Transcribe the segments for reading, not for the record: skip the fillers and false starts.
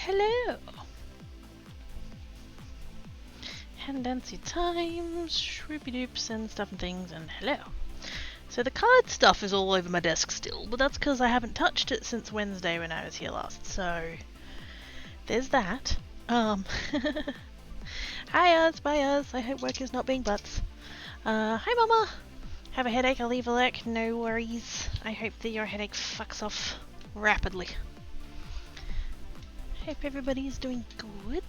Hello! Hand dancy times, shroopy doops and stuff and things, and hello. So the card stuff is all over my desk still, but that's because I haven't touched it since Wednesday when I was here last, so there's that. Hi us, bye us, I hope work is not being butts. Hi mama! Have a headache, I'll leave a lurk, no worries. I hope that your headache fucks off rapidly. Hope everybody's doing good.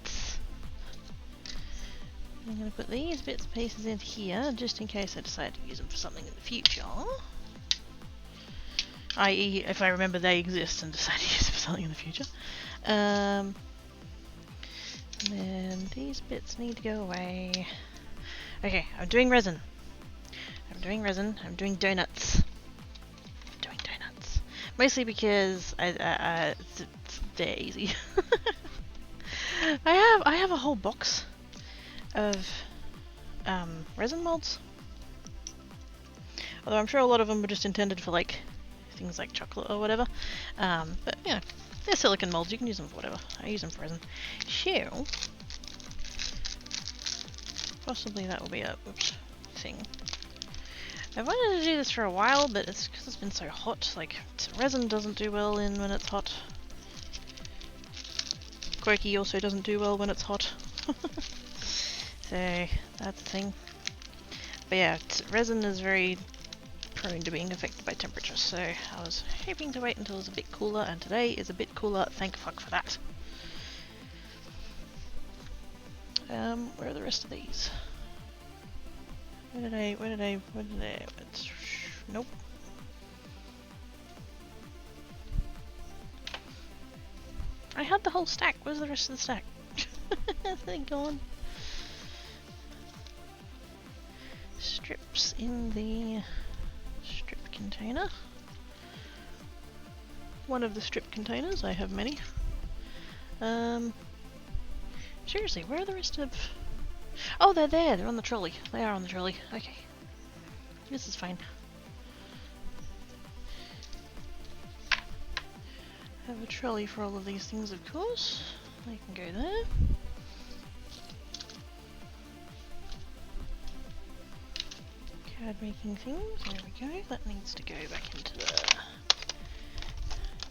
I'm going to put these bits and pieces in here, just in case I decide to use them for something in the future. I.e. if I remember they exist and decide to use them for something in the future. And then these bits need to go away. Okay, I'm doing resin. I'm doing donuts. Mostly because they're easy. I have a whole box of resin molds. Although I'm sure a lot of them were just intended for like things like chocolate or whatever. But you know, they're silicone molds, you can use them for whatever. I use them for resin. So possibly that will be a thing. I've wanted to do this for a while, but it's because it's been so hot. Like, resin doesn't do well when it's hot. Quirky also doesn't do well when it's hot. So, that's the thing. But yeah, resin is very prone to being affected by temperature, so I was hoping to wait until it was a bit cooler, and today is a bit cooler, thank fuck for that. Where are the rest of these? Where did I, nope. I had the whole stack, where's the rest of the stack? They're gone. Strips in the strip container. One of the strip containers, I have many. Seriously, where are the rest of... Oh, they're there, they're on the trolley. They are on the trolley, okay. This is fine. I have a trolley for all of these things, of course. They can go there. Card making things, there we go. That needs to go back into the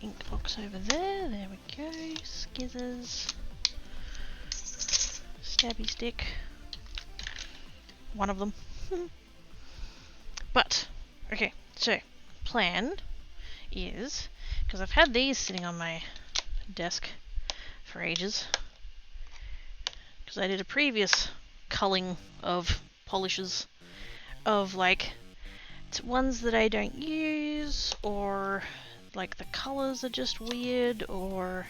ink box over there. There we go. Skizzers. Stabby stick. One of them. But, okay, so, plan is, because I've had these sitting on my desk for ages, because I did a previous culling of polishes of like ones that I don't use, or like the colours are just weird, or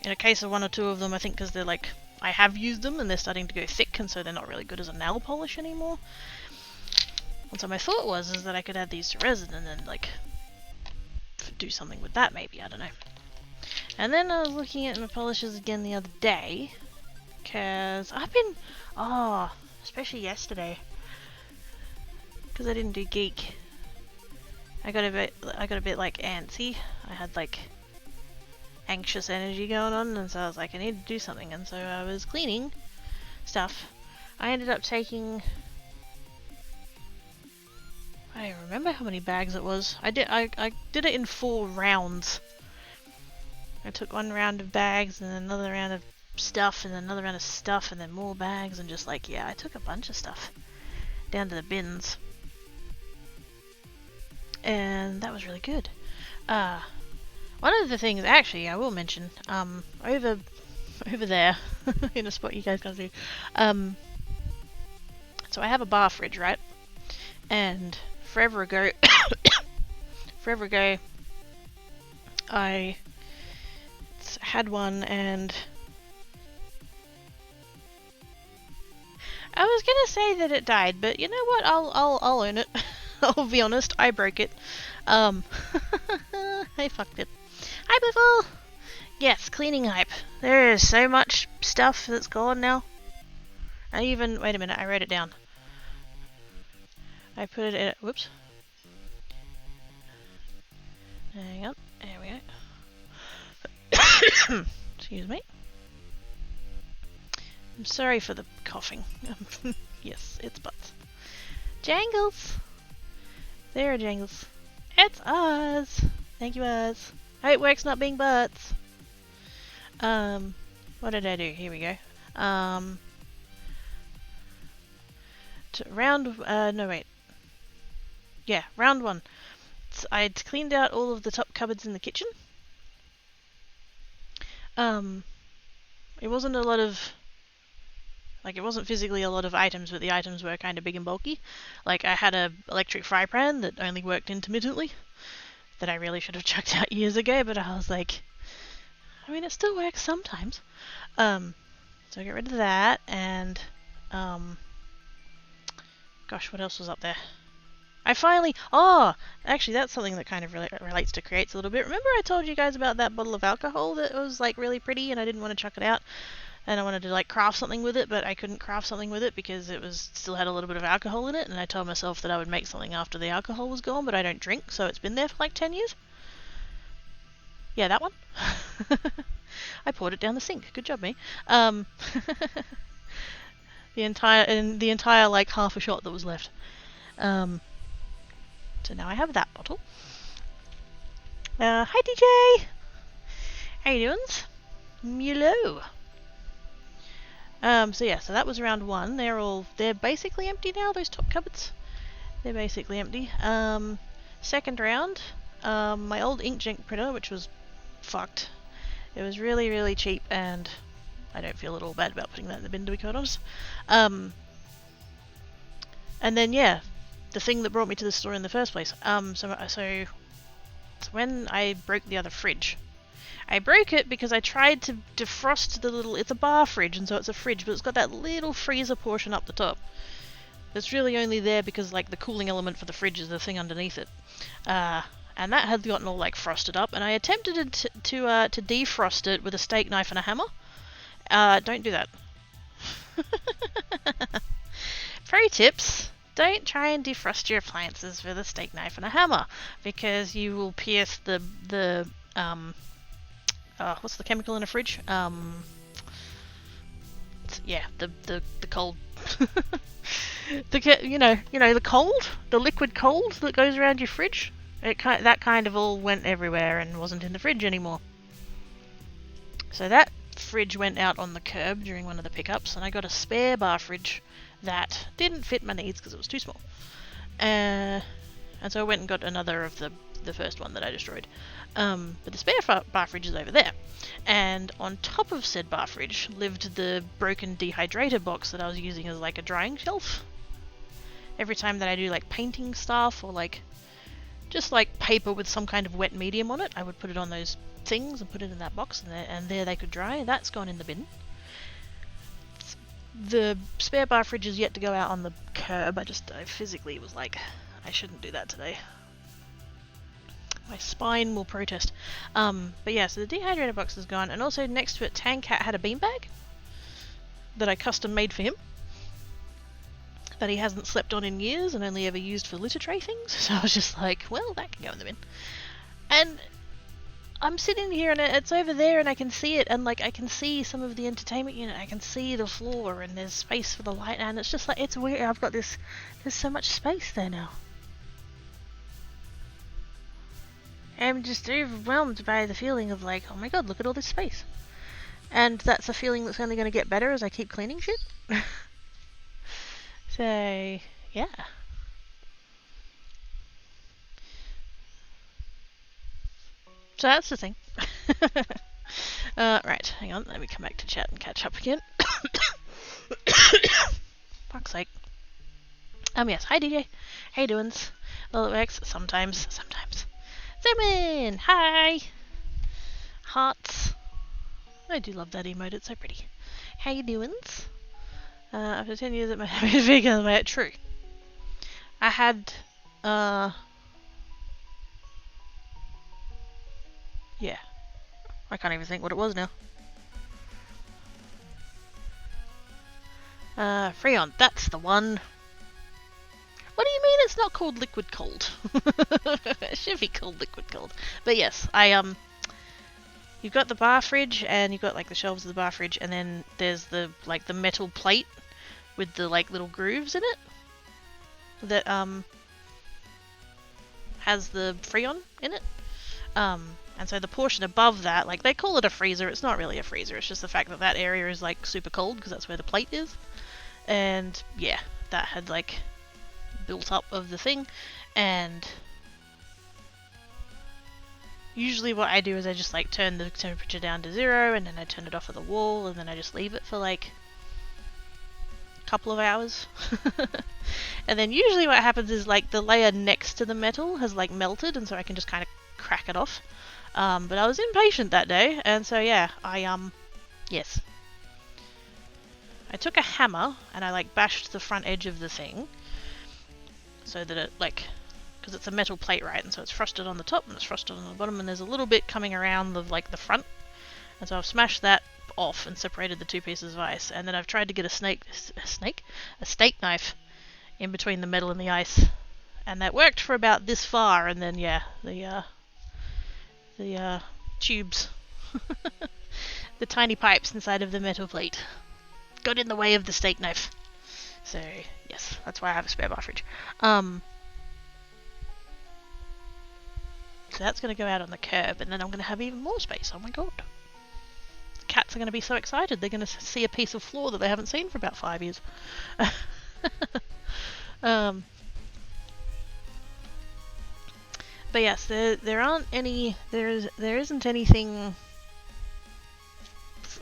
in a case of one or two of them I think because they're like, I have used them and they're starting to go thick and so they're not really good as a nail polish anymore. And so my thought was that I could add these to resin and then like do something with that maybe, I don't know. And then I was looking at my polishes again the other day, because I've been, especially yesterday, because I didn't do geek. I got a bit like antsy. I had like anxious energy going on, and so I was like, I need to do something, and so I was cleaning stuff. I ended up taking, I don't remember how many bags it was. I did it in 4 rounds. I took 1 round of bags and then another round of stuff and then another round of stuff and then more bags, and just like, yeah, I took a bunch of stuff down to the bins. And that was really good. One of the things, actually, I will mention, over there, in a spot you guys can't see, so I have a bar fridge, right? And forever ago, I had one, and I was gonna say that it died, but you know what? I'll own it. I'll be honest, I broke it. I fucked it. Hi, Bliffle! Yes, cleaning hype. There is so much stuff that's gone now. I even, wait a minute, I wrote it down. I put it in, whoops. Hang on, there we go. Excuse me. I'm sorry for the coughing. Yes, it's butts. Jangles! There are Jangles. It's us! Thank you, us. How it works not being butts. What did I do? Here we go. No wait. Yeah, round 1. I'd cleaned out all of the top cupboards in the kitchen. It wasn't a lot of... Like, it wasn't physically a lot of items, but the items were kind of big and bulky. Like, I had a electric fry pan that only worked intermittently, that I really should have chucked out years ago, but I was like... I mean, it still works sometimes. So I got rid of that, and... Gosh, what else was up there? I finally... Oh! Actually, that's something that kind of relates to creates a little bit. Remember I told you guys about that bottle of alcohol that was, like, really pretty and I didn't want to chuck it out? And I wanted to, like, craft something with it, but I couldn't craft something with it because it was still had a little bit of alcohol in it, and I told myself that I would make something after the alcohol was gone, but I don't drink, so it's been there for, like, 10 years. Yeah, that one. I poured it down the sink. Good job, me. The entire, like, half a shot that was left. So now I have that bottle. Hi DJ! How you doing? Hello. So yeah, so that was round 1. They're basically empty now, those top cupboards. They're basically empty. Second round, my old inkjet printer, which was fucked. It was really, really cheap, and I don't feel at all bad about putting that in the bin, to be quite honest. And then, yeah, the thing that brought me to the store in the first place. So when I broke the other fridge, I broke it because I tried to defrost the little... It's a bar fridge, and so it's a fridge, but it's got that little freezer portion up the top. It's really only there because, like, the cooling element for the fridge is the thing underneath it. And that had gotten all, like, frosted up, and I attempted to defrost it with a steak knife and a hammer. Don't do that. Pro tips: don't try and defrost your appliances with a steak knife and a hammer, because you will pierce the what's the chemical in a fridge? Yeah, the cold. the cold, the liquid cold that goes around your fridge. That kind of all went everywhere and wasn't in the fridge anymore. So that fridge went out on the curb during one of the pickups, and I got a spare bar fridge that didn't fit my needs because it was too small. And so I went and got another of the first one that I destroyed. But the spare bar fridge is over there. And on top of said bar fridge lived the broken dehydrator box that I was using as, like, a drying shelf. Every time that I do, like, painting stuff or, like, just, like, paper with some kind of wet medium on it, I would put it on those things and put it in that box, and there they could dry. That's gone in the bin. The spare bar fridge is yet to go out on the curb. I physically was like, I shouldn't do that today. My spine will protest. But yeah, so the dehydrator box is gone, and also next to it, Tankat had a beanbag that I custom made for him, that he hasn't slept on in years and only ever used for litter tray things. So I was just like, well, that can go in the bin. And I'm sitting here and it's over there and I can see it, and, like, I can see some of the entertainment unit, I can see the floor, and there's space for the light, and it's just like, it's weird. I've got this, there's so much space there now. I'm just overwhelmed by the feeling of, like, oh my god, look at all this space. And that's a feeling that's only going to get better as I keep cleaning shit. So, yeah. So that's the thing. Right, hang on, let me come back to chat and catch up again. Fuck's sake. Yes, hi DJ. How you doings? Well, it works sometimes. Simon! Hi! Hearts. I do love that emote, it's so pretty. How you doings? After 10 years at my vegan, true. I had, yeah. I can't even think what it was now. Freon, that's the one. What do you mean it's not called liquid cold? It should be called liquid cold. But yes, I you've got the bar fridge, and you've got like the shelves of the bar fridge, and then there's the like the metal plate with the like little grooves in it that has the Freon in it. And so the portion above that, like they call it a freezer, it's not really a freezer, it's just the fact that that area is like super cold because that's where the plate is. And yeah, that had like built up of the thing. And usually what I do is I just like turn the temperature down to 0, and then I turn it off at the wall, and then I just leave it for like a couple of hours. And then usually what happens is like the layer next to the metal has like melted, and so I can just kind of crack it off. But I was impatient that day, and so yeah, yes. I took a hammer and I like bashed the front edge of the thing so that it like, because it's a metal plate, right, and so it's frosted on the top and it's frosted on the bottom, and there's a little bit coming around the like the front, and so I've smashed that off and separated the 2 pieces of ice, and then I've tried to get a steak knife in between the metal and the ice, and that worked for about this far, and then yeah, the tubes, the tiny pipes inside of the metal plate got in the way of the steak knife. So yes, that's why I have a spare bar fridge. So that's going to go out on the curb, and then I'm going to have even more space. Oh my god. The cats are going to be so excited. They're going to see a piece of floor that they haven't seen for about 5 years. But yes, there isn't anything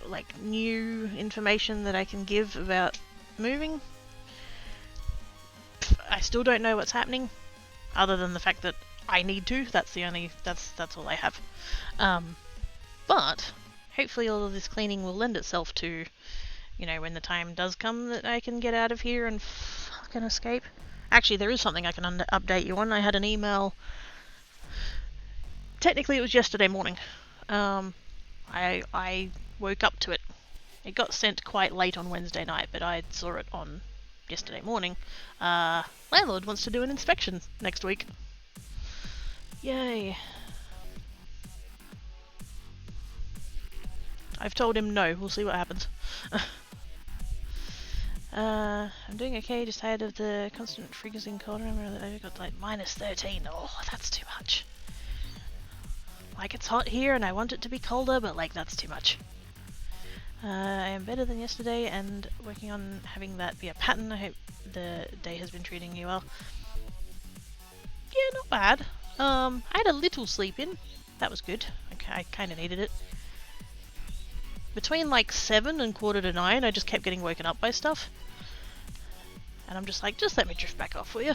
like new information that I can give about moving. I still don't know what's happening, other than the fact that I need to. That's all I have. But hopefully all of this cleaning will lend itself to, you know, when the time does come that I can get out of here and fucking escape. Actually, there is something I can update you on. I had an email. Technically, it was yesterday morning. I woke up to it. It got sent quite late on Wednesday night, but I saw it on yesterday morning. Landlord wants to do an inspection next week. Yay. I've told him no, we'll see what happens. I'm doing okay, just tired of the constant freezing cold. I've got like -13. Oh, that's too much. Like, it's hot here and I want it to be colder, but like, that's too much. I am better than yesterday and working on having that be a pattern. I hope the day has been treating you well. Yeah, not bad. I had a little sleep in. That was good. I kind of needed it. Between like 7 and 8:45, I just kept getting woken up by stuff. And I'm just like, just let me drift back off, will you?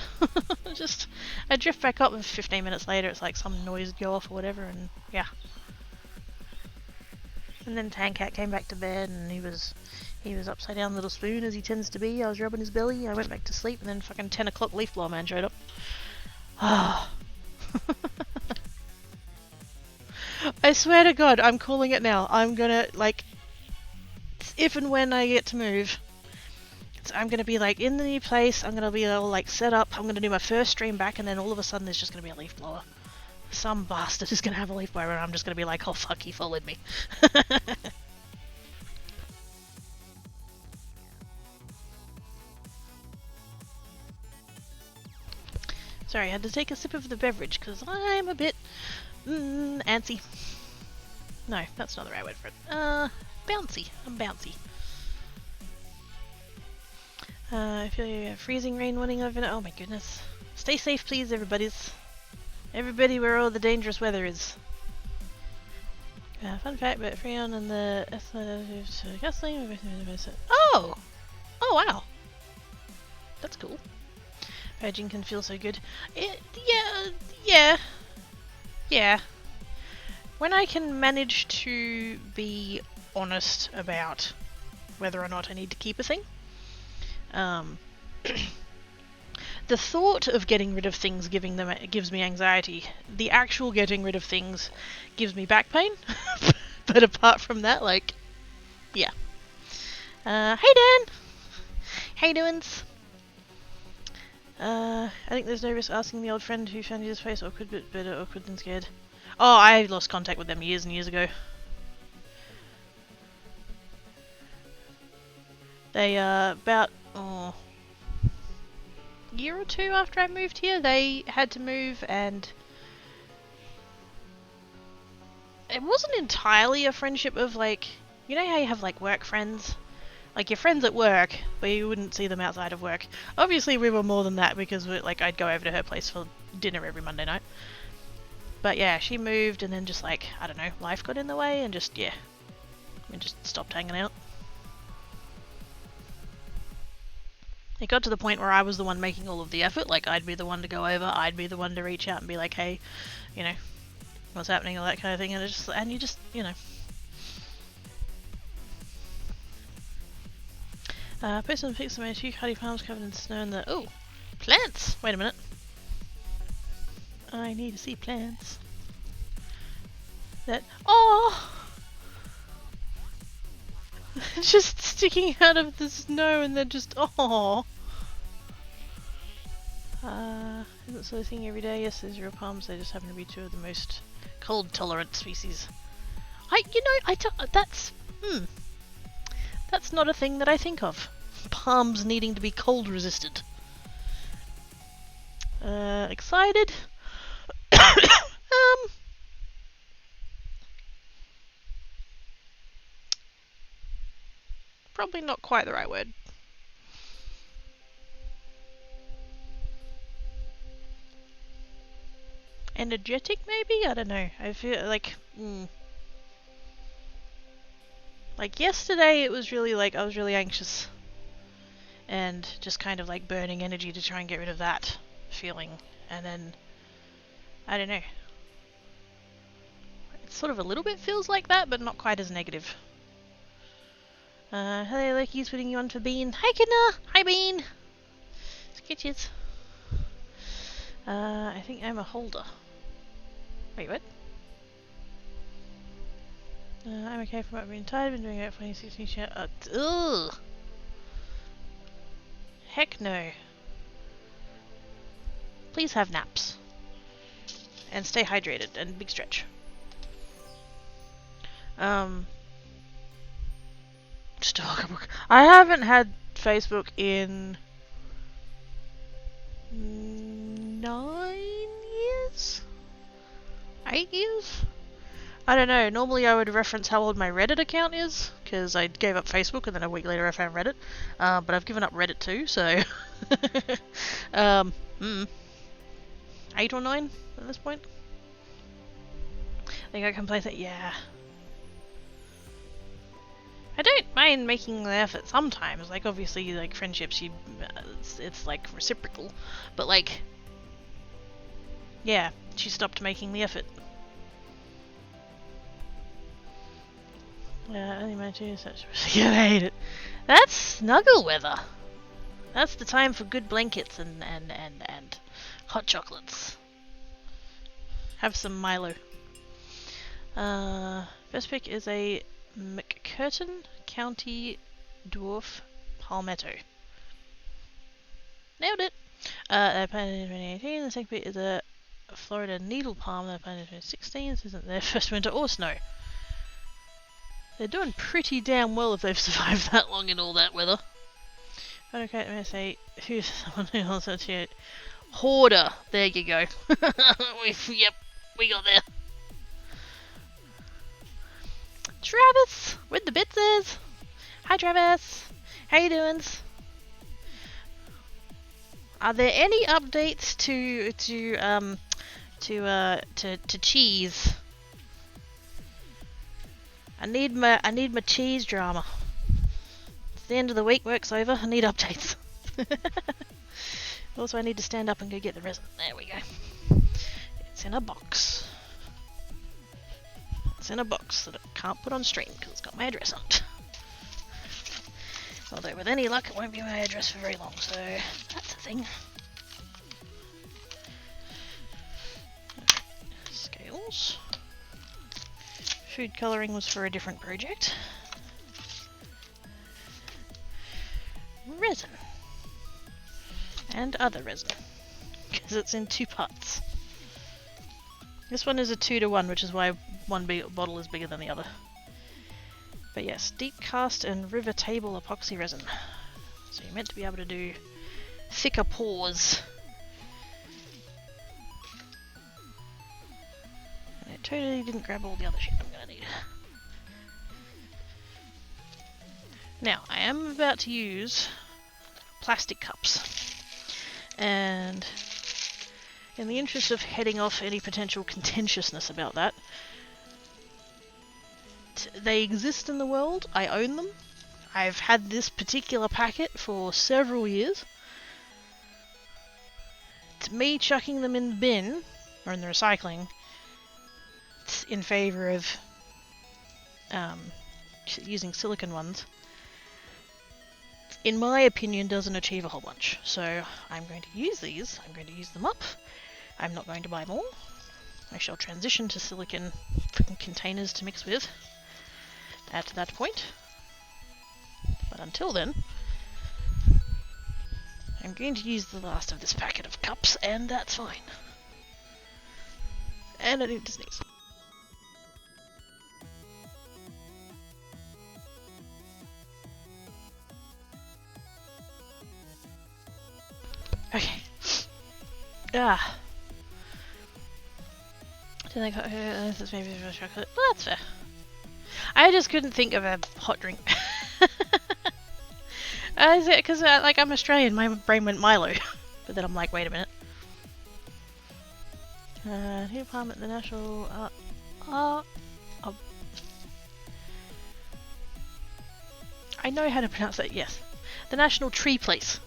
I drift back up, and 15 minutes later it's like some noise would go off or whatever, and yeah. And then Tankat came back to bed, and he was upside down little spoon as he tends to be. I was rubbing his belly, I went back to sleep, and then fucking 10 o'clock leaf blower man showed up. Ah. I swear to God, I'm calling it now. I'm gonna, like, if and when I get to move, I'm gonna be like in the new place, I'm gonna be all like set up, I'm gonna do my first stream back, and then all of a sudden there's just gonna be a leaf blower. Some bastard is gonna have a leaf blower, and I'm just gonna be like, oh fuck, he followed me. Sorry, I had to take a sip of the beverage because I'm a bit antsy. No, that's not the right word for it. Bouncy. I'm bouncy. I feel you freezing rain warning over. Oh my goodness. Stay safe, please, everybody where all the dangerous weather is. Fun fact about Freon and the gasoline. Oh! Oh wow. That's cool. Purging can feel so good. Yeah. When I can manage to be honest about whether or not I need to keep a thing. The thought of getting rid of things gives me anxiety. The actual getting rid of things gives me back pain. But apart from that, like, yeah. Hey Dan! How you doin's? I think there's no risk asking the old friend who found you this place, awkward but better awkward than scared. Oh, I lost contact with them years and years ago. They, about, year or two after I moved here, they had to move, and it wasn't entirely a friendship of like, you know how you have like work friends? Like your friends at work, but you wouldn't see them outside of work. Obviously we were more than that because like I'd go over to her place for dinner every Monday night. But yeah, she moved and then just like, I don't know, life got in the way and just, yeah, we just stopped hanging out. It got to the point where I was the one making all of the effort, like I'd be the one to go over, I'd be the one to reach out and be like, hey, you know, what's happening, all that kind of thing, and you just, you know. Person fixed my two hardy farms covered in snow and the, oh, plants! Wait a minute. I need to see plants. That, oh! Just sticking out of the snow and they're just, oh! Isn't so a thing every day? Yes, there's real palms, they just happen to be two of the most cold tolerant species. That's not a thing that I think of. Palms needing to be cold resistant. Excited? Probably not quite the right word. Energetic, maybe? I don't know. I feel like... Like yesterday it was really like, I was really anxious. And just kind of like burning energy to try and get rid of that feeling. And then... I don't know. It sort of a little bit feels like that, but not quite as negative. Hello Loki's putting you on for Bean. Hi Kidna! Hi Bean! Sketches. I think I'm a holder. Wait, what? I'm okay from not being tired, been doing it for 2016 share. Ugh! Heck no. Please have naps. And stay hydrated, and big stretch. Stalkerbook. I haven't had Facebook in 9 years? 8 years? I don't know. Normally I would reference how old my Reddit account is, because I gave up Facebook and then a week later I found Reddit. But I've given up Reddit too, so... 8 or 9 at this point. I think I can play that. Yeah. I don't mind making the effort sometimes. Like obviously, like friendships, it's like reciprocal. But like, yeah, she stopped making the effort. Yeah, only my two such. Yeah, I hate it. That's snuggle weather. That's the time for good blankets and hot chocolates. Have some Milo. First pick is a McCurtain County Dwarf Palmetto. Nailed it! They planted in 2018. The second pick is a Florida Needle Palm. They planted in 2016. This isn't their first winter or snow. They're doing pretty damn well if they've survived that long in all that weather. Okay, I'm gonna say, who's someone who also cheered? Hoarder! There you go. Yep, we got there. Travis! With the bitses! Hi Travis! How you doing? Are there any updates to cheese? I need my cheese drama. It's the end of the week, work's over, I need updates. Also I need to stand up and go get the resin. There we go. It's in a box. It's in a box that I can't put on stream because it's got my address on it. Although with any luck it won't be my address for very long, so that's a thing. Scales. Food colouring was for a different project. Resin. And other resin. Because it's in 2 parts. This one is a 2-to-1, which is why one bottle is bigger than the other. But yes, deep cast and river table epoxy resin. So you're meant to be able to do thicker pours. And it totally didn't grab all the other shit I'm gonna need. Now, I am about to use plastic cups. And in the interest of heading off any potential contentiousness about that, they exist in the world, I own them. I've had this particular packet for several years. It's me chucking them in the bin, or in the recycling, in favour of using silicone ones, in my opinion doesn't achieve a whole bunch. So I'm going to use these, I'm going to use them up. I'm not going to buy more. I shall transition to silicone containers to mix with at that point. But until then, I'm going to use the last of this packet of cups, and that's fine. And I need to sneeze. Okay. Ah. Did I got this is maybe for chocolate? Well, that's fair. I just couldn't think of a hot drink. Is it because like I'm Australian? My brain went Milo, but then I'm like, wait a minute. New Parliament, the National. I know how to pronounce that. Yes, the National Tree Place.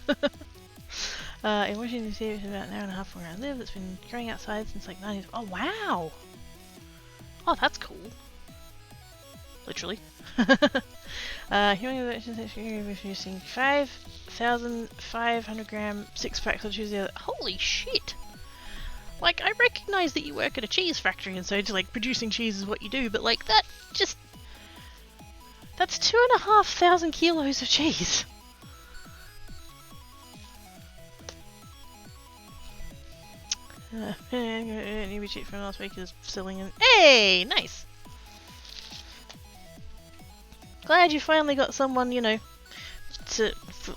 In Washington DC, it's about an hour and a half from where I live. It's been growing outside since like 90s. Oh wow! Oh, that's cool. Literally. Human elections producing 5,500 gram 6-packs of cheese. Holy shit! Like, I recognise that you work at a cheese factory and so like producing cheese is what you do, but like that just... That's 2,500 kilos of cheese! New cheat from last week is selling in... Hey! Nice! Glad you finally got someone, you know,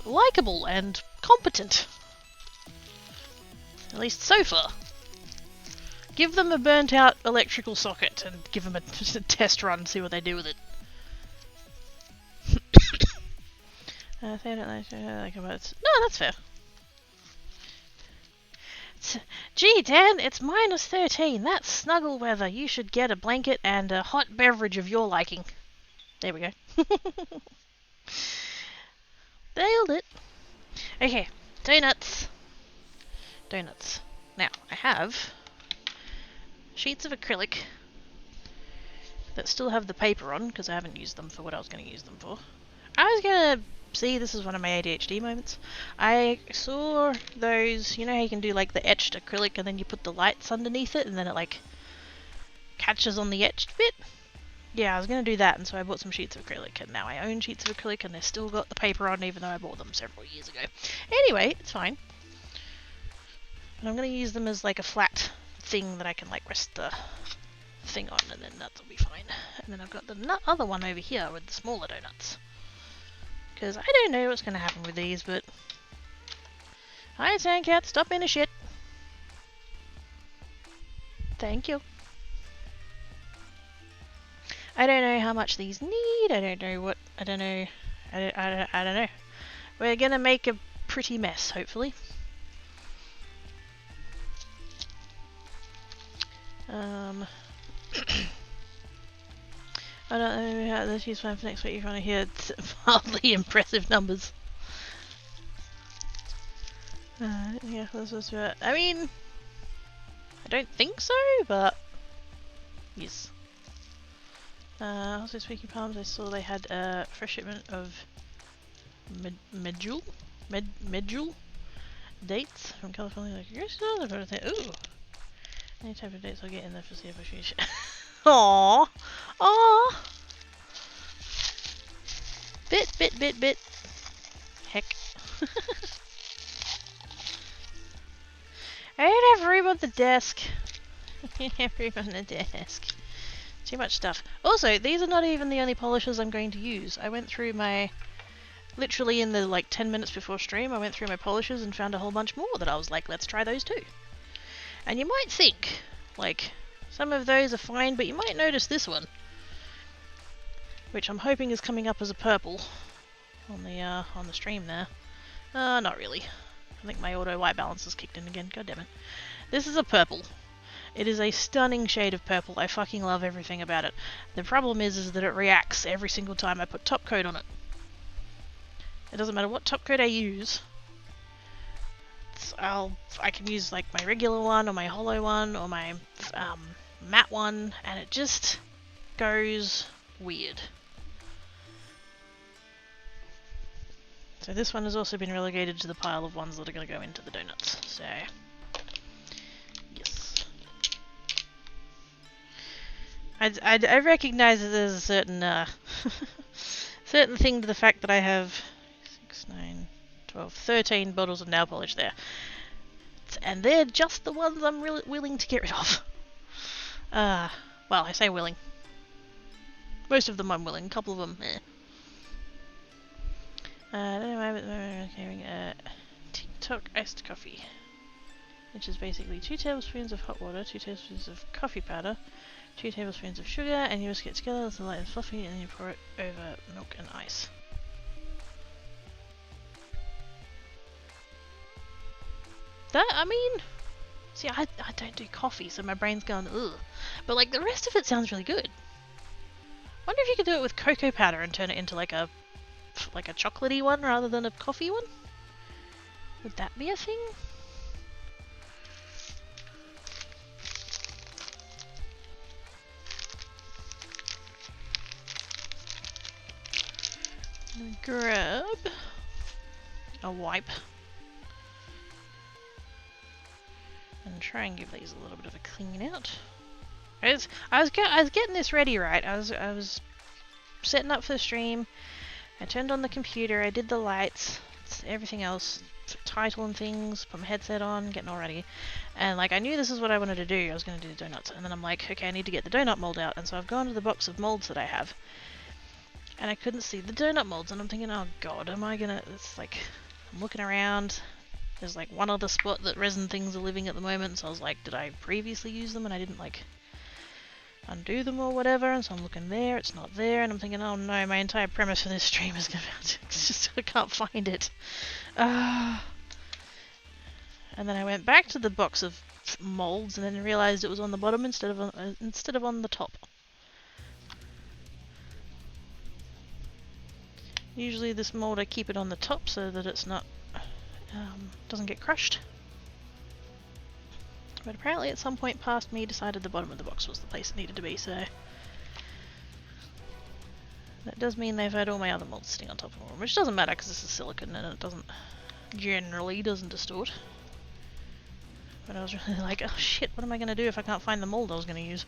likeable and competent. At least so far. Give them a burnt out electrical socket and give them a test run, see what they do with it. No, that's fair. Gee, Dan, it's -13. That's snuggle weather. You should get a blanket and a hot beverage of your liking. There we go. Nailed it. Okay, donuts. Donuts. Now, I have sheets of acrylic that still have the paper on because I haven't used them for what I was going to use them for. I was going to see, this is one of my ADHD moments. I saw those, you know how you can do like the etched acrylic and then you put the lights underneath it and then it like catches on the etched bit? Yeah, I was going to do that, and so I bought some sheets of acrylic, and now I own sheets of acrylic, and they've still got the paper on, even though I bought them several years ago. Anyway, it's fine. And I'm going to use them as like a flat thing that I can like rest the thing on, and then that'll be fine. And then I've got the other one over here with the smaller donuts. Because I don't know what's going to happen with these, but... Hi, Sandcat, stop being a shit. Thank you. I don't know how much these need, I don't know what, I don't know, I don't know. We're gonna make a pretty mess, hopefully. I don't know how the cheese plan for next week. You're gonna hear mildly impressive numbers. Yeah, this was, I mean, I don't think so, but yes. Also speaking of palms, I saw they had a fresh shipment of medjool dates from California. Like, you're still the thing. Ooh, any type of dates I'll get in there for foreseeable future. Aww, aww. Bit. Heck. I don't have room on the desk. I don't have room on the desk. Too much stuff. Also, these are not even the only polishes I'm going to use. I went through my... Literally in the like 10 minutes before stream, I went through my polishes and found a whole bunch more that I was like, let's try those too. And you might think, like, some of those are fine, but you might notice this one. Which I'm hoping is coming up as a purple on the stream there. Not really. I think my auto white balance has kicked in again. God damn it. This is a purple. It is a stunning shade of purple. I fucking love everything about it. The problem is that it reacts every single time I put top coat on it. It doesn't matter what top coat I use. I can use like my regular one or my hollow one or my matte one, and it just goes weird. So this one has also been relegated to the pile of ones that are going to go into the donuts. So yes, I recognise that there's a certain certain thing to the fact that I have 6, 9, 12, 13 bottles of nail polish there. And they're just the ones I'm really willing to get rid of. Well, I say willing. Most of them I'm willing, a couple of them, eh. I don't know why, but I'm carrying TikTok iced coffee. Which is basically 2 tablespoons of hot water, 2 tablespoons of coffee powder, 2 tablespoons of sugar, and you whisk it together until light and fluffy, and then you pour it over milk and ice. I mean, see, I don't do coffee, so my brain's going, ugh. But, like, the rest of it sounds really good. Wonder if you could do it with cocoa powder and turn it into, like a chocolatey one rather than a coffee one? Would that be a thing? I'm gonna grab a wipe. And try and give these a little bit of a clean out. I was getting this ready, right? I was setting up for the stream. I turned on the computer. I did the lights, everything else, title and things. Put my headset on, getting all ready, and like I knew this is what I wanted to do. I was going to do the donuts, and then I'm like, okay, I need to get the donut mold out, and so I've gone to the box of molds that I have, and I couldn't see the donut molds, and I'm thinking, oh god, am I gonna? It's like I'm looking around. There's like one other spot that resin things are living at the moment, so I was like, did I previously use them and I didn't like undo them or whatever? And so I'm looking there, it's not there, and I'm thinking, oh no, my entire premise for this stream is gonna be it's just I can't find it. And then I went back to the box of molds and then realized it was on the bottom instead of on the top. Usually this mold I keep it on the top so that it's not doesn't get crushed. But apparently at some point past me decided the bottom of the box was the place it needed to be, so that does mean they've had all my other molds sitting on top of them, which doesn't matter because this is silicone and it generally doesn't distort. But I was really like, oh shit, what am I going to do if I can't find the mold I was going to use?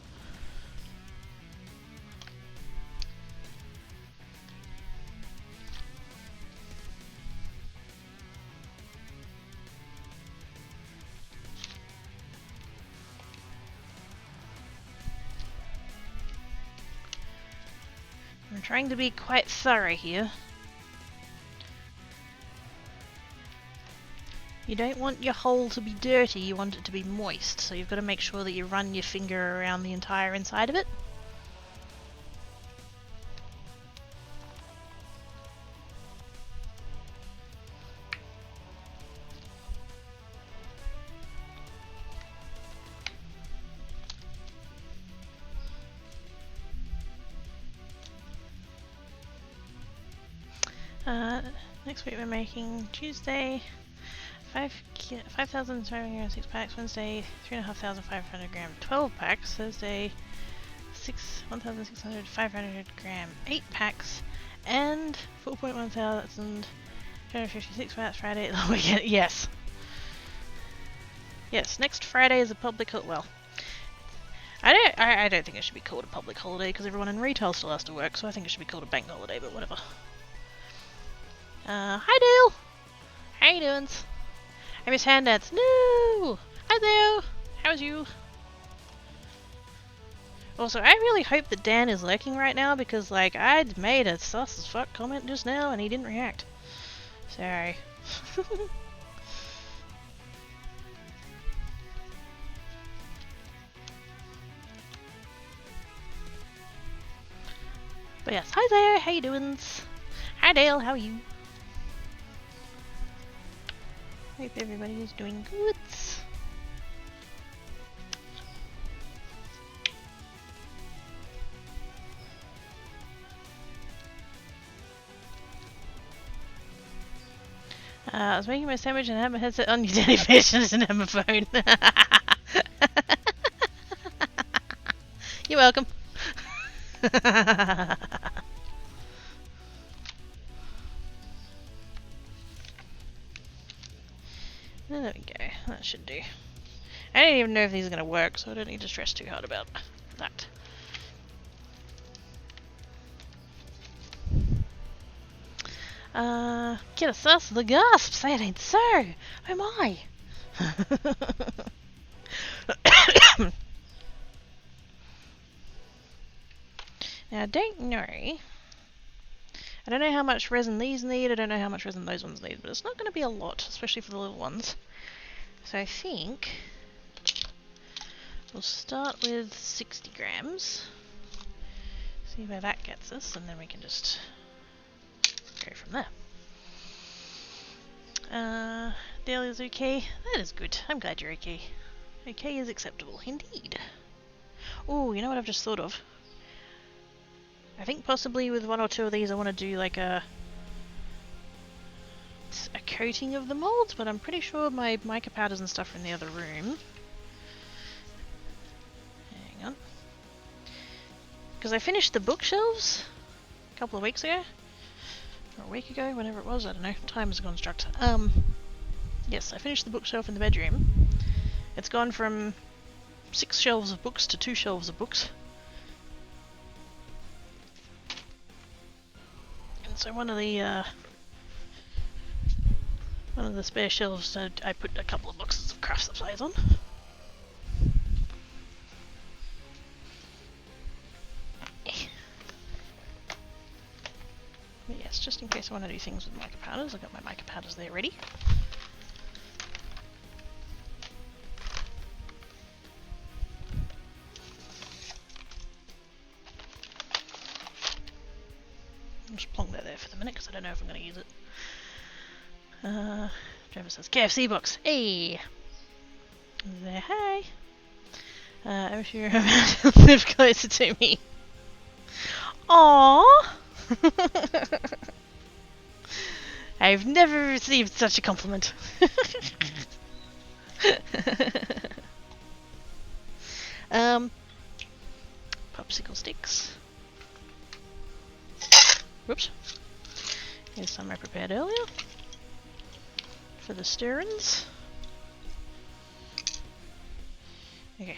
I'm trying to be quite thorough here. You don't want your hole to be dirty, you want it to be moist, so you've got to make sure that you run your finger around the entire inside of it. Next week we're making Tuesday 5,506 packs, Wednesday 3,500 gram 12 packs, Thursday 1,600 500 gram 8 packs, and 4.1 thousand 256 watts Friday at the weekend. Yes. Yes, next Friday is a public well, I don't think it should be called a public holiday because everyone in retail still has to work, so I think it should be called a bank holiday, but whatever. Hi Dale! How you doing? I miss hand dance. No! Hi there! How's you? Also, I really hope that Dan is lurking right now because, like, I'd made a sus as fuck comment just now and he didn't react. Sorry. But yes, hi there, how you doing? Hi Dale, how are you? Hope everybody is doing good. I was making my sandwich and had my headset on your daddy fish and didn't have my phone. You're welcome. There we go, that should do. I don't even know if these are going to work, so I don't need to stress too hard about that. Get a sus of the gasp, say it ain't so. Oh my. Now I don't know. I don't know how much resin these need, I don't know how much resin those ones need, but it's not going to be a lot, especially for the little ones. So I think we'll start with 60 grams. See where that gets us, and then we can just go from there. Dale is okay. That is good. I'm glad you're okay. Okay is acceptable, indeed. Oh, you know what I've just thought of? I think possibly with one or two of these I want to do like a coating of the molds, but I'm pretty sure my mica powders and stuff are in the other room. Hang on. Because I finished the bookshelves a couple of weeks ago. Or a week ago, whenever it was, I don't know. Time is a construct. Yes, I finished the bookshelf in the bedroom. It's gone from 6 shelves of books to 2 shelves of books. And so one of the spare shelves, I put a couple of boxes of craft supplies on. But yes, just in case I want to do things with mica powders, I've got my mica powders there ready. I'll just plonk that there for the minute because I don't know if I'm going to use it. Trevor says, KFC box. Hey! There, hi! I'm sure I'm live closer to me. Aww! I've never received such a compliment. Popsicle sticks. Whoops. Here's some I prepared earlier for the stirrings. Okay.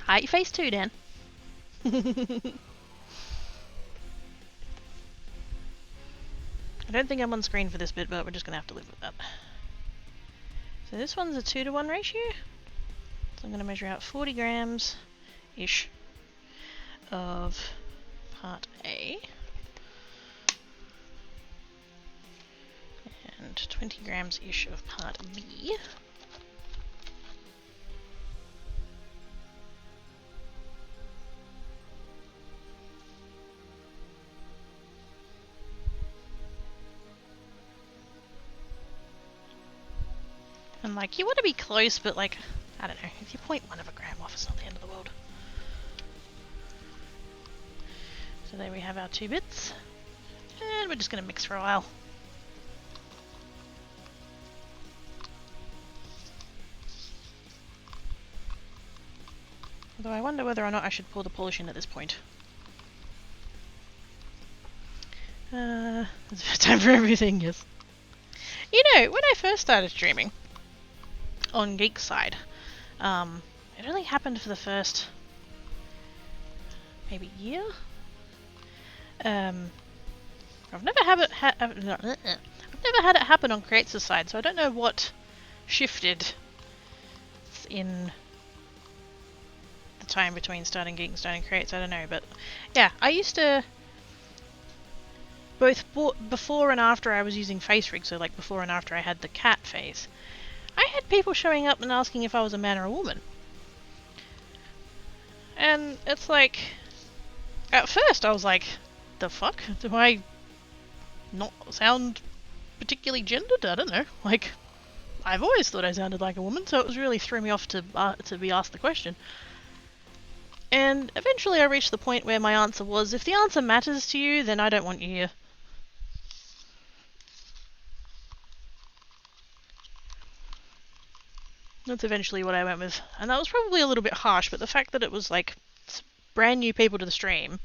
Hide your face too, Dan. I don't think I'm on screen for this bit, but we're just going to have to live with that. So this one's a 2-to-1 ratio. So I'm going to measure out 40 grams-ish of part A. And 20 grams-ish of part B. And like, you want to be close, but like, I don't know, if you 0.1 of a gram off, it's not the end of the world. So there we have our 2 bits. And we're just going to mix for a while. Although I wonder whether or not I should pour the polish in at this point. It's time for everything, yes. You know, when I first started streaming on Geek Side, it only happened for the first maybe year. I've never had it happen on Creates' side, so I don't know what shifted in the time between starting Geek and starting Creates, I don't know, but yeah, I used to both before and after I was using face rig, so like before and after I had the cat face, I had people showing up and asking if I was a man or a woman. And it's like, at first I was like, the fuck? Do I not sound particularly gendered? I don't know. Like, I've always thought I sounded like a woman, so it was really threw me off to be asked the question. And eventually I reached the point where my answer was, if the answer matters to you, then I don't want you here. That's eventually what I went with. And that was probably a little bit harsh, but the fact that it was like brand new people to the stream,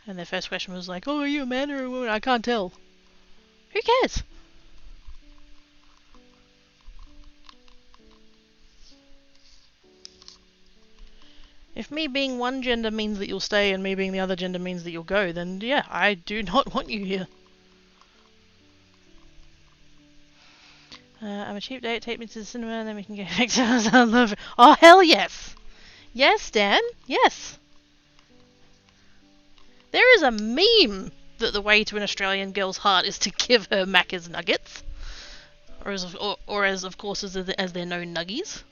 and their first question was like, oh, are you a man or a woman? I can't tell. Who cares? If me being one gender means that you'll stay and me being the other gender means that you'll go, then yeah, I do not want you here. I'm a cheap date, take me to the cinema and then we can go back to us. I love it. Oh, hell yes! Yes, Dan, yes. There is a meme that the way to an Australian girl's heart is to give her Macca's nuggets. Or as of course, as they're known, nuggies.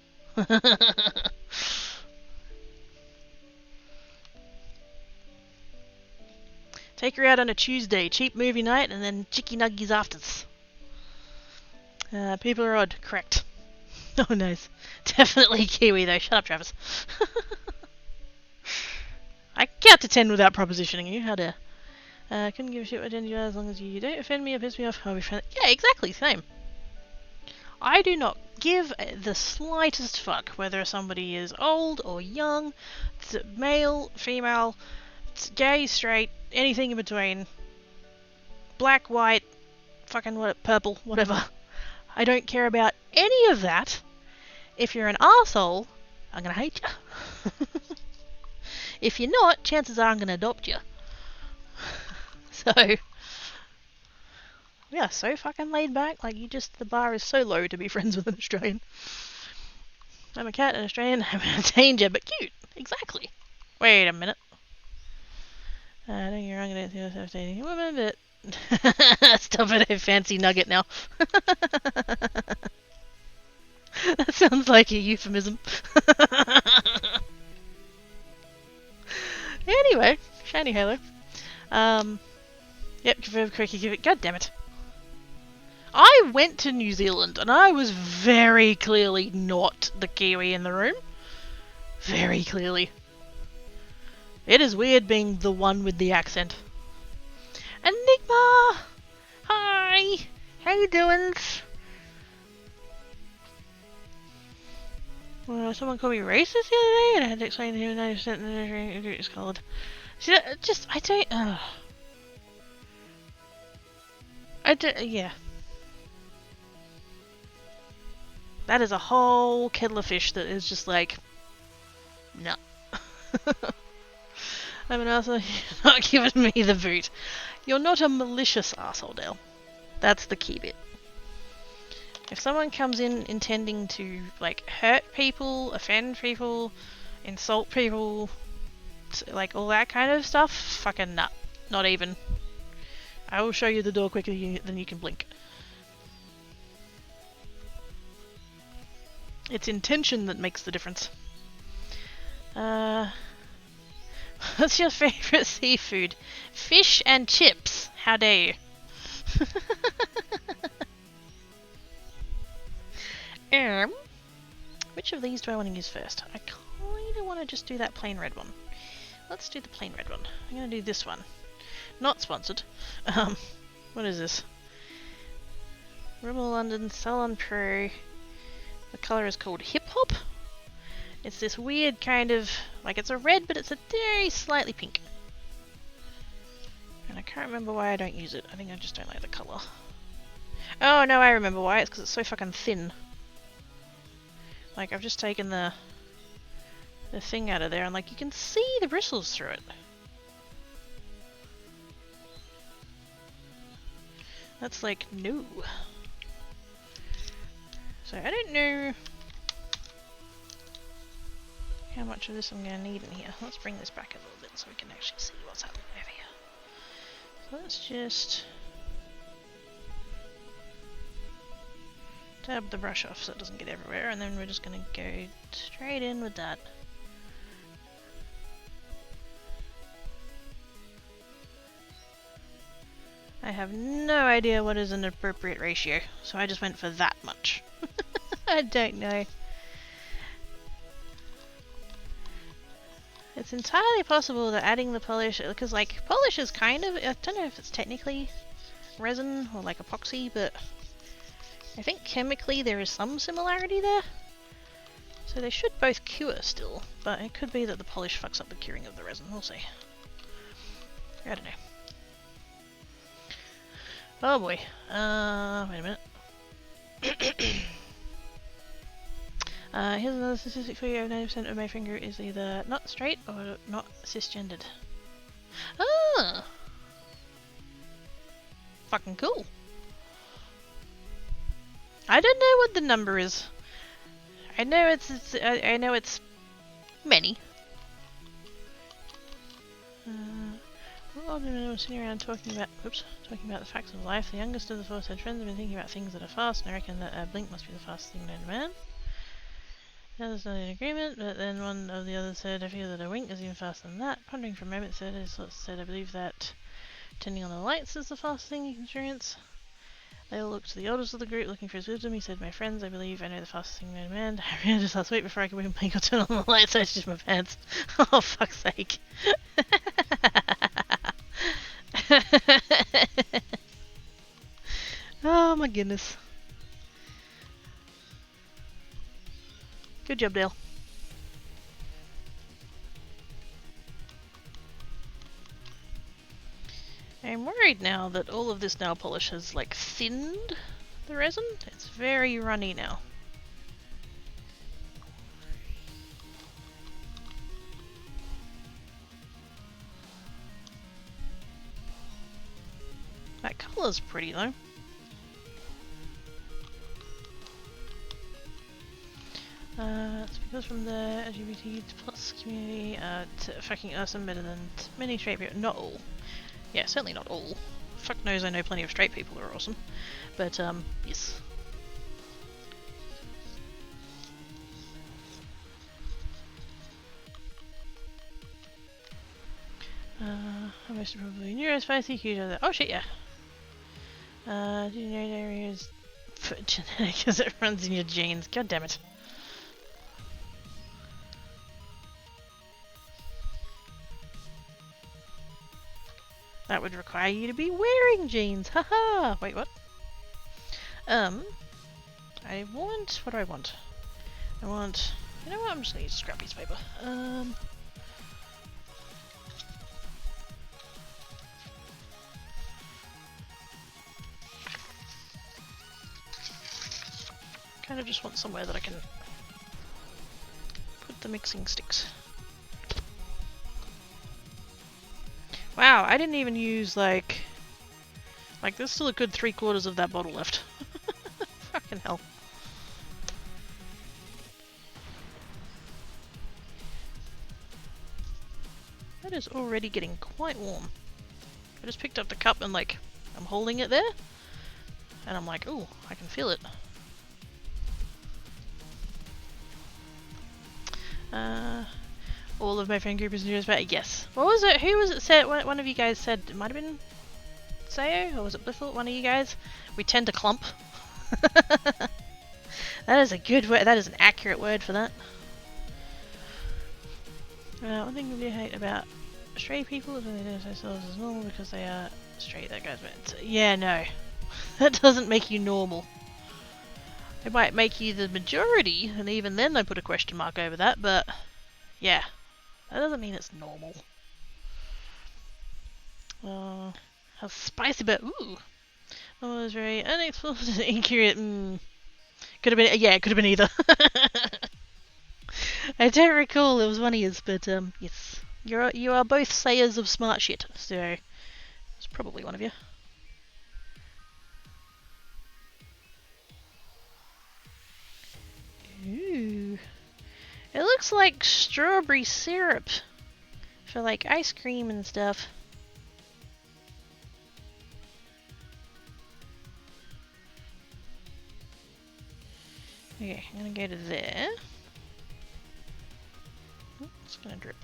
Take her out on a Tuesday, cheap movie night, and then chicky nuggies afters. People are odd, correct. Oh, nice. Definitely Kiwi, though. Shut up, Travis. I count to 10 without propositioning you. How dare. Couldn't give a shit what gender you are as long as you don't offend me or piss me off. I'll be friendly. Yeah, exactly, same. I do not give the slightest fuck whether somebody is old or young, male, female, gay, straight, anything in between. Black, white, fucking what, purple, whatever. I don't care about any of that. If you're an arsehole, I'm gonna hate you. If you're not, chances are I'm gonna adopt you. So, yeah, so fucking laid back. Like, the bar is so low to be friends with an Australian. I'm a cat, an Australian, I'm a danger, but cute. Exactly. Wait a minute. Don't get me wrong, I don't think I was dating a woman, but... Stop it, a fancy nugget now. That sounds like a euphemism. Anyway, shiny halo. Yep, confirm quickie, give it. God damn it. I went to New Zealand and I was very clearly not the Kiwi in the room. Very clearly. It is weird being the one with the accent. Enigma! Hi! How you doing? Someone called me racist the other day and I had to explain to him 90% of the nursery is coloured. See, I don't... yeah. That is a whole kettle of fish that is just like... No. I'm an arsehole, you're not giving me the boot. You're not a malicious arsehole, Dale. That's the key bit. If someone comes in intending to, like, hurt people, offend people, insult people, like, all that kind of stuff, fucking nut. Not even. I will show you the door quicker than you can blink. It's intention that makes the difference. What's your favourite seafood? Fish and chips. How dare you? Which of these do I want to use first? I kind of want to just do that plain red one. Let's do the plain red one. I'm going to do this one. Not sponsored. What is this? Rimmel London Salon Pro. The colour is called Hip Hop. It's this weird kind of, like, it's a red, but it's a very slightly pink. And I can't remember why I don't use it. I think I just don't like the colour. Oh no, I remember why. It's because it's so fucking thin. Like, I've just taken the thing out of there and, like, you can see the bristles through it. That's like, no. So I don't know how much of this I'm going to need in here. Let's bring this back a little bit so we can actually see what's happening over here. So let's just dab the brush off so it doesn't get everywhere, and then we're just going to go straight in with that. I have no idea what is an appropriate ratio, so I just went for that much. I don't know. It's entirely possible that adding the polish, because like polish is kind of, I don't know if it's technically resin or like epoxy, but I think chemically there is some similarity there. So they should both cure still, but it could be that the polish fucks up the curing of the resin. We'll see. I don't know. Oh boy. Wait a minute. Here's another statistic for you. 90% of my finger is either not straight or not cisgendered. Ah! Fucking cool. I don't know what the number is. I know I know it's many. Well, I've been sitting around talking about the facts of life. The youngest of the four said friends have been thinking about things that are fast, and I reckon that a blink must be the fastest thing known to man. The others not in agreement, but then one of the others said, I feel that a wink is even faster than that. Pondering for a moment, said, I believe that turning on the lights is the fastest thing you can experience. They all looked to the oldest of the group, looking for his wisdom. He said, my friends, I believe I know the fastest thing known to man. I ran just last week before I could wink or turn on the lights, so I just my pants. Oh, fuck's sake. Oh my goodness. Good job, Dale. I'm worried now that all of this nail polish has like thinned the resin. It's very runny now. That colour's pretty though. It's because from the LGBT plus community, fucking awesome, better than many straight people. Not all. Yeah, certainly not all. Fuck knows I know plenty of straight people who are awesome. But, yes. Most probably neurospicy, huge other. Oh shit, yeah. Do you know diarrhea is genetic because it runs in your genes? God damn it. That would require you to be wearing jeans. Haha! Wait, what? I want... What do I want? I want... You know what? I'm just gonna use a scrap piece of paper. Kind of just want somewhere that I can put the mixing sticks. Wow, I didn't even use like there's still a good 3/4 of that bottle left. Fucking hell. That is already getting quite warm. I just picked up the cup and like, I'm holding it there. And I'm like, ooh, I can feel it. All of my friend group is news about yes. What was it? Who was it said? One of you guys said it might have been Sayo, or was it Blithel? One of you guys. We tend to clump. That is a good word. That is an accurate word for that. One thing we hate about straight people is when they notice themselves as normal because they are straight. That goes meant. Yeah, no, that doesn't make you normal. It might make you the majority, and even then they put a question mark over that. But yeah. That doesn't mean it's normal. How spicy, but ooh. That was very unexpected and accurate. Could have been, yeah, it could have been either. I don't recall it was one of yours, but yes. You are both sayers of smart shit, so it's probably one of you. Ooh. It looks like strawberry syrup for like ice cream and stuff. Okay, I'm gonna go to there. Oh, it's gonna drip.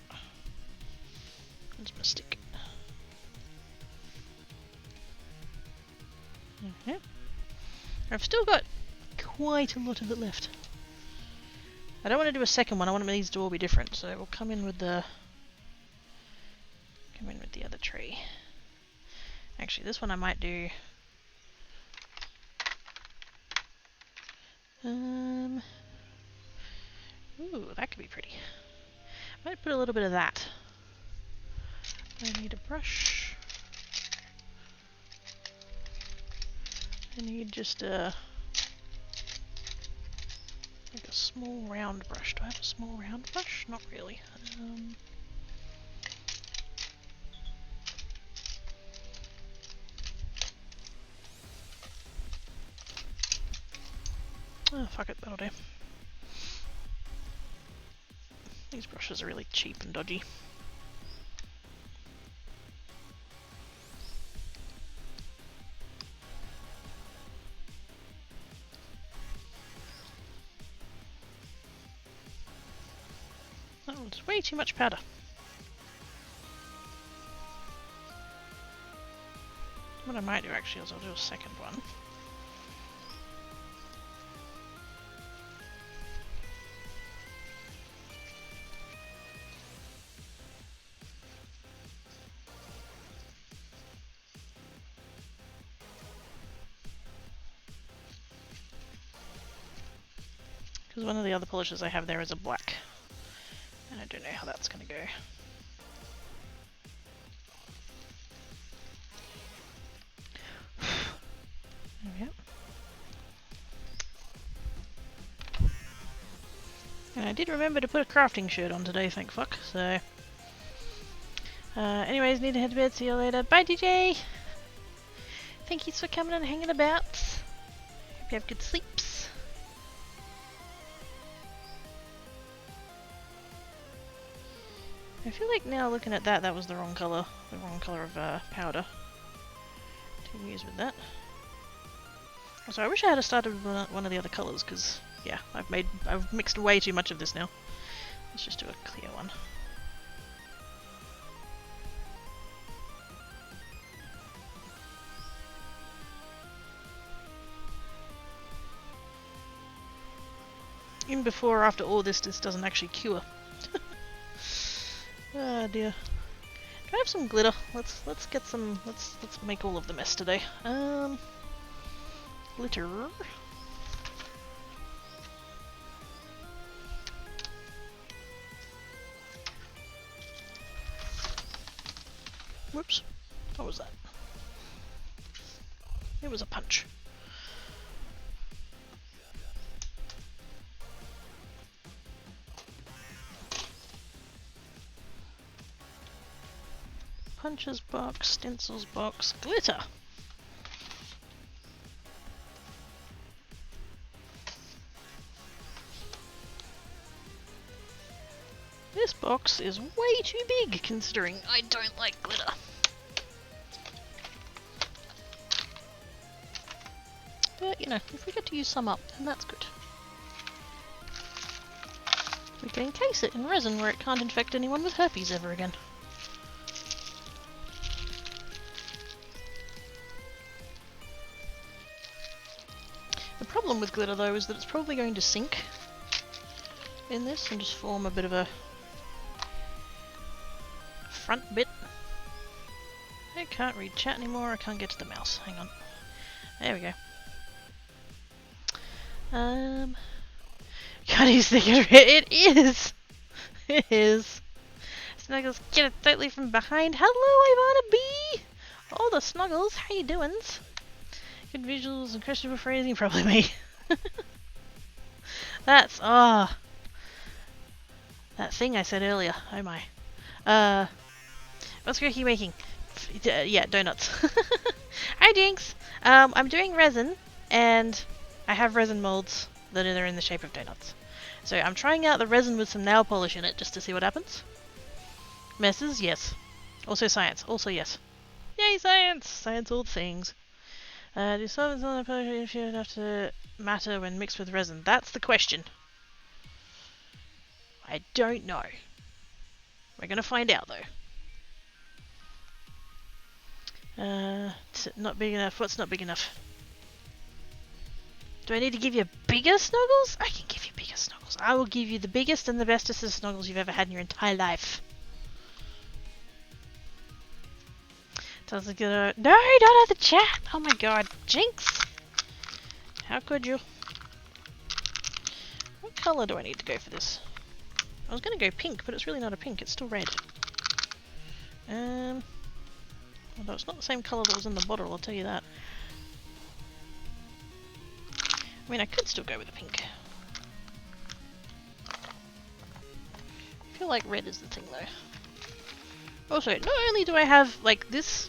That's my stick. I've still got quite a lot of it left. I don't want to do a second one. I want these to all be different, so we'll come in with the other tree. Actually, this one I might do. Ooh, that could be pretty. Might put a little bit of that. I need a brush. I need just like a small round brush. Do I have a small round brush? Not really. Oh, fuck it, that'll do. These brushes are really cheap and dodgy. Oh, it's way too much powder. What I might do actually is I'll do a second one. Because one of the other polishes I have there is a black. And I don't know how that's going to go. There we go. And I did remember to put a crafting shirt on today, thank fuck, so... anyways, need to head to bed, see you later. Bye DJ! Thank you for coming and hanging about. Hope you have good sleeps. I feel like now looking at that, that was the wrong colour of powder to use with that. So I wish I had started with one of the other colours, because yeah, I've mixed way too much of this now. Let's just do a clear one. Even before or after all this doesn't actually cure. Oh dear. Do I have some glitter? Let's get some. Let's make all of the mess today. Glitter. Whoops. What was that? It was a punch. Punches box, stencils box, glitter. This box is way too big considering I don't like glitter. But, you know, if we get to use some up, then that's good. We can encase it in resin where it can't infect anyone with herpes ever again. The problem with glitter though is that it's probably going to sink in this and just form a bit of a front bit. I can't read chat anymore, I can't get to the mouse. Hang on. There we go. Can't use the it is! It is! Snuggles, get it totally from behind. Hello, Ivana B! All the Snuggles, how you doing? Good visuals and questionable phrasing, probably me. That's, that thing I said earlier, oh my. What's Cookie making? Yeah, donuts. Hi Jinx! I'm doing resin, and I have resin molds that are in the shape of donuts. So I'm trying out the resin with some nail polish in it just to see what happens. Messes? Yes. Also science. Also yes. Yay, science! Science all things. Do solvents on the polish enough to matter when mixed with resin? That's the question. I don't know. We're gonna find out though. It's not big enough. What's not big enough? Do I need to give you bigger snuggles? I can give you bigger snuggles. I will give you the biggest and the bestest of snuggles you've ever had in your entire life. Doesn't get a... No, don't have the chat! Oh my god, Jinx! How could you? What colour do I need to go for this? I was gonna go pink, but it's really not a pink, it's still red. Although it's not the same colour that was in the bottle, I'll tell you that. I mean, I could still go with a pink. I feel like red is the thing though. Also, not only do I have like this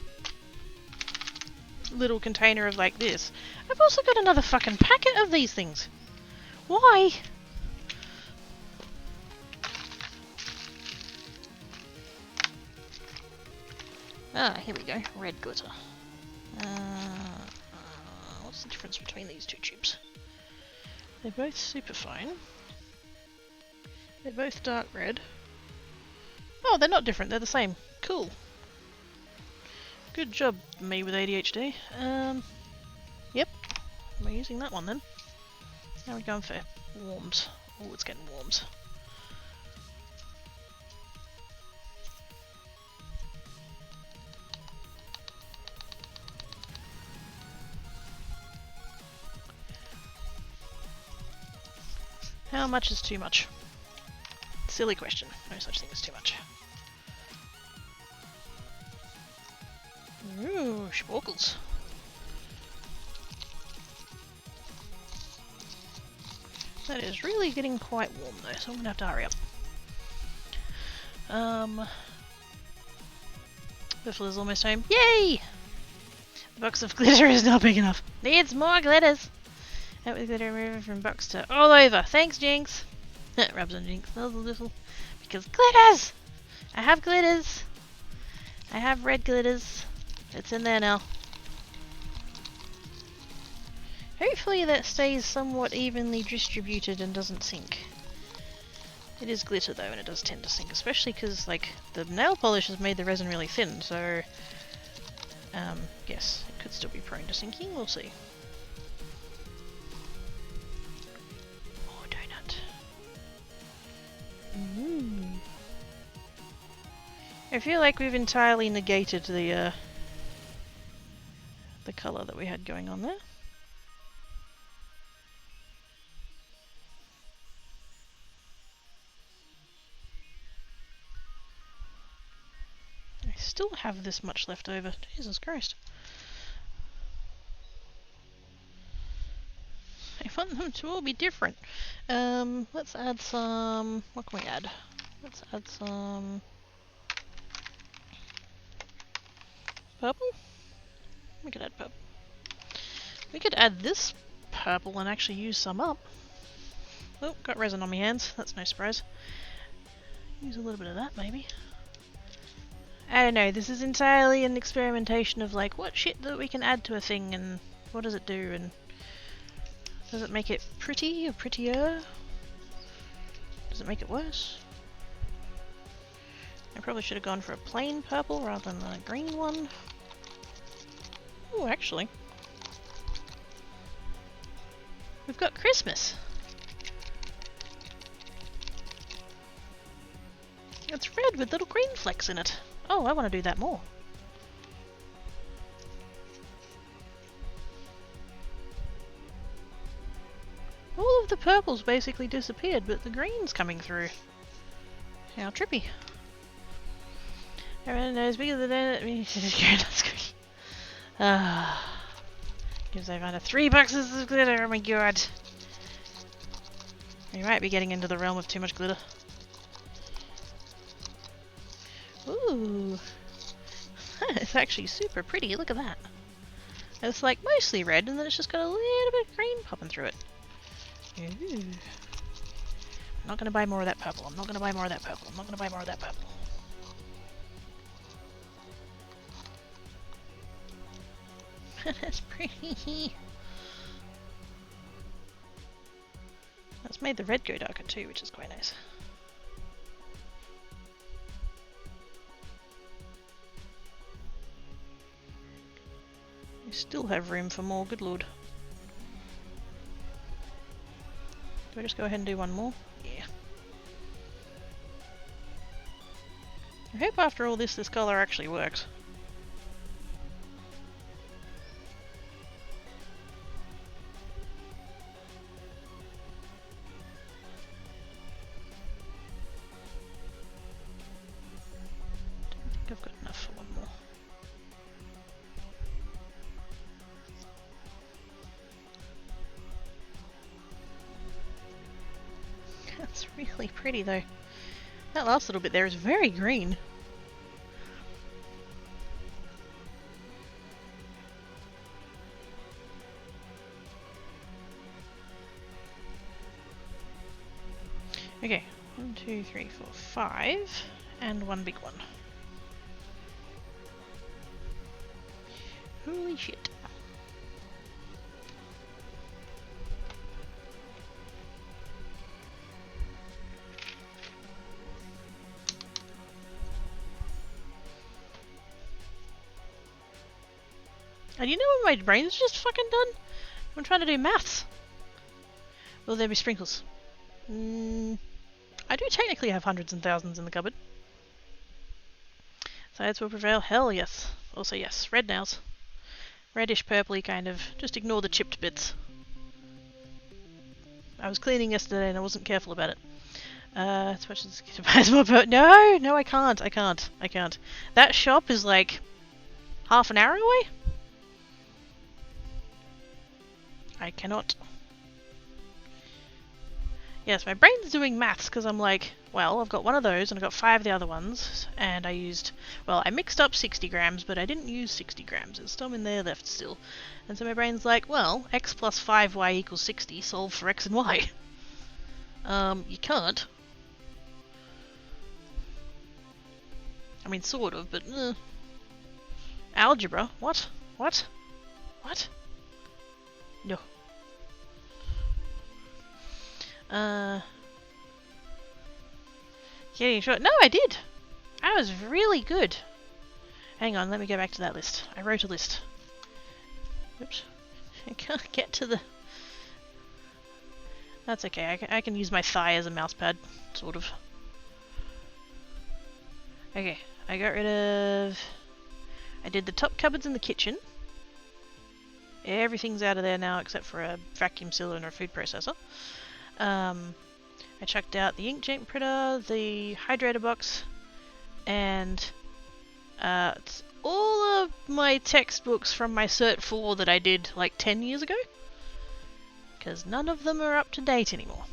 little container of like this, I've also got another fucking packet of these things. Why? Ah, here we go. Red glitter. What's the difference between these two tubes? They're both super fine. They're both dark red. Oh, they're not different. They're the same. Cool. Good job, me with ADHD. Yep. We're using that one then. Now we're going for warms. Oh, it's getting warms. How much is too much? Silly question. No such thing as too much. Ooh, sporkles. That is really getting quite warm though, so I'm gonna have to hurry up. Biffle is almost home. Yay! The box of glitter is not big enough. Needs more glitters! Out with glitter remover from box to all over. Thanks, Jinx! Rubs on Jinx. Smells a little. Because glitters! I have glitters! I have red glitters. It's in there now. Hopefully that stays somewhat evenly distributed and doesn't sink. It is glitter though, and it does tend to sink, especially because like the nail polish has made the resin really thin, so yes, it could still be prone to sinking, we'll see. Oh, donut. I feel like we've entirely negated the colour that we had going on there. I still have this much left over. Jesus Christ. I want them to all be different. Let's add some... What can we add? Let's add some... purple? We could add purple. We could add this purple and actually use some up. Oh, got resin on my hands. That's no surprise. Use a little bit of that, maybe. I don't know. This is entirely an experimentation of like what shit that we can add to a thing and what does it do and does it make it pretty or prettier? Does it make it worse? I probably should have gone for a plain purple rather than a green one. Oh, actually. We've got Christmas. It's red with little green flecks in it. Oh, I want to do that more. All of the purples basically disappeared, but the green's coming through. How trippy. Everyone knows bigger than that means it's green. Gives I found 3 boxes of glitter, oh my god. We might be getting into the realm of too much glitter. Ooh. It's actually super pretty, look at that. It's like mostly red and then it's just got a little bit of green popping through it. Ooh. not gonna buy more of that purple. I'm not gonna buy more of that purple. I'm not gonna buy more of that purple. That's pretty. That's made the red go darker too, which is quite nice. We still have room for more, good lord. Do I just go ahead and do one more? Yeah. I hope after all this colour actually works. Don't think I've got enough for one more. That's really pretty though. That last little bit there is very green. Okay, 1, 2, 3, 4, 5, and one big one. Holy shit. And you know what my brain's just fucking done? I'm trying to do maths. Will there be sprinkles? I do technically have hundreds and thousands in the cupboard. Science will prevail? Hell yes. Also yes, red nails. Reddish purpley kind of. Just ignore the chipped bits. I was cleaning yesterday and I wasn't careful about it. As much as No, I can't. That shop is like half an hour away. I cannot. Yes, my brain's doing maths because I'm like, well, I've got one of those and I've got 5 of the other ones, and I used, well, I mixed up 60 grams, but I didn't use 60 grams. There's some in there left still. And so my brain's like, well, x plus 5y equals 60, solve for x and y. You can't. I mean, sort of, but algebra? What? What? What? No. Getting short. No, I did! I was really good. Hang on, let me go back to that list. I wrote a list. Oops. I can't get to the... That's okay, I can use my thigh as a mousepad, sort of. Okay, I got rid of... I did the top cupboards in the kitchen. Everything's out of there now except for a vacuum sealer and a food processor. I chucked out the inkjet printer, the hydrator box, and all of my textbooks from my Cert 4 that I did like 10 years ago. Because none of them are up to date anymore.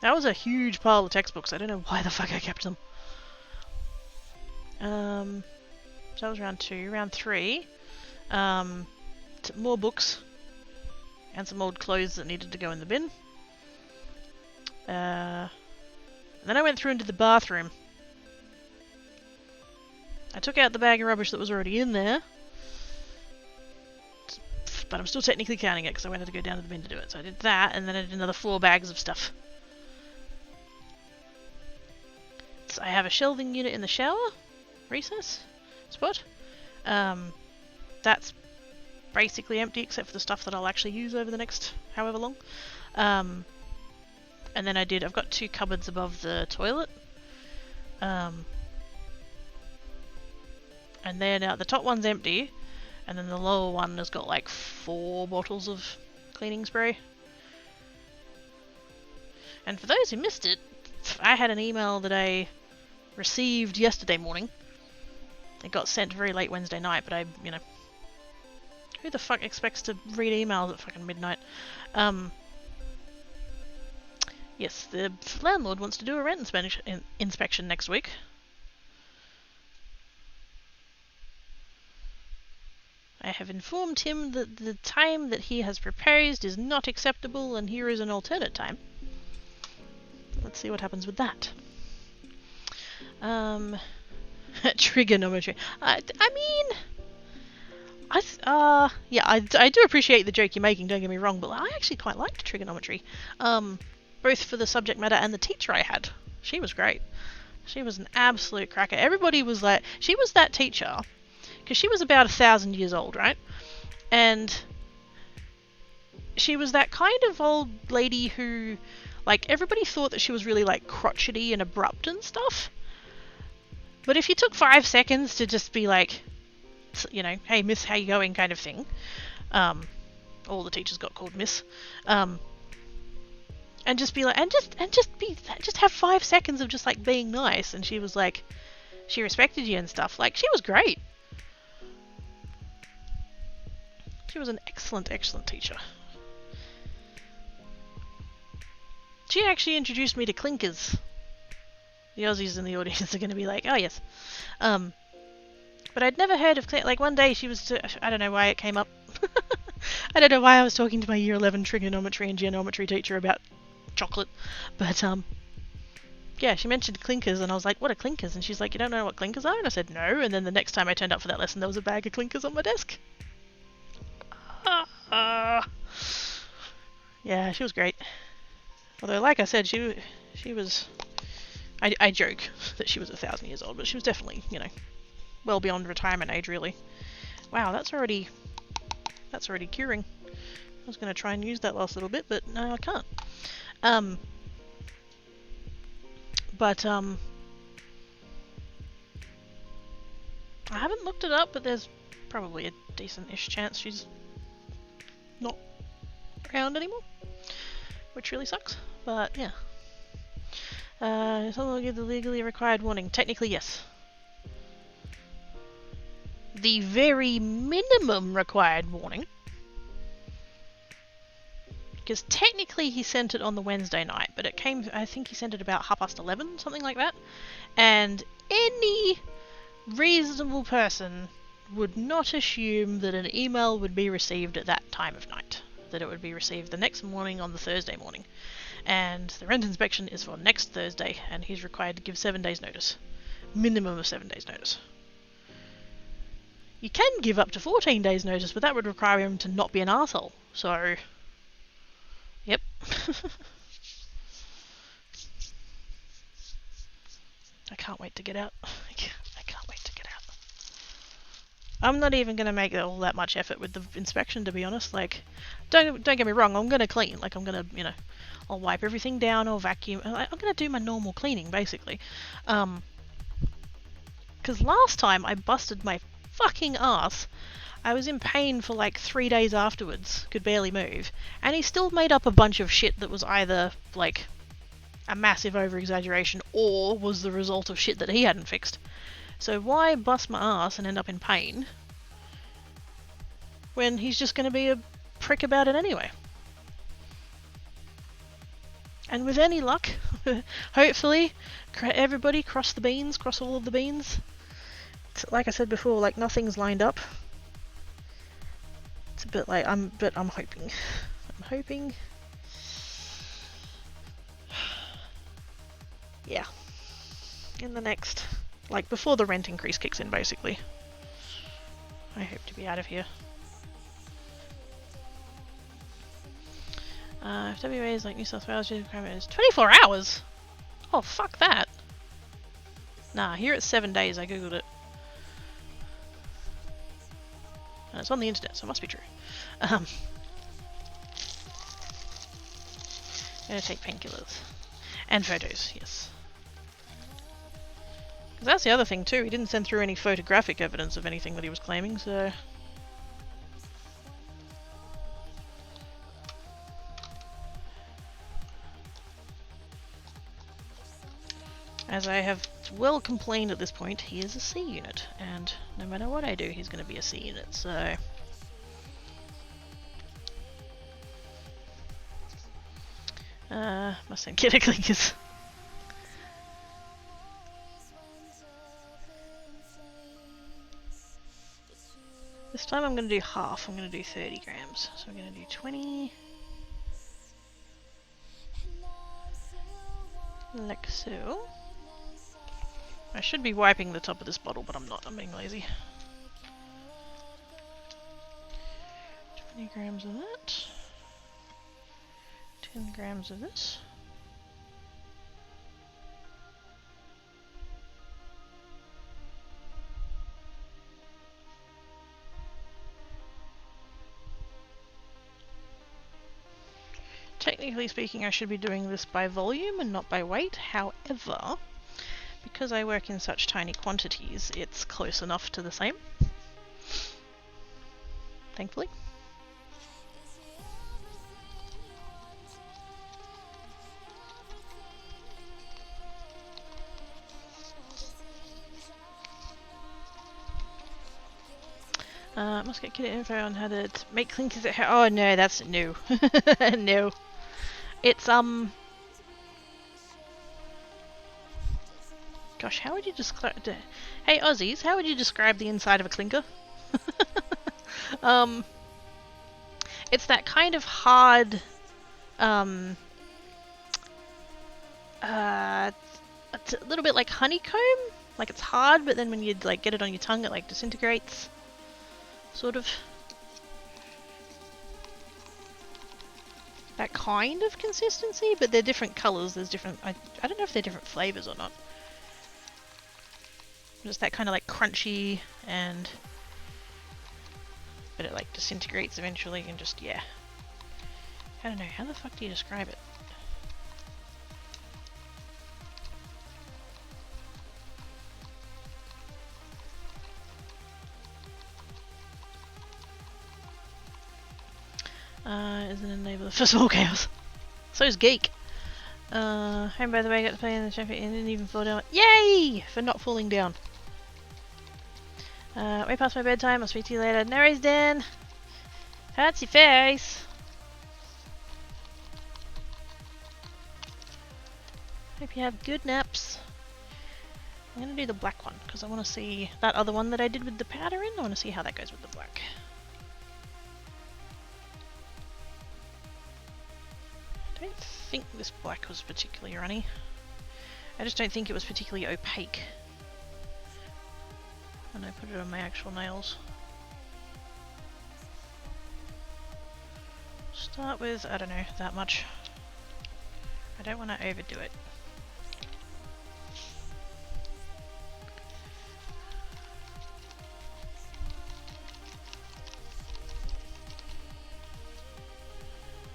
That was a huge pile of textbooks. I don't know why the fuck I kept them. So that was round 2. Round 3. More books. And some old clothes that needed to go in the bin. And then I went through into the bathroom. I took out the bag of rubbish that was already in there. But I'm still technically counting it because I wanted to go down to the bin to do it. So I did that, and then I did another 4 bags of stuff. So I have a shelving unit in the shower recess spot. That's basically empty except for the stuff that I'll actually use over the next however long. And then I've got 2 cupboards above the toilet. And then the top one's empty, and then the lower one has got like 4 bottles of cleaning spray. And for those who missed it, I had an email that I received yesterday morning. It got sent very late Wednesday night, but who the fuck expects to read emails at fucking midnight? Yes, the landlord wants to do a rent inspection next week. I have informed him that the time that he has proposed is not acceptable, and here is an alternate time. let's see what happens with that. Trigonometry. I mean, yeah, I do appreciate the joke you're making, don't get me wrong, but I actually quite liked trigonometry. Both for the subject matter and the teacher I had. She was great. She was an absolute cracker. Everybody was like, she was that teacher, because she was about 1,000 years old, right? And she was that kind of old lady who, like, everybody thought that she was really, like, crotchety and abrupt and stuff. But if you took 5 seconds to just be like, you know, hey miss, how you going, kind of thing. All the teachers got called miss. And just be like, just have 5 seconds of just like being nice, and she was like, she respected you and stuff. Like, she was great. She was an excellent, excellent teacher. She actually introduced me to clinkers. The Aussies in the audience are going to be like, oh yes. But I'd never heard of, like, one day she was, I don't know why it came up. I don't know why I was talking to my year 11 trigonometry and geometry teacher about chocolate. But, yeah, she mentioned clinkers, and I was like, what are clinkers? And she's like, you don't know what clinkers are? And I said, no. And then the next time I turned up for that lesson, there was a bag of clinkers on my desk. Yeah, she was great. Although, like I said, she was... I joke that she was 1,000 years old, but she was definitely, you know, well beyond retirement age, really. Wow, that's already curing. I was going to try and use that last little bit, but no, I can't. I haven't looked it up, but there's probably a decent-ish chance she's not around anymore, which really sucks, but yeah. Someone will give the legally required warning. Technically, yes. The very minimum required warning. Because technically he sent it on the Wednesday night, but it came, I think he sent it about 11:30, something like that. And any reasonable person would not assume that an email would be received at that time of night. That it would be received the next morning on the Thursday morning. And the rent inspection is for next Thursday, and he's required to give 7 days notice. Minimum of 7 days notice. You can give up to 14 days notice, but that would require him to not be an arsehole. So, yep. I can't wait to get out. I can't wait to get out. I'm not even going to make all that much effort with the inspection, to be honest. Like, don't get me wrong, I'm going to clean. Like, I'm going to, you know, I'll wipe everything down, I'll vacuum. I'm going to do my normal cleaning, basically. Because last time I busted my fucking ass. I was in pain for like 3 days afterwards, could barely move, and he still made up a bunch of shit that was either, like, a massive over-exaggeration or was the result of shit that he hadn't fixed. So why bust my ass and end up in pain when he's just going to be a prick about it anyway? And with any luck, hopefully, everybody cross the beans, cross all of the beans. Like I said before, like, nothing's lined up. It's a bit like, I'm hoping. I'm hoping. Yeah. In the next, like, before the rent increase kicks in, basically. I hope to be out of here. If WA is like New South Wales, requirement is 24 hours! Oh, fuck that. Nah, here it's 7 days, I googled it. And it's on the internet, so it must be true. I'm gonna take painkillers. And photos, yes. Because that's the other thing too, he didn't send through any photographic evidence of anything that he was claiming, so... As I have well complained at this point, he is a C unit, and no matter what I do, he's going to be a C unit, so... must send killer clinkers. This time I'm going to do half, I'm going to do 30 grams, so I'm going to do 20... Like so. I should be wiping the top of this bottle, but I'm not. I'm being lazy. 20 grams of that. 10 grams of this. Technically speaking, I should be doing this by volume and not by weight. However, because I work in such tiny quantities, it's close enough to the same. Thankfully. Must get kid info on how to make clinkers at home. Oh no, that's new. No. It's gosh, how would you describe hey Aussies, how would you describe the inside of a clinker? It's that kind of hard it's a little bit like honeycomb. Like it's hard, but then when you like get it on your tongue it like disintegrates. Sort of. That kind of consistency, but they're different colours, there's different I don't know if they're different flavours or not. Just that kind of like crunchy and but it like disintegrates eventually and just yeah. I don't know, how the fuck do you describe it? Is an enabler for small chaos. So is Geek. Home by the way, got to play in the champion and didn't even fall down. Yay! For not falling down. Way past my bedtime, I'll speak to you later. No worries, Dan. Fancy face. Hope you have good naps. I'm gonna do the black one because I want to see that other one that I did with the powder in. I want to see how that goes with the black. I don't think this black was particularly runny. I just don't think it was particularly opaque when I put it on my actual nails. Start with, I don't know, that much. I don't want to overdo it.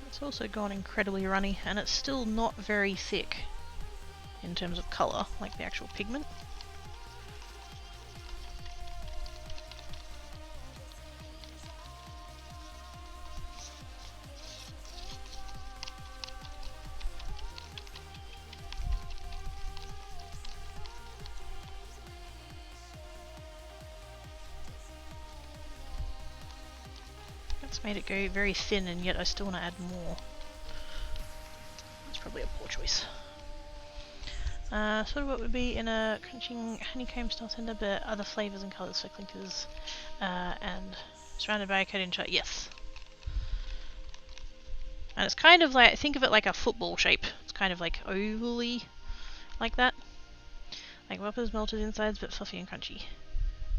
It's also gone incredibly runny, and it's still not very thick in terms of colour, like the actual pigment. Made it go very thin, and yet I still want to add more. That's probably a poor choice. Sort of what would be in a crunching honeycomb style tender, but other flavours and colours for clinkers, and surrounded by a coating chart. Yes. And it's kind of like, think of it like a football shape. It's kind of like ovally, like that. Like whoppers, melted insides, but fluffy and crunchy.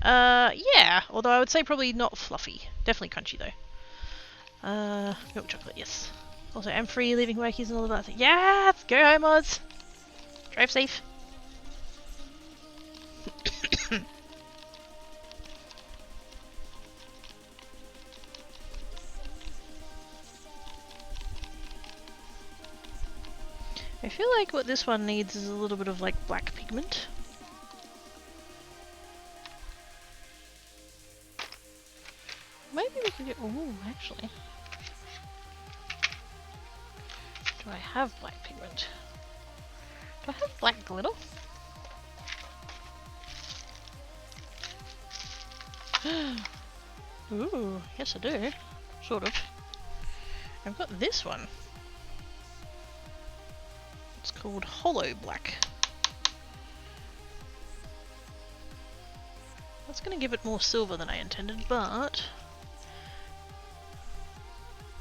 Yeah. Although I would say probably not fluffy. Definitely crunchy though. Milk chocolate, yes. Also, I'm free, leaving workies and all of that. Yeah, let's go home, Oz. Drive safe. I feel like what this one needs is a little bit of like black pigment. Maybe we can get. Oh, actually. Do I have black pigment? Do I have black glitter? Ooh, yes I do. Sort of. I've got this one. It's called Hollow Black. That's going to give it more silver than I intended, but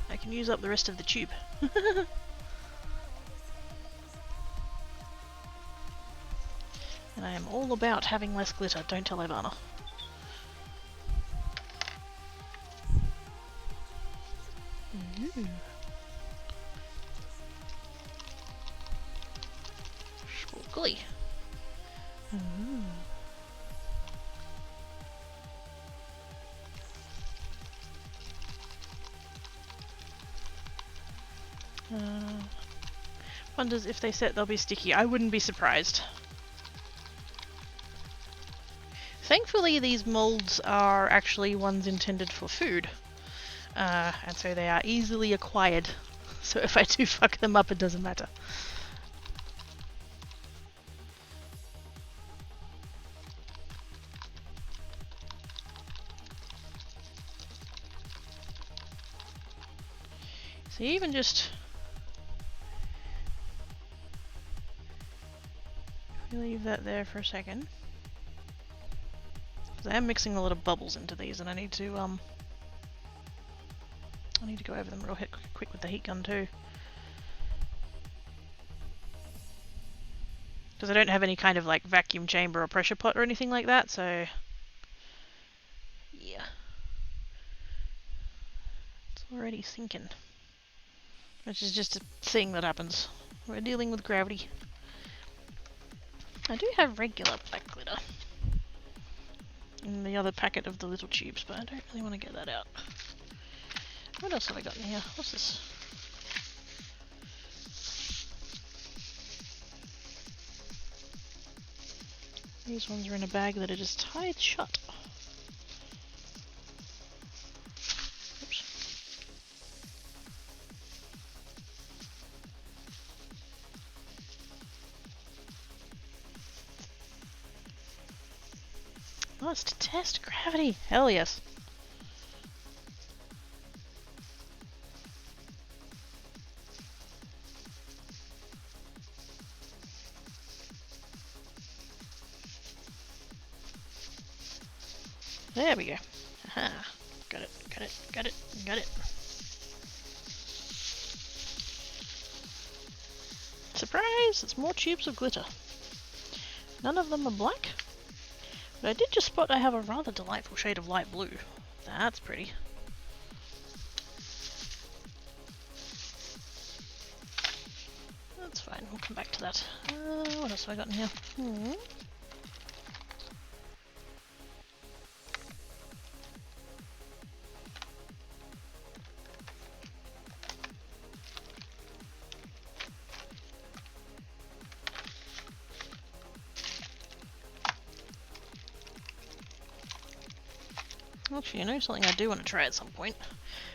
I can use up the rest of the tube. And I am all about having less glitter, don't tell Ivana. Ooh. Sparkly. Ooh. Wonders if they set they'll be sticky. I wouldn't be surprised. Thankfully these molds are actually ones intended for food. And so they are easily acquired. So if I do fuck them up, it doesn't matter. So even just... leave that there for a second. Because I am mixing a lot of bubbles into these and I need to go over them real quick with the heat gun too. Because I don't have any kind of like vacuum chamber or pressure pot or anything like that, so yeah. It's already sinking. Which is just a thing that happens. We're dealing with gravity. I do have regular black glitter in the other packet of the little tubes, but I don't really want to get that out. What else have I got in here? What's this? These ones are in a bag that are just tied shut. Oops. Oh, it's to test gravity. Hell yes. There we go. Aha. Got it, got it, got it, got it. Surprise! It's more tubes of glitter. None of them are black. But I did just spot I have a rather delightful shade of light blue. That's pretty. That's fine, we'll come back to that. What else have I got in here? Actually, you know something I do want to try at some point?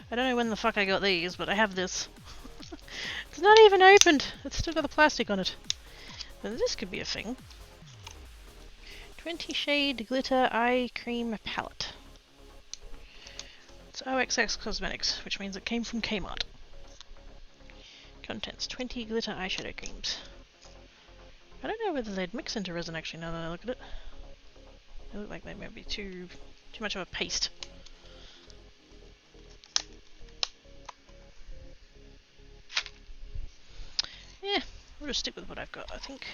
I don't know when the fuck I got these, but I have this. It's not even opened! It's still got the plastic on it. But this could be a thing. 20 shade glitter eye cream palette. It's OXX Cosmetics, which means it came from Kmart. Contents: 20 glitter eyeshadow creams. I don't know whether they'd mix into resin actually now that I look at it. They look like they might be too much of a paste. Yeah, we'll just stick with what I've got, I think.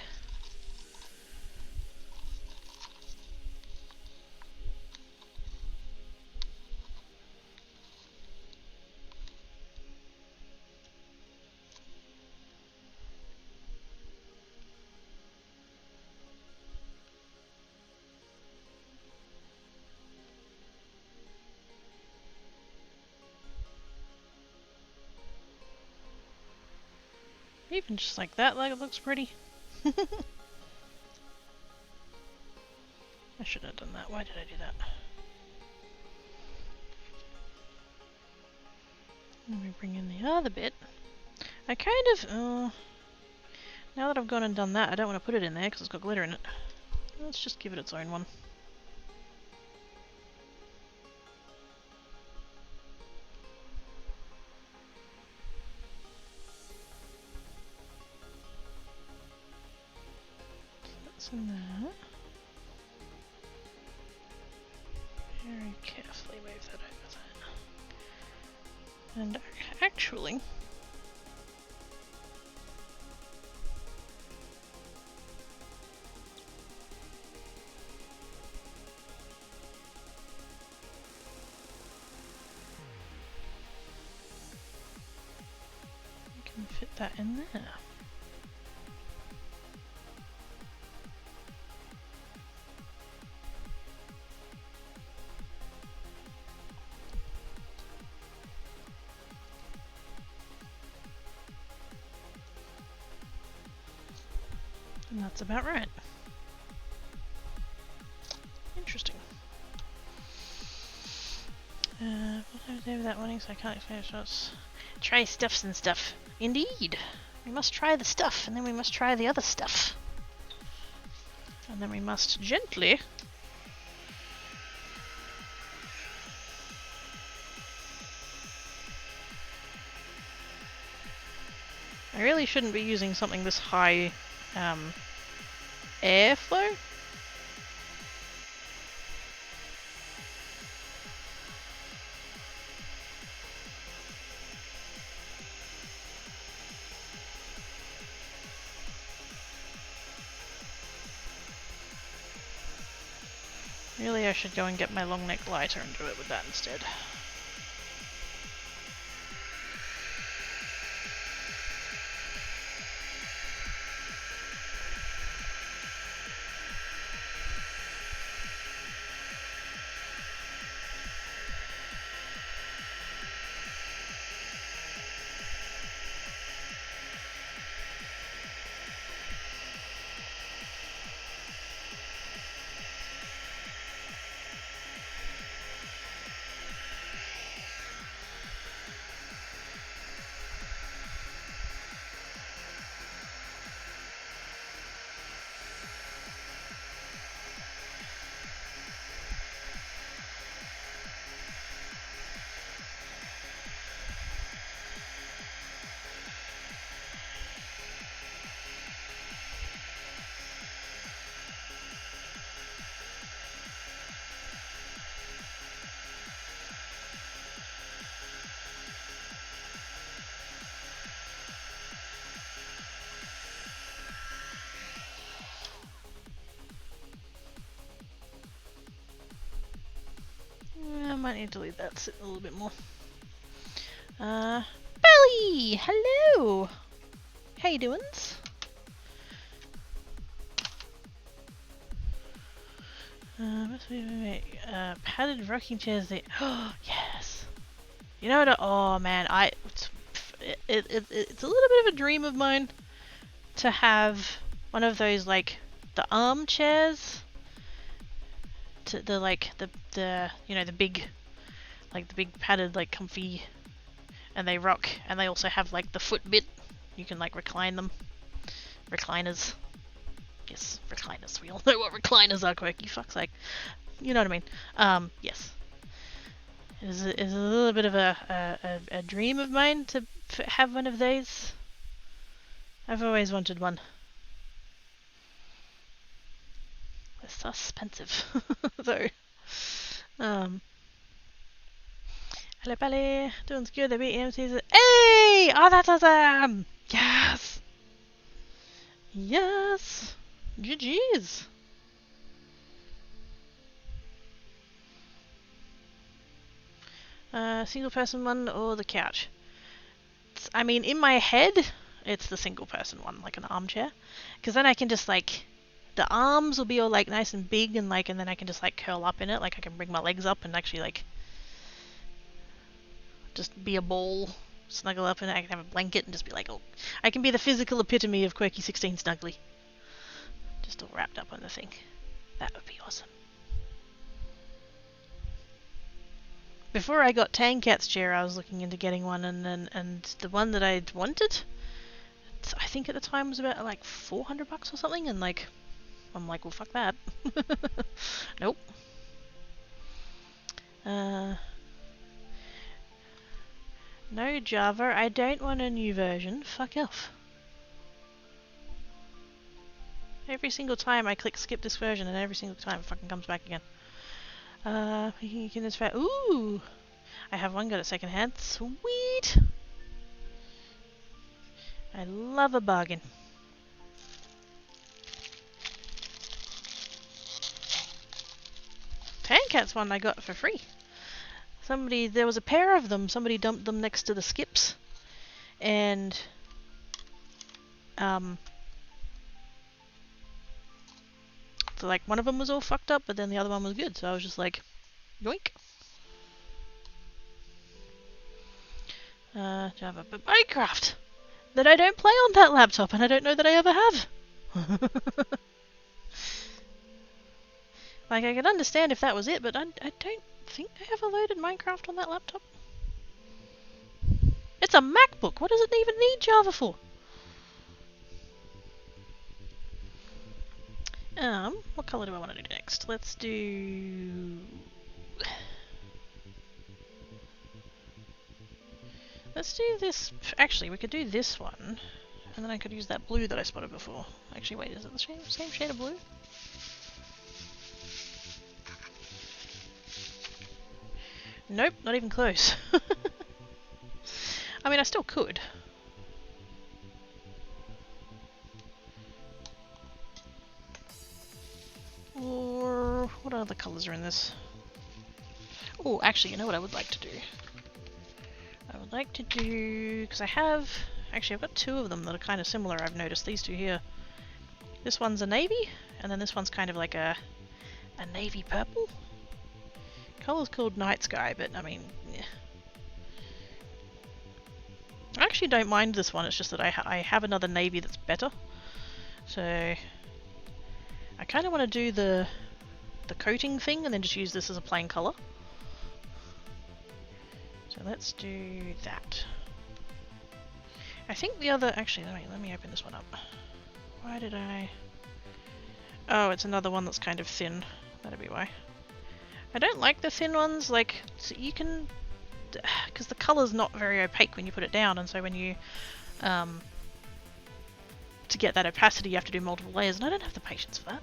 Even just like that, like it looks pretty. I shouldn't have done that. Why did I do that? Let me bring in the other bit. I kind of... now that I've gone and done that, I don't want to put it in there because it's got glitter in it. Let's just give it its own one. In there. Very carefully move that over there. And actually, that in there. And that's about right. Interesting. What do I do with that one? So I can't explain shots. Try stuffs and stuff. Indeed. We must try the stuff, and then we must try the other stuff. And then we must gently... I really shouldn't be using something this high airflow. Really, I should go and get my long neck lighter and do it with that instead. I might need to leave that sit a little bit more. Belly! Hello! How you doings? Padded rocking chairs. Oh yes. You know what? Oh man, it's a little bit of a dream of mine to have one of those like the armchairs. The you know the big padded like comfy, and they rock, and they also have like the foot bit. You can like recline them. Recliners. Yes, recliners. We all know what recliners are, quirky fuck's like. You know what I mean? Yes. It is a little bit of a dream of mine to have one of those. I've always wanted one. They're so expensive, though. Hello, Belly. Doing good. They beat EMCs. Hey! Oh, that's awesome! Yes! Yes! GG's! Single person one or the couch? I mean, in my head, it's the single person one, like an armchair. Because then I can just, like, the arms will be all, like, nice and big, and, like, and then I can just, like, curl up in it. Like, I can bring my legs up and actually, like, just be a ball, snuggle up in it. I can have a blanket and just be like, oh, I can be the physical epitome of Quirky 16 Snuggly. Just all wrapped up on the thing. That would be awesome. Before I got Tankat's chair, I was looking into getting one, and the one that I'd wanted, I think at the time was about like $400 or something, and like, I'm like, well, fuck that. Nope. No Java, I don't want a new version. Fuck off. Every single time I click skip this version, and every single time it fucking comes back again. You can just ooh! I have one, got it second hand. Sweet! I love a bargain. Tankat's one I got for free. There was a pair of them, somebody dumped them next to the skips. And So like one of them was all fucked up, but then the other one was good. So I was just like, yoink. Java, but Minecraft that I don't play on that laptop, and I don't know that I ever have. Like I could understand if that was it, but I don't think I ever loaded Minecraft on that laptop. It's a MacBook. What does it even need Java for? What color do I want to do next? Let's do this. Actually, we could do this one, and then I could use that blue that I spotted before. Actually, wait, is it the same shade of blue? Nope, not even close. I mean, I still could. Or what other colours are in this? Oh, actually, you know what I would like to do? I would like to do... because I have... actually, I've got two of them that are kind of similar, I've noticed. These two here. This one's a navy, and then this one's kind of like a navy purple. Colour's called Night Sky, but I mean... yeah. I actually don't mind this one, it's just that I have another navy that's better. So... I kind of want to do the coating thing and then just use this as a plain colour. So let's do that. I think the other... actually, let me open this one up. Why did I... oh, it's another one that's kind of thin. That'd be why. I don't like the thin ones, like, so you can... because the colour's not very opaque when you put it down, and so when you... to get that opacity you have to do multiple layers, and I don't have the patience for that.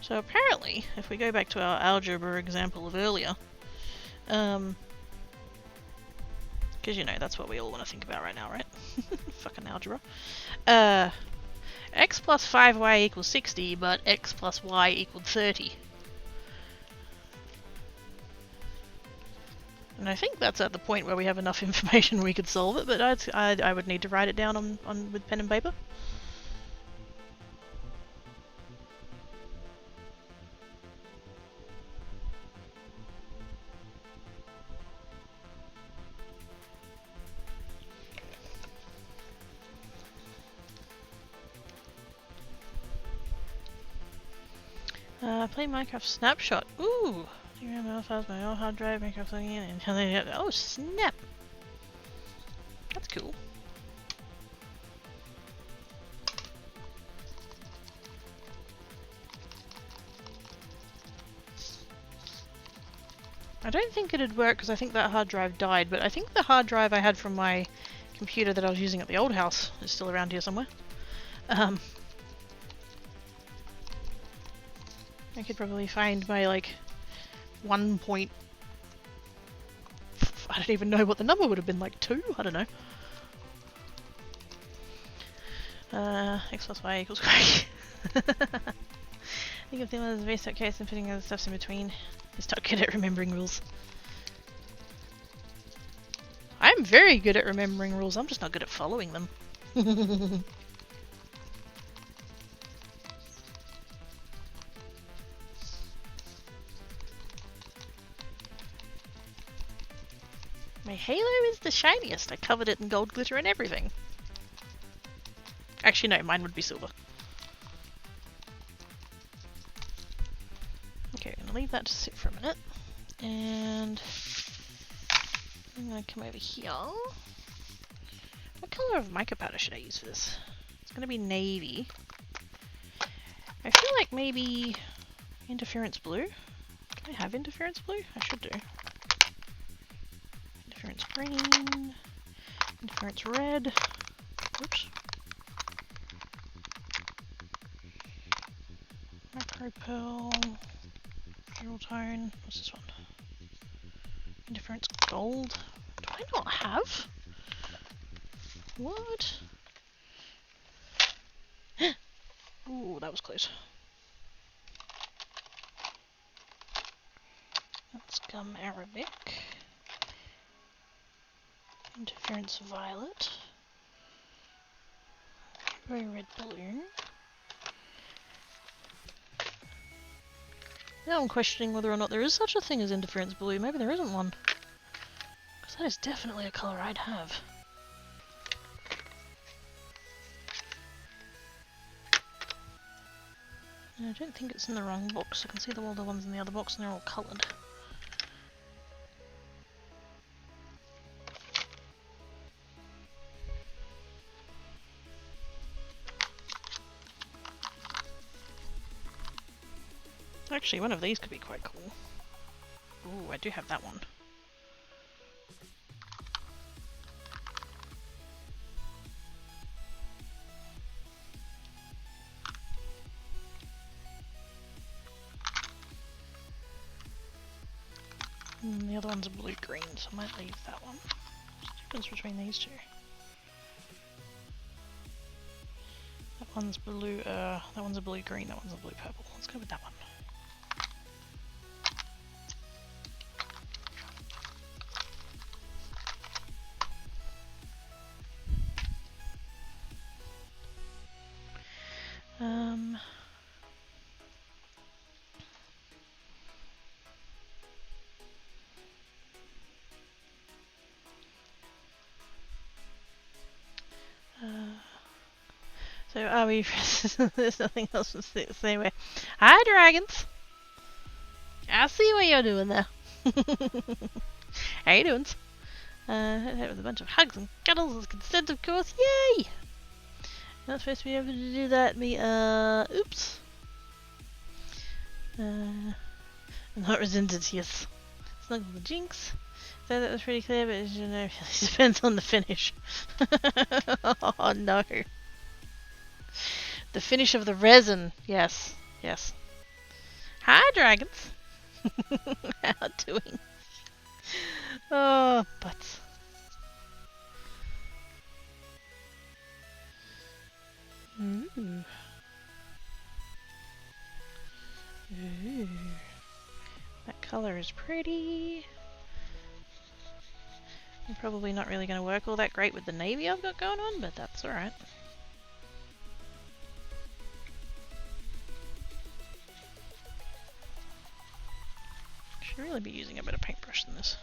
So apparently, if we go back to our algebra example of earlier, because you know, that's what we all want to think about right now, right? Fucking algebra. X plus 5y equals 60, but x plus y equaled 30. And I think that's at the point where we have enough information we could solve it, but I would need to write it down on with pen and paper. Play Minecraft Snapshot. Ooh! files my own hard drive, Minecraft plugging in, and oh snap! That's cool. I don't think it'd work because I think that hard drive died, but I think the hard drive I had from my computer that I was using at the old house is still around here somewhere. I could probably find my, like, 1 point... I don't even know what the number would have been, like 2? I don't know. X plus y equals great. Think of them as a very set case and putting other stuffs in between. Just not good at remembering rules. I'm very good at remembering rules, I'm just not good at following them. My halo is the shiniest. I covered it in gold glitter and everything. Actually, no, mine would be silver. Okay, I'm gonna leave that to sit for a minute. And I'm gonna come over here. What colour of mica powder should I use for this? It's gonna be navy. I feel like maybe interference blue. Can I have interference blue? I should do. Interference green, interference red, oops, macro pearl, dual tone, what's this one? Interference gold. Do I not have? What? Ooh, that was close. That's gum Arabic. Interference violet. Very red balloon. Now I'm questioning whether or not there is such a thing as interference blue. Maybe there isn't one. Because that is definitely a colour I'd have. I don't think it's in the wrong box. I can see all the ones in the other box and they're all coloured. Actually, one of these could be quite cool. Ooh, I do have that one. And the other one's a blue-green, so I might leave that one. What's the difference between these two? That one's blue, that one's a blue-green, that one's a blue-purple. Let's go with that one. So are we... There's nothing else to say the same way. Hi, dragons! I see what you're doing there. How you doing? With a bunch of hugs and cuddles and consent, of course. Yay! Not supposed to be able to do that. Oops. I'm not resented, yes. Snuggle the jinx. So that was pretty clear, but you know, it depends on the finish. Oh no. The finish of the resin. Yes. Yes. Hi, dragons. How doing? Oh, butts. Ooh. Ooh. That color is pretty. I'm probably not really going to work all that great with the navy I've got going on, but that's alright. Should really be using a better paintbrush than this.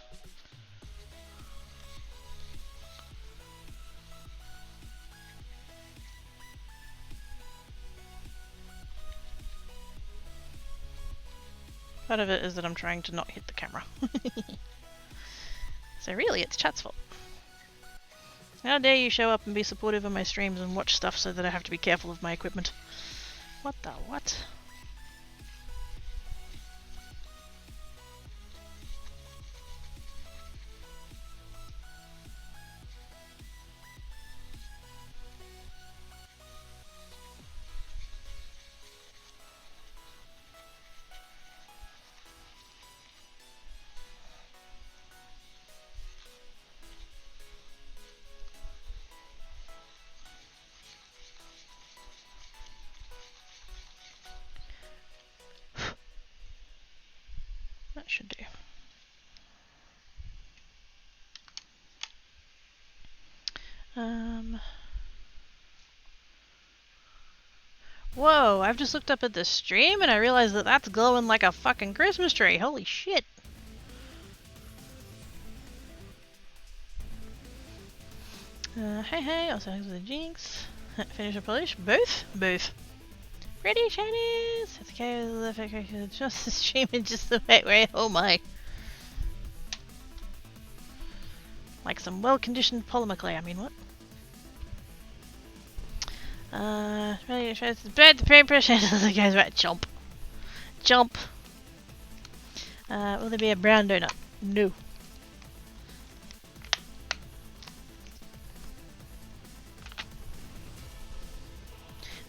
Part of it is that I'm trying to not hit the camera. So really, it's chat's fault. How dare you show up and be supportive of my streams and watch stuff so that I have to be careful of my equipment. What the what? That should do. Whoa, I've just looked up at the stream and I realized that that's glowing like a fucking Christmas tree. Holy shit. Hey, also hugs with the jinx. Finish or polish? Both? Both. Pretty shinies! It's okay with the fact I just the stream in just the right way. Oh my. Like some well-conditioned polymer clay, I mean, what? Really tries to spread the paintbrush and the guy's right. Jump. Jump. Will there be a brown donut? No.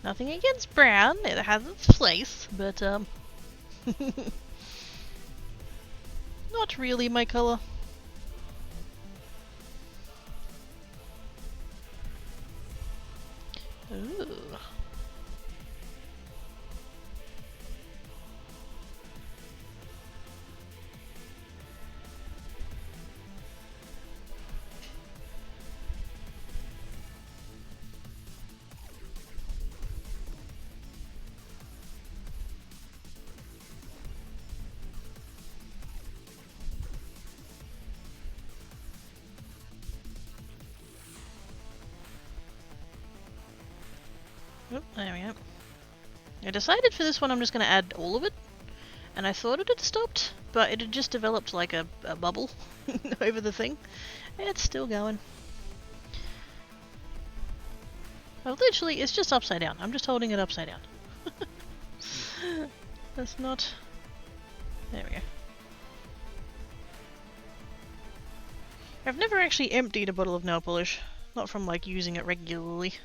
Nothing against brown, it has its place, but not really my color. Ooh. Oop, there we go. I decided for this one I'm just going to add all of it. And I thought it had stopped, but it had just developed like a bubble over the thing. It's still going. Well, literally, it's just upside down. I'm just holding it upside down. That's not... There we go. I've never actually emptied a bottle of nail polish. Not from, like, using it regularly.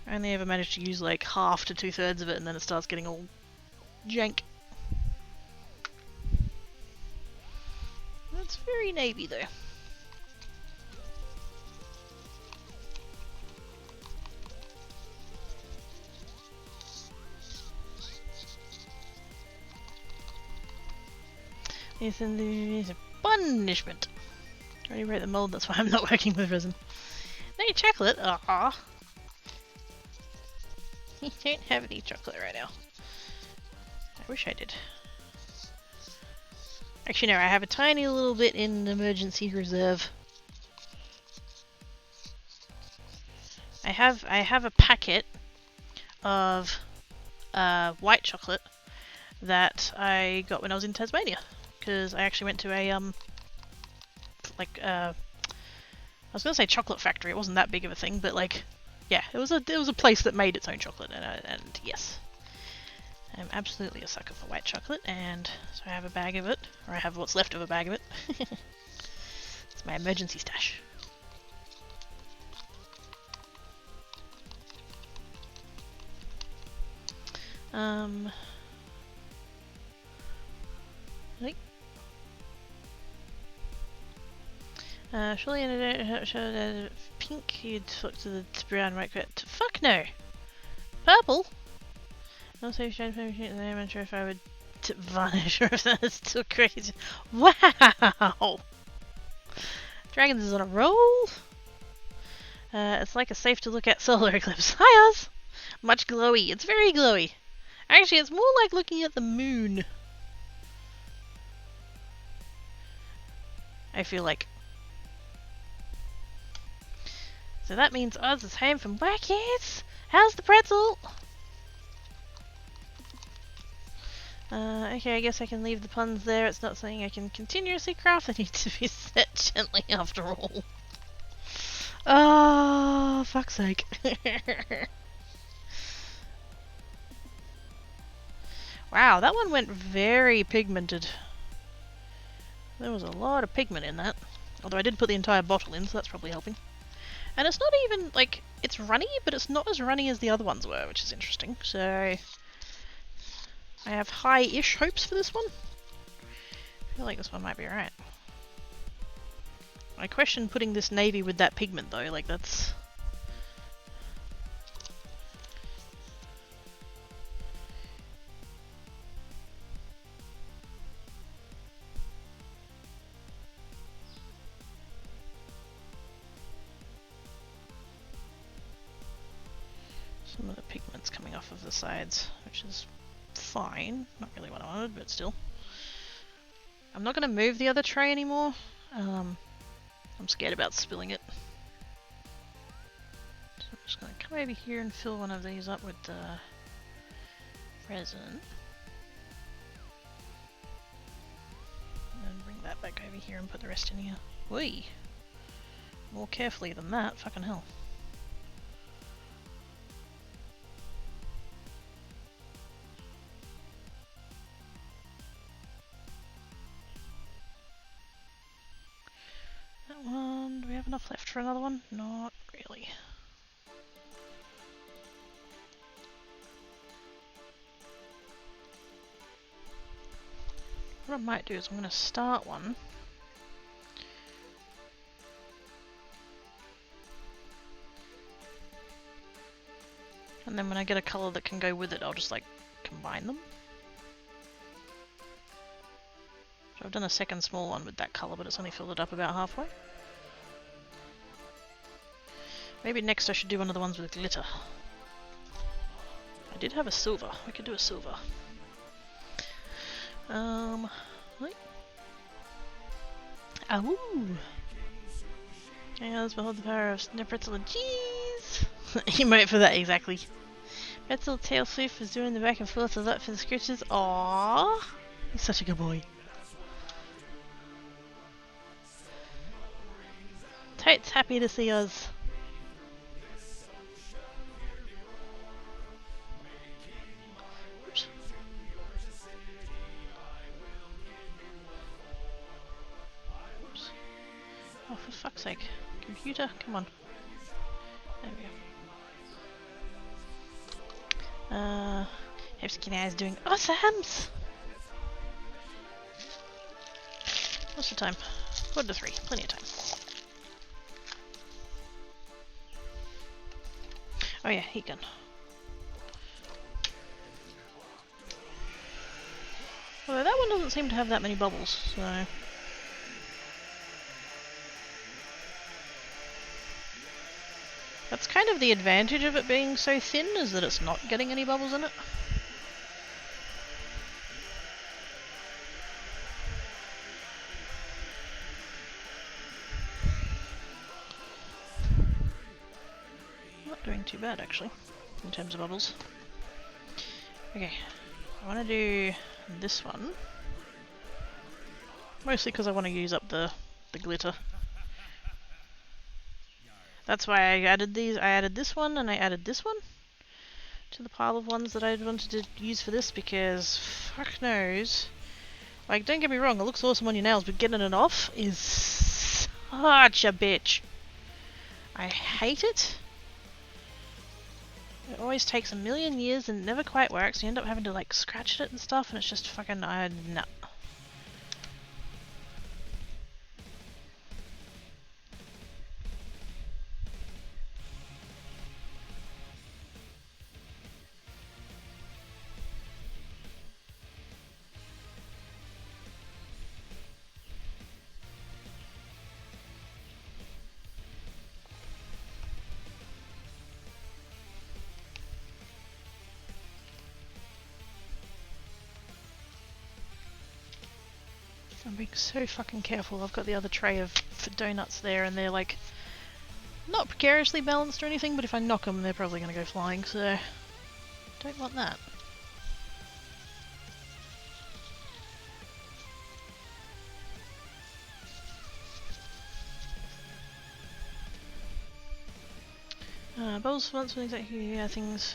I only ever managed to use, like, half to 2/3 of it, and then it starts getting all jank. That's very navy, though. It's a punishment. I already wrote the mold, that's why I'm not working with resin. No chocolate? Aww. I don't have any chocolate right now. I wish I did. Actually no, I have a tiny little bit in emergency reserve. I have a packet of white chocolate that I got when I was in Tasmania. Because I actually went to a I was gonna say chocolate factory. It wasn't that big of a thing, but like, yeah, it was a place that made its own chocolate, and yes, I'm absolutely a sucker for white chocolate, and so I have a bag of it, or I have what's left of a bag of it. It's my emergency stash. Like. Surely in pink you'd talk to the brown right. Fuck no! Purple? Not so shade for me, I'm not sure if I would vanish or if that's still crazy. Wow! Dragons is on a roll! It's like a safe to look at solar eclipse. Hi Oz! Much glowy. It's very glowy. Actually, it's more like looking at the moon. I feel like. So that means Oz is home from work, yes? How's the pretzel? Okay, I guess I can leave the puns there. It's not something I can continuously craft. They need to be set gently after all. Oh, fuck's sake. Wow, that one went very pigmented. There was a lot of pigment in that. Although I did put the entire bottle in, so that's probably helping. And it's not even, like, it's runny, but it's not as runny as the other ones were, which is interesting. So, I have high-ish hopes for this one. I feel like this one might be alright. I question putting this navy with that pigment, though. Like, that's... Some of the pigment's coming off of the sides, which is fine. Not really what I wanted, but still. I'm not going to move the other tray anymore. I'm scared about spilling it. So I'm just going to come over here and fill one of these up with the resin. And bring that back over here and put the rest in here. Whee! More carefully than that, fucking hell. Do we have enough left for another one? Not really. What I might do is I'm going to start one. And then when I get a colour that can go with it, I'll just like combine them. So I've done a second small one with that colour, but it's only filled it up about halfway. Maybe next I should do one of the ones with glitter. I did have a silver. We could do a silver. Wait. Ahoo! Yes, behold the power of Snip Pretzel and cheese! Emote for that, exactly. Pretzel Tail Swift is doing the back and forth a lot for the scriptures. Aww. He's such a good boy. Totes happy to see us. Oops. Oops. Oh, for fuck's sake. Computer, come on. There we go. Hope Skinny is doing awesomes! What's the time? 4:03. Plenty of time. Oh yeah, heat gun. Although that one doesn't seem to have that many bubbles, so... That's kind of the advantage of it being so thin, is that it's not getting any bubbles in it. Not doing too bad, actually, in terms of bubbles. Okay, I want to do this one. Mostly because I want to use up the glitter. That's why I added these. I added this one and I added this one to the pile of ones that I wanted to use for this, because fuck knows. Like, don't get me wrong, it looks awesome on your nails, but getting it off is such a bitch. I hate it. It always takes a million years and never quite works. You end up having to like scratch it and stuff, and it's just fucking no. I'm being so fucking careful. I've got the other tray of donuts there, and they're like not precariously balanced or anything, but if I knock them, they're probably going to go flying, so don't want that. Bubbles for once, exactly, yeah, things,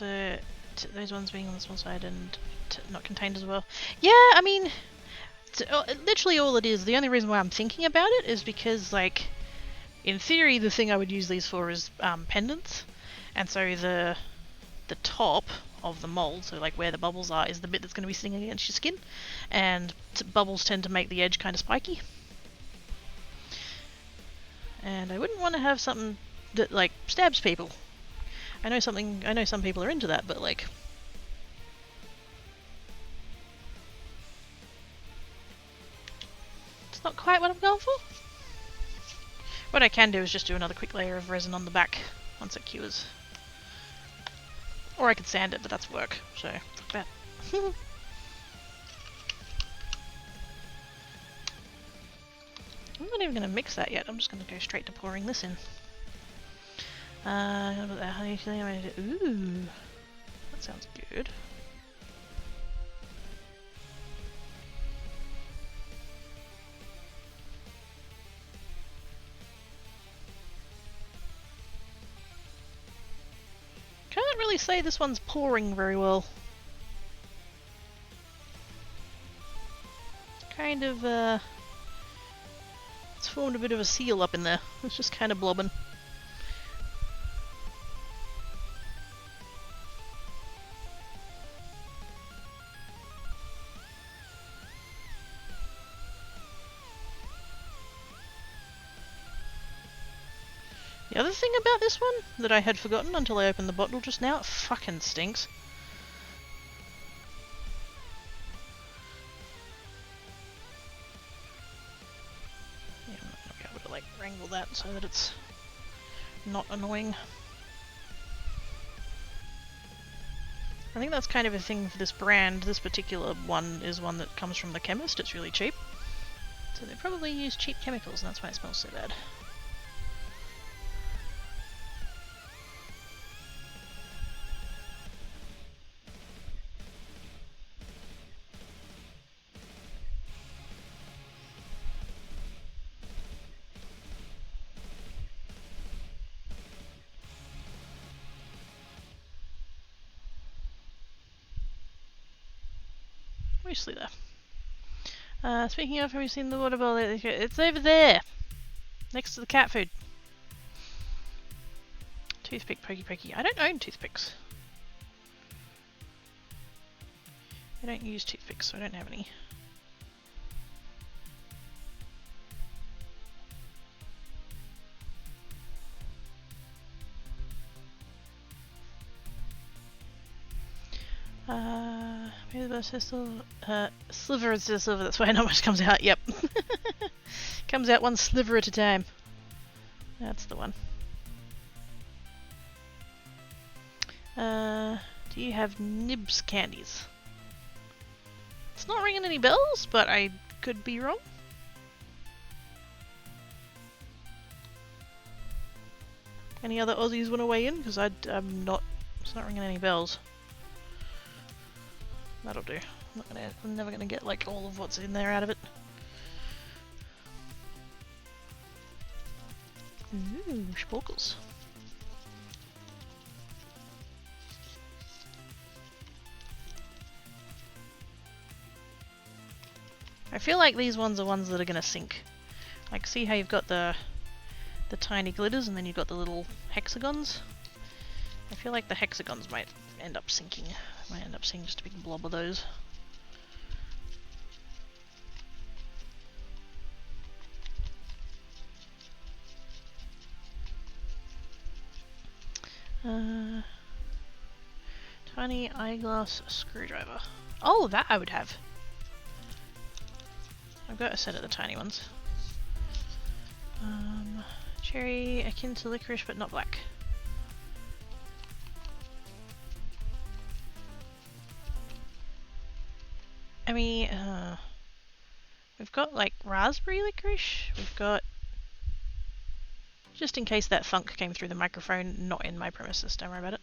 those ones being on the small side and not contained as well. Yeah, I mean, literally all it is. The only reason why I'm thinking about it is because, like, in theory, the thing I would use these for is pendants, and so the top of the mold, so like where the bubbles are, is the bit that's going to be sitting against your skin, and bubbles tend to make the edge kind of spiky. And I wouldn't want to have something that like stabs people. I know some people are into that, but like, it's not quite what I'm going for. What I can do is just do another quick layer of resin on the back once it cures. Or I could sand it, but that's work, so fuck that. I'm not even going to mix that yet, I'm just going to go straight to pouring this in. Ooh, that sounds good. Can't really say this one's pouring very well. Kind of, it's formed a bit of a seal up in there. It's just kind of blobbing. The other thing about this one that I had forgotten until I opened the bottle just now, it fucking stinks. Yeah, I'm not going to be able to like wrangle that so that it's not annoying. I think that's kind of a thing for this brand. This particular one is one that comes from the chemist. It's really cheap. So they probably use cheap chemicals, and that's why it smells so bad. Mostly there. Speaking of, have you seen the water bottle? It's over there! Next to the cat food. Toothpick, pokey pokey. I don't own toothpicks. I don't use toothpicks, so I don't have any. Maybe the best pistol. Sliver is the silver, that's why not much comes out. Yep. Comes out one sliver at a time. That's the one. Do you have Nibs candies? It's not ringing any bells, but I could be wrong. Any other Aussies want to weigh in? Because I'm not. It's not ringing any bells. That'll do. I'm never gonna get like all of what's in there out of it. Ooh, sporkles. I feel like these ones are ones that are gonna sink. Like, see how you've got the tiny glitters and then you've got the little hexagons? I feel like the hexagons might end up sinking. I might end up seeing just a big blob of those. Tiny eyeglass screwdriver. Oh, that I would have. I've got a set of the tiny ones. Cherry, akin to licorice but not black. I mean, we've got like raspberry licorice, we've got, just in case that thunk came through the microphone, not in my premises, don't worry about it.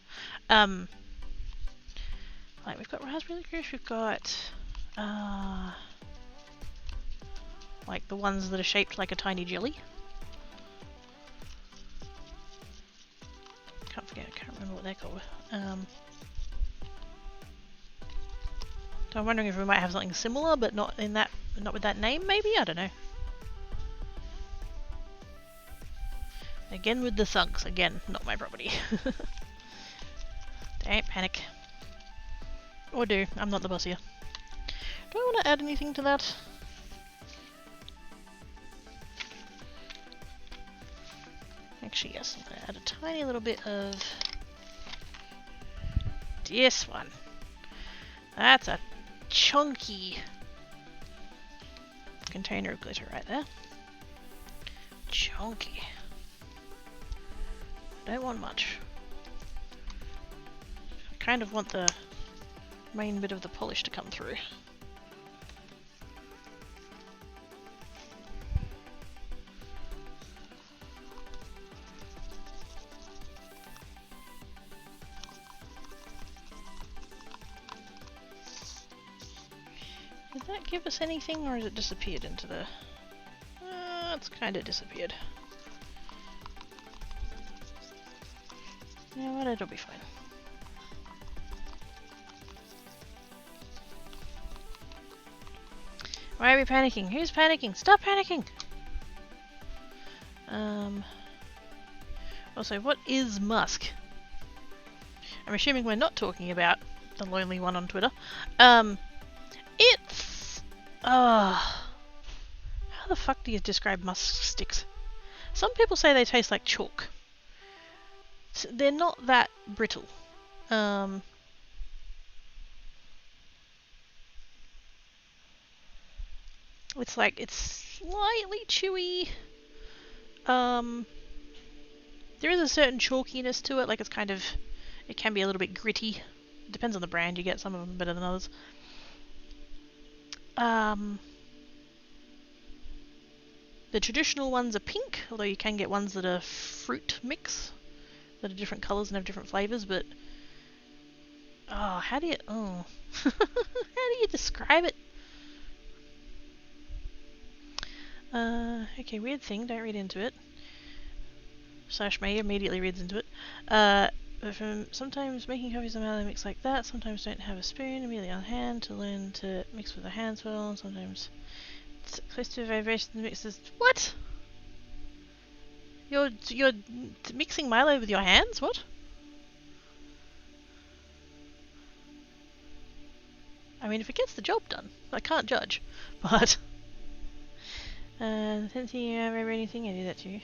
Like we've got raspberry licorice, we've got, like the ones that are shaped like a tiny jelly. I can't remember what they're called. So I'm wondering if we might have something similar, but not with that name. Maybe, I don't know. Again with the thunks. Again, not my property. Don't panic. Or do. I'm not the boss here. Do I want to add anything to that? Actually, yes. I'm going to add a tiny little bit of this one. That's a chunky container of glitter right there. Chunky. Don't want much. I kind of want the main bit of the polish to come through. Did that give us anything, or has it disappeared into the... it's kind of disappeared. You know what, it'll be fine. Why are we panicking? Who's panicking? Stop panicking! Also, what is Musk? I'm assuming we're not talking about the lonely one on Twitter. It's... how the fuck do you describe musk sticks? Some people say they taste like chalk. So they're not that brittle. It's like, it's slightly chewy. There is a certain chalkiness to it, like it's kind of... It can be a little bit gritty. It depends on the brand you get, some of them better than others. The traditional ones are pink, although you can get ones that are fruit mix, that are different colours and have different flavours, but... Oh, how do you... Oh. How do you describe it? Okay, weird thing, don't read into it. Slash May immediately reads into it. But from sometimes making coffee somehow they mix like that, sometimes don't have a spoon immediately on hand to learn to mix with their hands well, and sometimes it's close to vibration mixes. What? You're mixing Milo with your hands? What? I mean, if it gets the job done, I can't judge. But since you ever anything, I do that too.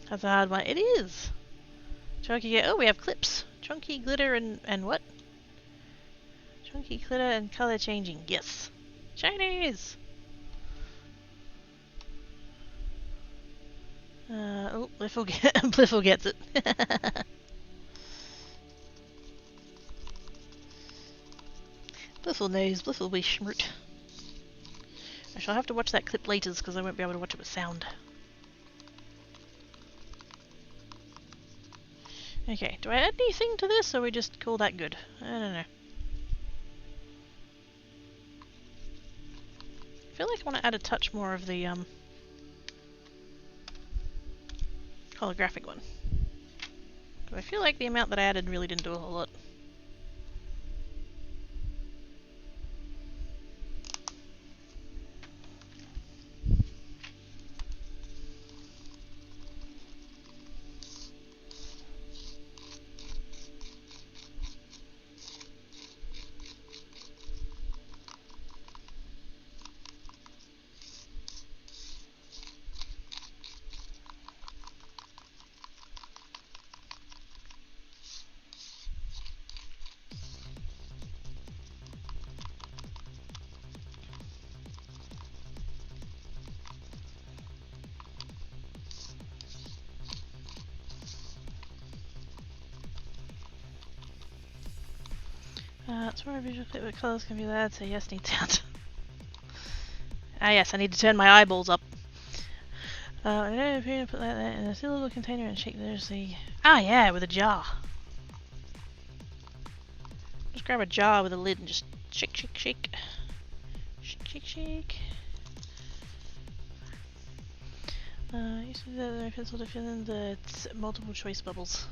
That's a hard one. It is. Chunky. Oh, we have clips. Chunky glitter and what? Chunky glitter and color changing. Yes. Chinese. Oh, Bliffle gets it. Bliffle knows. Bliffle be schmurt. I shall have to watch that clip later because I won't be able to watch it with sound. Okay, do I add anything to this or we just call that good? I don't know. I feel like I want to add a touch more of the holographic one. But I feel like the amount that I added really didn't do a whole lot. It's more a visual clip where colours can be loud, so yes, need sound. Ah yes, I need to turn my eyeballs up. I know if you put that in a silver container and shake there's the... Ah yeah, with a jar. Just grab a jar with a lid and just shake, shake, shake. Shake, shake, shake. Use the pencil to fill in the multiple choice bubbles.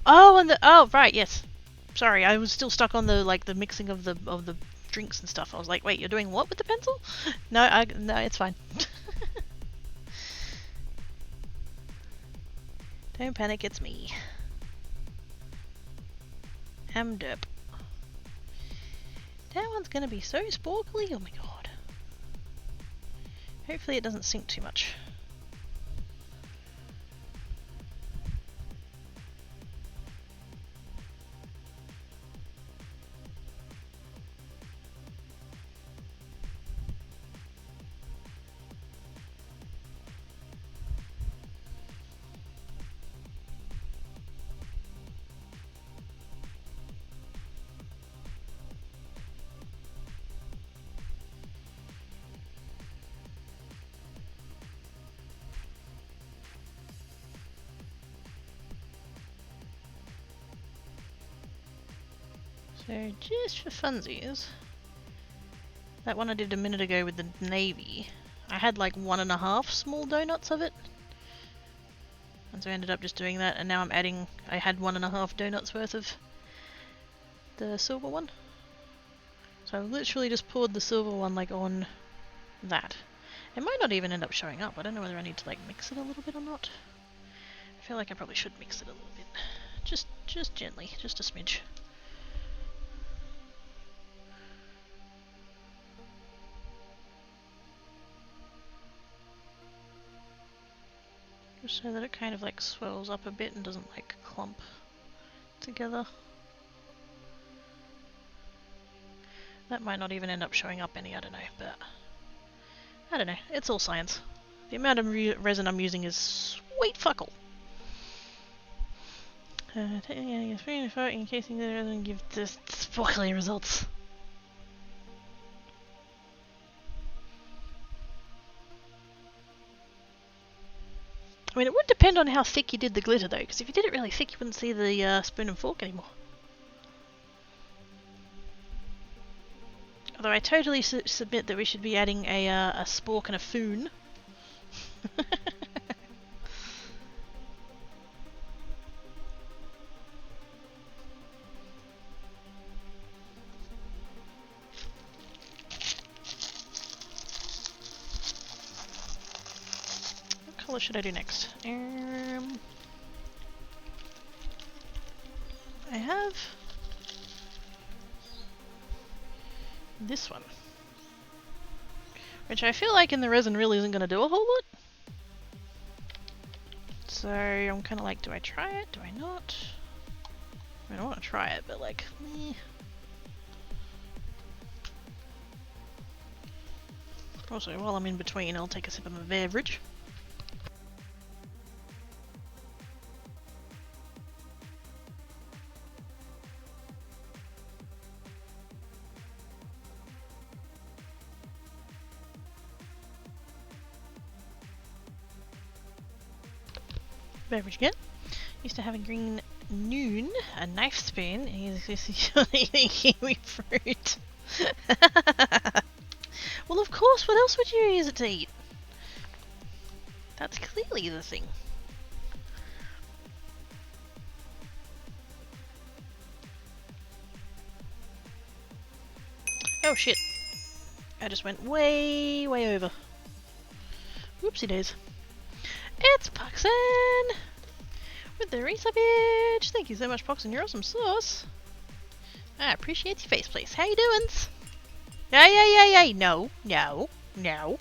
Oh, and right, yes. Sorry, I was still stuck on the the mixing of the drinks and stuff. I was like, wait, you're doing what with the pencil? No, it's fine. Don't panic, it's me. I'm derp. That one's gonna be so sparkly. Oh my god. Hopefully it doesn't sink too much. So just for funsies, that one I did a minute ago with the navy, I had like 1.5 small donuts of it. And so I ended up just doing that, and now I'm adding, I had 1.5 donuts worth of the silver one. So I literally just poured the silver one like on that. It might not even end up showing up. I don't know whether I need to like mix it a little bit or not. I feel like I probably should mix it a little bit. Just gently, just a smidge. Just so that it kind of like swells up a bit and doesn't like clump together. That might not even end up showing up any, I don't know, but I don't know, it's all science. The amount of resin I'm using is sweet fuckle. Taking a spoon and encasing the resin give this sparkly results. I mean, it would depend on how thick you did the glitter though, because if you did it really thick you wouldn't see the spoon and fork anymore. Although I totally submit that we should be adding a spork and a foon. What should I do next? I have this one, which I feel like in the resin really isn't going to do a whole lot. So I'm kind of like, do I try it? Do I not? I mean, I want to try it, but like, meh. Also, while I'm in between, I'll take a sip of my beverage. Beverage again. Used to have a green noon, a knife spoon, and he's eating kiwi fruit. Well, of course, what else would you use it to eat? That's clearly the thing. Oh shit. I just went way over. Whoopsie days. It's Poxon! With the resubage! Thank you so much, Poxon, you're awesome sauce. I appreciate your face, please. How you doing? Yay! No.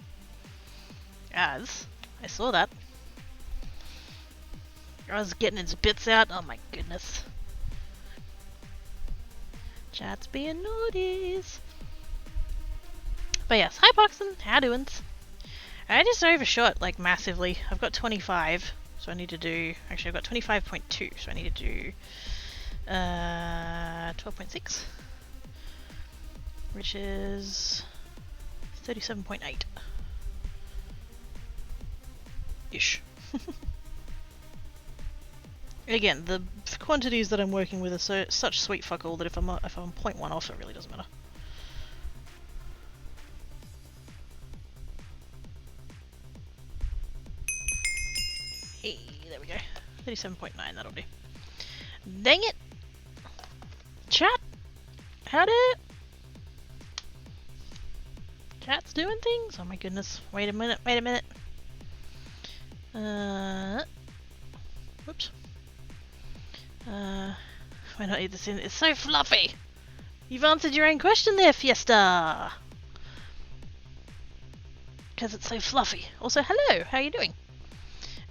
As I saw that. I was getting its bits out. Oh my goodness. Chat's being naughties. But yes, hi Poxon, how doing? I just overshot like massively. I've got 25, so I need to do. Actually, I've got 25.2, so I need to do 12.6, which is 37.8 ish. Again, the quantities that I'm working with are such sweet fuck all that if I'm 0.1 off, it really doesn't matter. Hey, there we go. 37.9, that'll do. Dang it! Chat! How'd it? Chat's doing things? Oh my goodness. Wait a minute. Whoops. Why not eat this in? It's so fluffy! You've answered your own question there, Fiesta! Because it's so fluffy. Also, hello! How are you doing?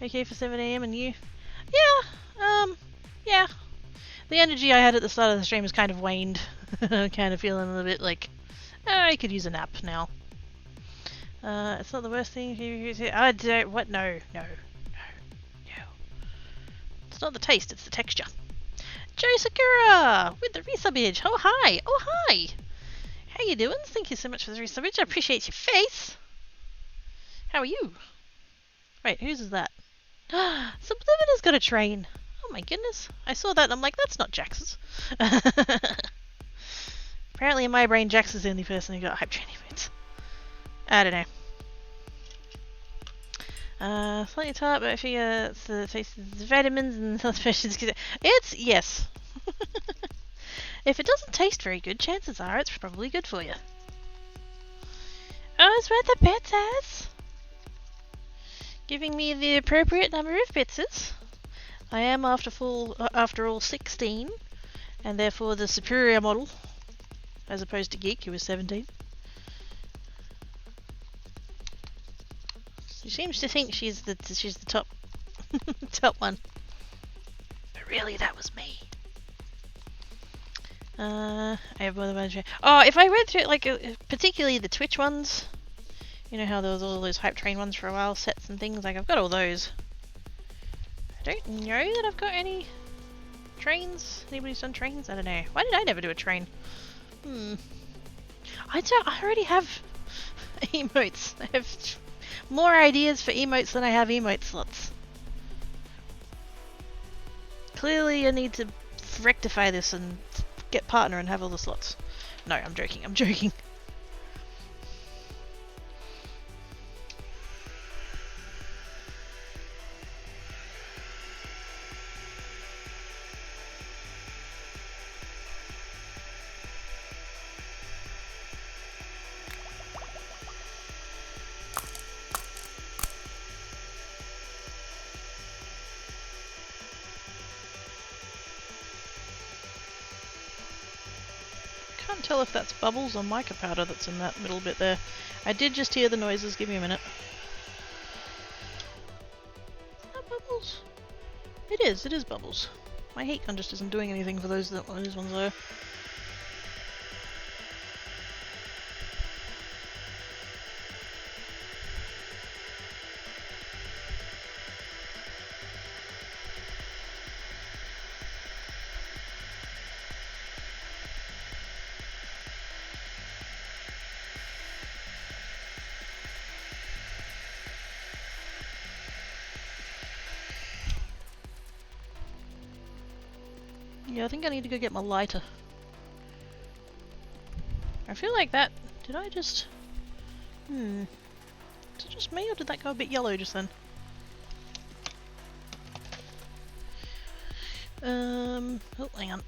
Okay for 7 AM and you? Yeah, the energy I had at the start of the stream has kind of waned. I'm kind of feeling a little bit like, I could use a nap now. It's not the worst thing I don't, what? No. It's not the taste, it's the texture. Joe Sakura with the resubage. Oh hi! How you doing? Thank you so much for the resubage. I appreciate your face. How are you? Wait, whose is that? Sublimina's got a train. Oh my goodness. I saw that and I'm like, that's not Jax's. Apparently in my brain, Jax is the only person who got hype train emotes. I don't know. Slightly tart, but I figure it's the face of the vitamins and health specials. It's, yes. If it doesn't taste very good, chances are it's probably good for you. Oh, it's worth the bits, as. Giving me the appropriate number of bitses. I am after all 16, and therefore the superior model, as opposed to Geek, who was 17. She seems to think she's the top top one, but really that was me. I have more than one. Oh, if I read through like particularly the Twitch ones. You know how there was all those hype train ones for a while, sets and things, like I've got all those. I don't know that I've got any trains. Anybody's done trains? I don't know. Why did I never do a train? I already have emotes. I have more ideas for emotes than I have emote slots. Clearly I need to rectify this and get partner and have all the slots. No, I'm joking. Can't tell if that's bubbles or mica powder that's in that middle bit there. I did just hear the noises, give me a minute. Is that bubbles? It is bubbles. My heat gun just isn't doing anything for those ones though. Yeah, I think I need to go get my lighter. I feel like that... Did I just... Is it just me or did that go a bit yellow just then? Oh, hang on.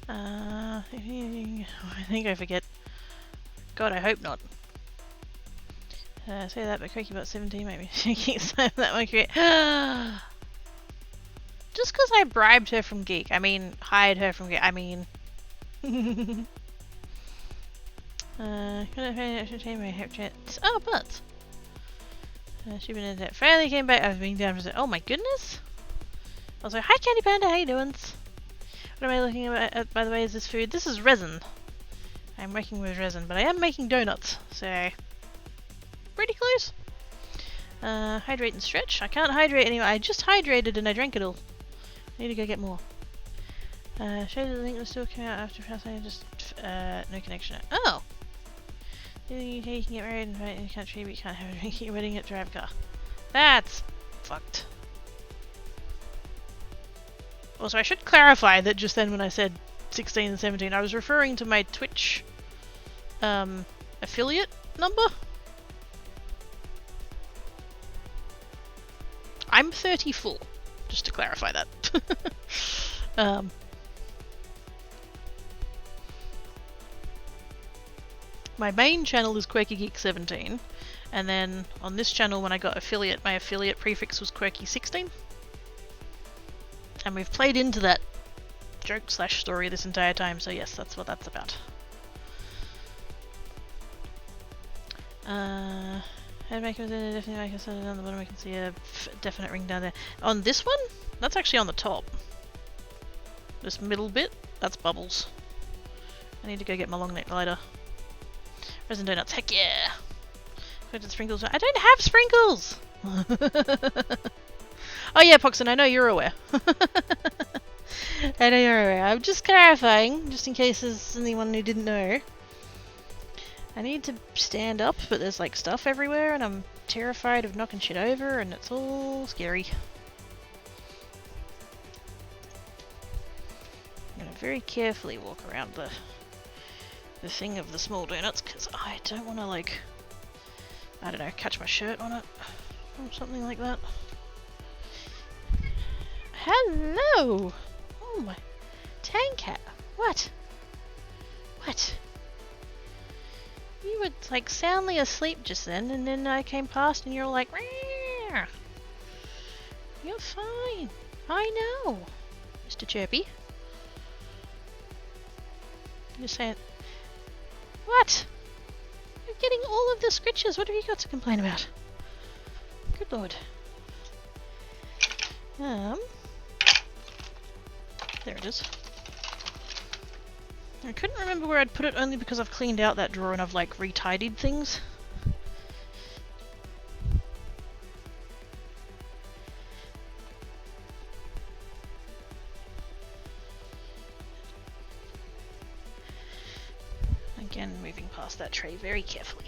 I think I forget. God, I hope not. Say that, but Quakey about 17 maybe. She keeps saying that one correct. Just because I bribed her from Geek. I mean, hired her from Geek. I mean... Oh, but... she been in that. Finally came back. I've been down for it. Oh my goodness! I was like, hi Candy Panda, how you doing? What am I looking at, by the way, is this food? This is resin. I'm working with resin, but I am making donuts, so... Pretty close. Hydrate and stretch. I can't hydrate anymore. I just hydrated and I drank it all. I need to go get more. Show the link will still come out after passing. Just no connection. Oh. You can get married and fight in the country, but you can't have a drink at your wedding at drive a car. That's fucked. Also, I should clarify that just then when I said 16 and 17, I was referring to my Twitch affiliate number. I'm 34, just to clarify that. My main channel is Quirky Geek 17, and then on this channel when I got affiliate, my affiliate prefix was Quirky 16. And we've played into that joke / story this entire time, so yes, that's what that's about. Head maker definitely make a set down the bottom. I can see a definite ring down there. On this one, that's actually on the top. This middle bit, that's bubbles. I need to go get my long neck lighter. Resin donuts, heck yeah! Put the sprinkles. I don't have sprinkles. Oh yeah, Poxon, I know you're aware. I know you're aware. I'm just clarifying, just in case there's anyone who didn't know. I need to stand up, but there's like stuff everywhere and I'm terrified of knocking shit over and it's all scary. I'm gonna very carefully walk around the thing of the small donuts because I don't want to like, I don't know, catch my shirt on it or something like that. Hello! Oh my... Tankat! What? What? You were like soundly asleep just then, and then I came past and you're like, Rrr! You're fine. I know, Mr. Chirpy. You're saying, what? You're getting all of the scritches. What have you got to complain about? Good lord. There it is. I couldn't remember where I'd put it only because I've cleaned out that drawer and I've like retidied things. Again, moving past that tray very carefully.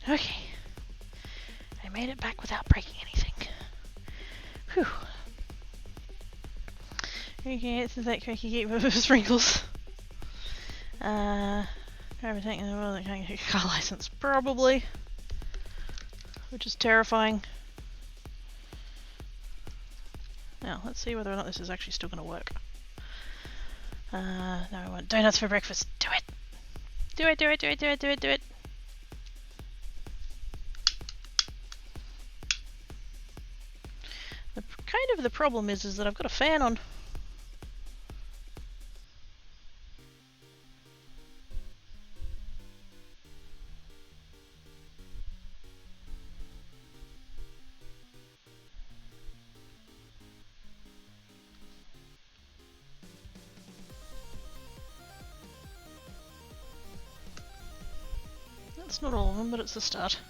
Okay, I made it back without breaking anything. Whew. Okay, this is that cookie cake with sprinkles. Everything in the world that can't get a car license, probably. Which is terrifying. Now, let's see whether or not this is actually still going to work. No, I want donuts for breakfast. Do it! Do it, do it, do it, do it, do it, do it! The problem is that I've got a fan on. That's not all of them, but it's the start.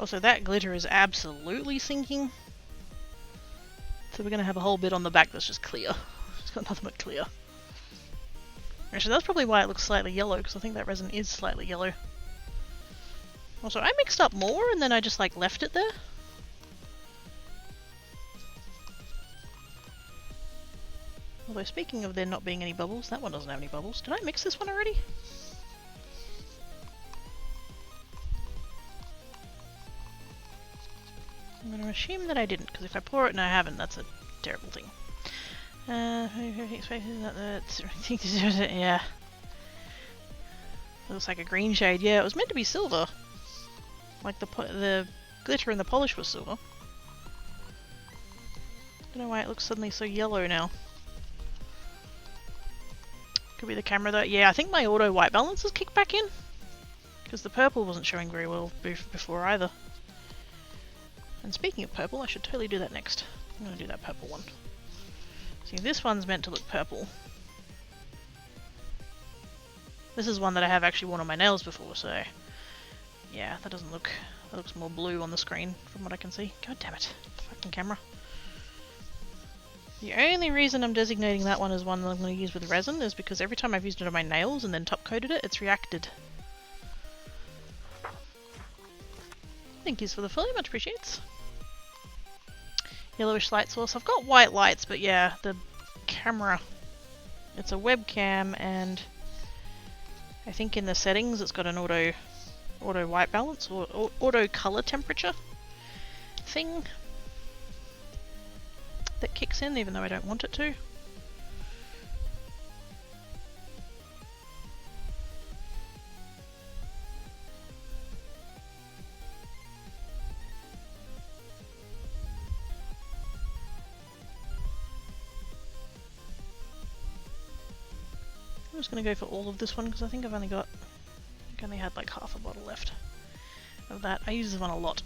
Also, that glitter is absolutely sinking. So we're going to have a whole bit on the back that's just clear. It's got nothing but clear. Actually, that's probably why it looks slightly yellow, because I think that resin is slightly yellow. Also, I mixed up more and then I just like left it there. Although speaking of there not being any bubbles, that one doesn't have any bubbles. Did I mix this one already? I'm going to assume that I didn't, because if I pour it and I haven't, that's a terrible thing. Yeah. It looks like a green shade. Yeah, it was meant to be silver. Like the glitter in the polish was silver. Don't know why it looks suddenly so yellow now. Could be the camera though. Yeah, I think my auto white balance has kicked back in. Because the purple wasn't showing very well before either. And speaking of purple, I should totally do that next. I'm going to do that purple one. See, this one's meant to look purple. This is one that I have actually worn on my nails before, so... yeah, that doesn't look... that looks more blue on the screen, from what I can see. God damn it. Fucking camera. The only reason I'm designating that one as one that I'm going to use with resin is because every time I've used it on my nails and then top coated it, it's reacted. Thank you for the follow, much appreciates. Yellowish light source. I've got white lights, but yeah, the camera. It's a webcam, and I think in the settings it's got an auto white balance or auto color temperature thing that kicks in, even though I don't want it to. I'm just going to go for all of this one because I think I've only had like half a bottle left of that. I use this one a lot.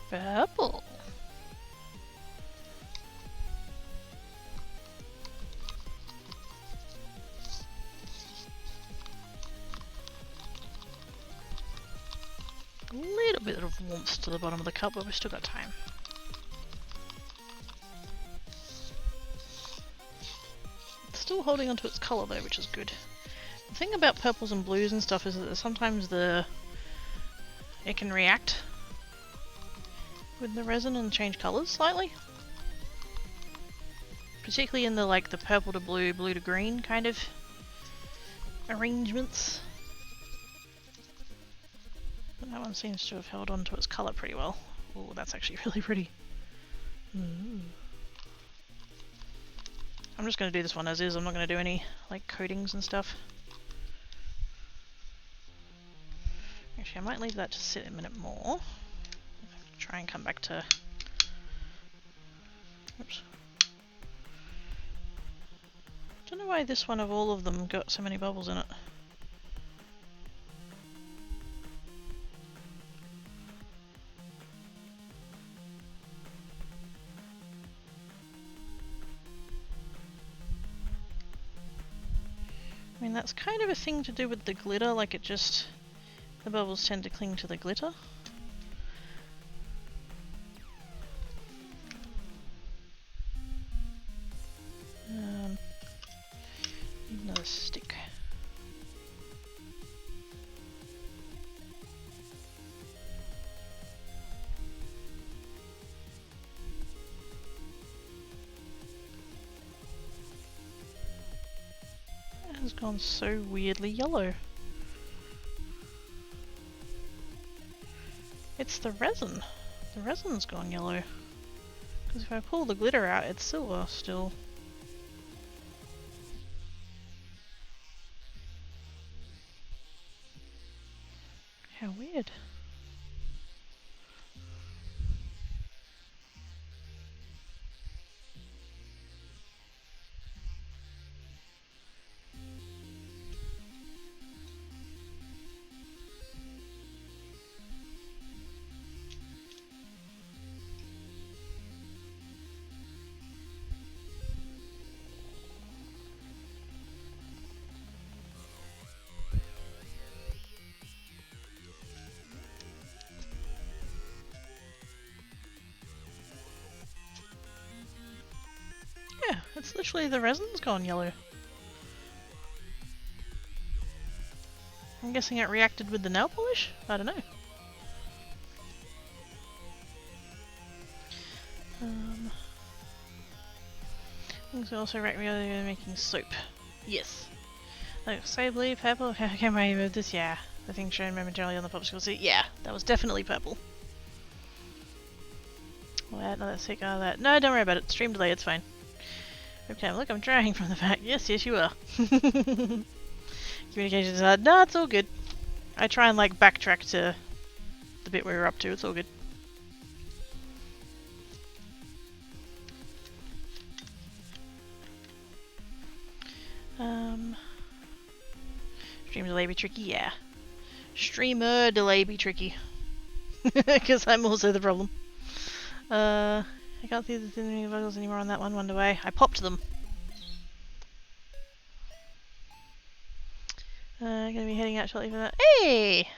Purple. A little bit of warmth to the bottom of the cup, but we've still got time. It's still holding onto its colour though, which is good. The thing about purples and blues and stuff is that sometimes it can react with the resin and change colours slightly. Particularly in the purple to blue, blue to green kind of arrangements. But that one seems to have held on to its colour pretty well. Oh, that's actually really pretty. Ooh. I'm just going to do this one as is. I'm not going to do any coatings and stuff. Actually, I might leave that to sit a minute more. Try and come back to... oops. Don't know why this one of all of them got so many bubbles in it. I mean, that's kind of a thing to do with the glitter, like it just... the bubbles tend to cling to the glitter. Another stick. gone so weirdly yellow. It's the resin. The resin's gone yellow. Because if I pull the glitter out, it's silver still. How weird. Yeah, it's literally the resin's gone yellow. I'm guessing it reacted with the nail polish? I don't know. Things also regularly making soap. Yes. Like, say blue, purple, how can I move this? Yeah. The thing shown momentarily on the popsicle seat. Yeah, that was definitely purple. What? No, that's sick. Oh, that. No, don't worry about it. Stream delay, it's fine. Okay, look, I'm trying from the back. Yes, you are. Communication is hard. No, it's all good. I try and like backtrack to the bit we were up to. It's all good. Stream delay be tricky? Yeah. Streamer delay be tricky. Because I'm also the problem. I can't see the thin buggles anymore on that one. Wonder why. I popped them. Gonna be heading out shortly for that. Hey!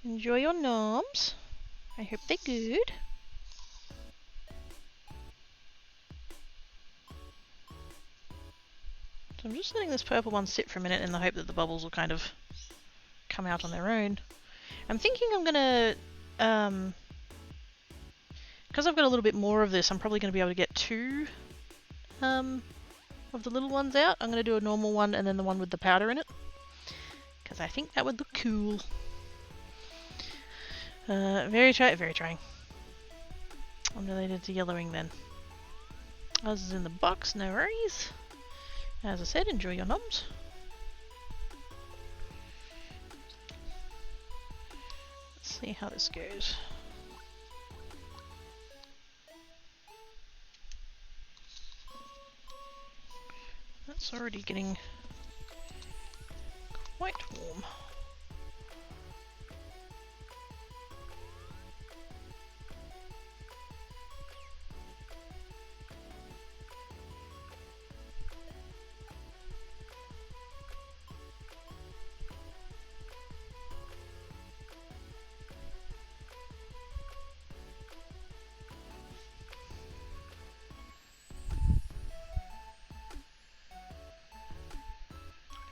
Enjoy your gnomes. I hope they're good. So I'm just letting this purple one sit for a minute in the hope that the bubbles will kind of come out on their own. I'm thinking I'm gonna, because I've got a little bit more of this, I'm probably going to be able to get two of the little ones out. I'm going to do a normal one and then the one with the powder in it, because I think that would look cool. Very trying. I'm related to yellowing then. Ours is in the box, no worries. As I said, enjoy your noms. Let's see how this goes. That's already getting quite warm.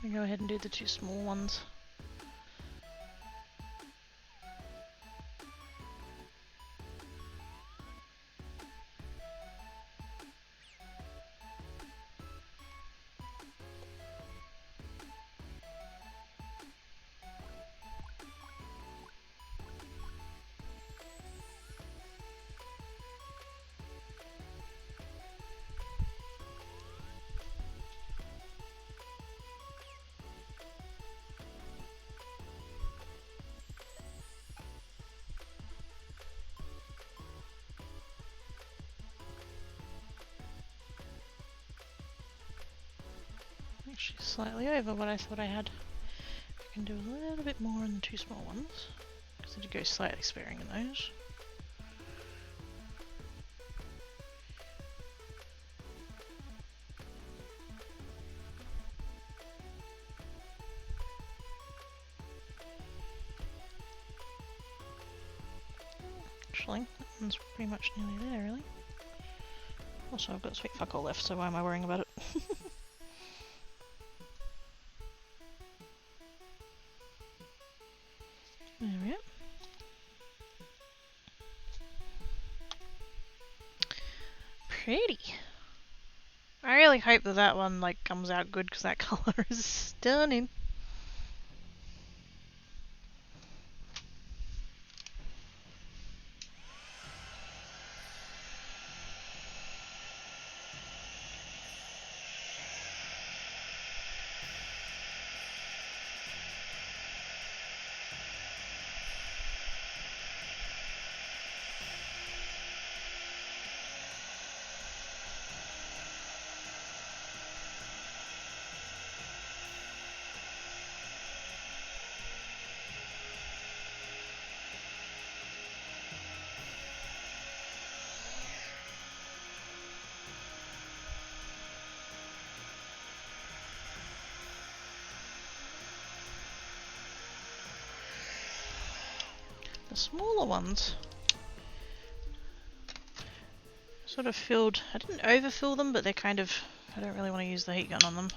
I'm gonna go ahead and do the two small ones. Actually slightly over what I thought I had. I can do a little bit more in the two small ones, because I did go slightly sparing in those. Actually, that one's pretty much nearly there, really. Also, I've got sweet fuck all left, so why am I worrying about it? There we go. Pretty. I like hope that that one like comes out good because that color is stunning. The smaller ones sort of filled. I didn't overfill them, but they're kind of. I don't really want to use the heat gun on them.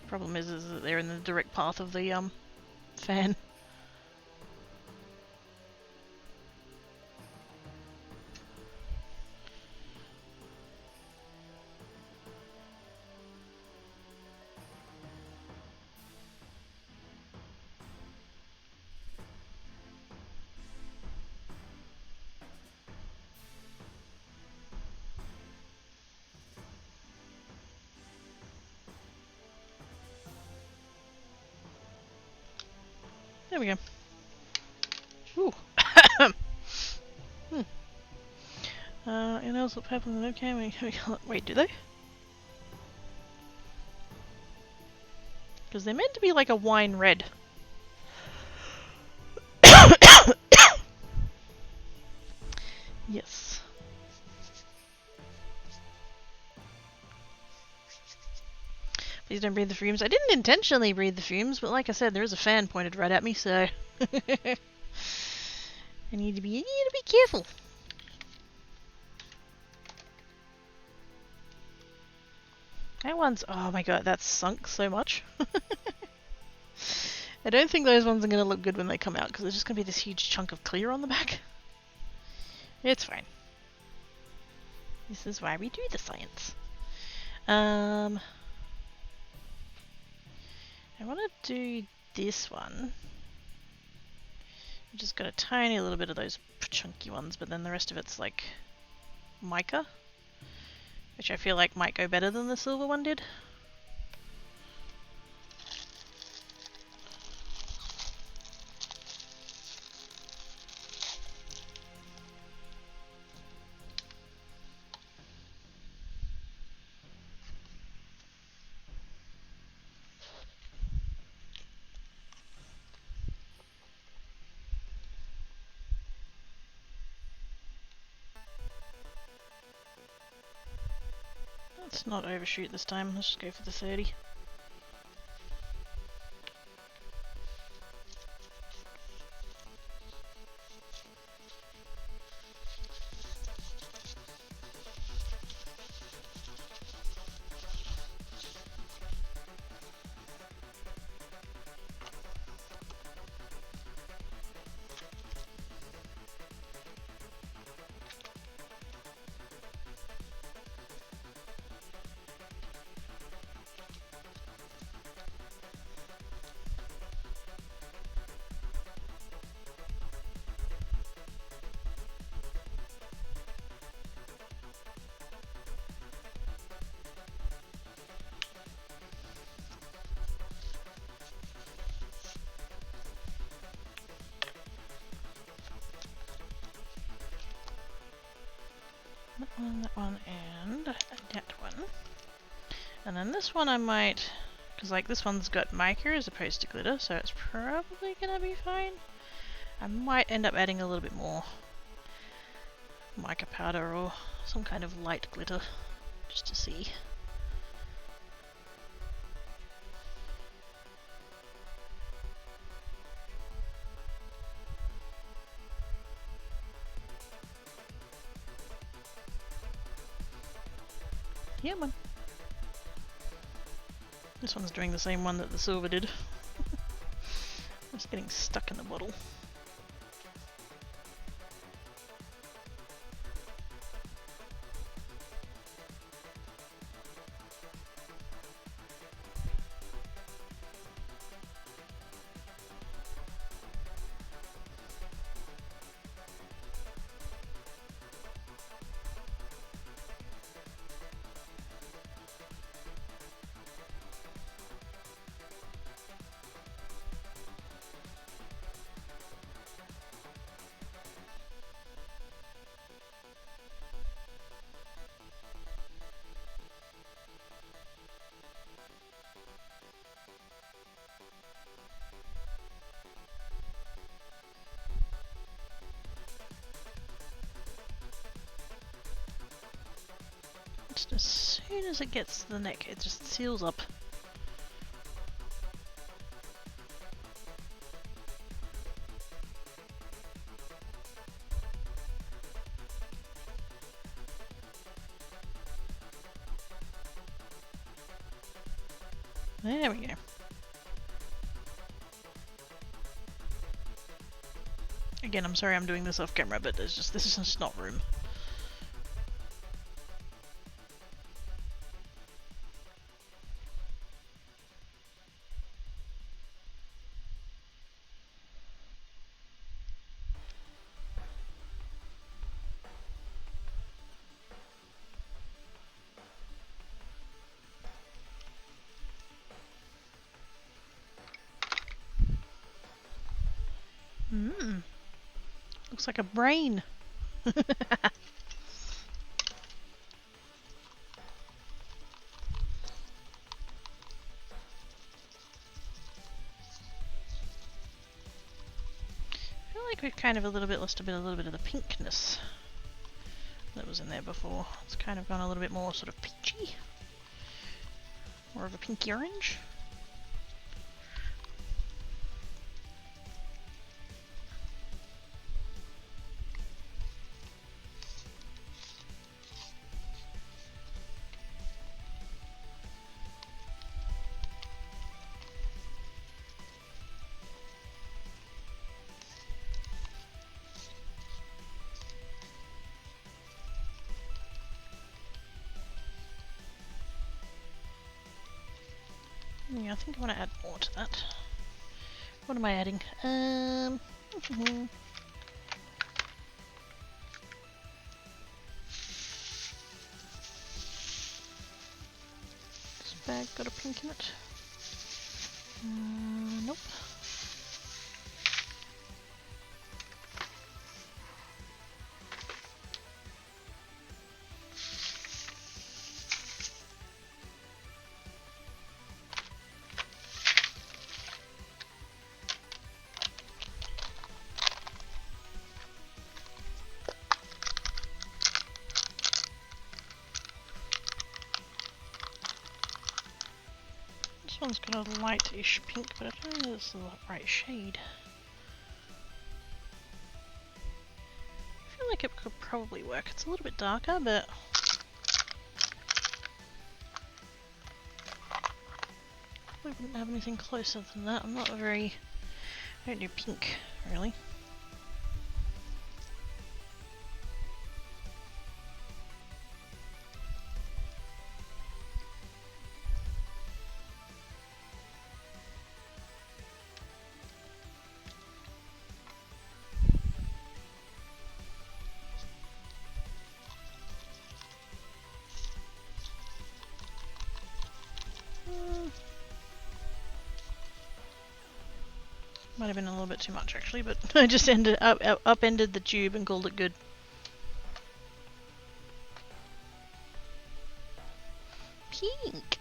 Problem is that they're in the direct path of the fan. There we go. Ooh. Anyone else look purple in the webcam? Wait, do they? Because they're meant to be like a wine red. Yes. Please don't breathe the fumes. I didn't intentionally breathe the fumes, but like I said, there is a fan pointed right at me, so I need to be careful. That one's, oh my god, that's sunk so much. I don't think those ones are going to look good when they come out, because there's just going to be this huge chunk of clear on the back. It's fine. This is why we do the science. I want to do this one. I've just got a tiny little bit of those chunky ones, but then the rest of it's like mica, which I feel like might go better than the silver one did. Let's not overshoot this time, let's just go for the 30. That one, and that one. And then this one I might, because like this one's got mica as opposed to glitter, so it's probably gonna be fine. I might end up adding a little bit more mica powder or some kind of light glitter, just to see. Yeah, man. This one's doing the same one that the silver did. It's getting stuck in the bottle. And as soon as it gets to the neck, it just seals up. There we go. Again, I'm sorry I'm doing this off camera, but this is just not room. Looks like a brain. I feel like we've kind of lost a little bit of the pinkness that was in there before. It's kind of gone a little bit more sort of peachy. More of a pinky orange. Yeah, I think I want to add more to that. What am I adding? This bag got a pink in it? Nope. This one's got a lightish pink, but I don't know if it's the right shade. I feel like it could probably work. It's a little bit darker, but I wouldn't have anything closer than that. I'm not very... I don't do pink, really. Might have been a little bit too much actually, but I just upended the tube and called it good. Pink!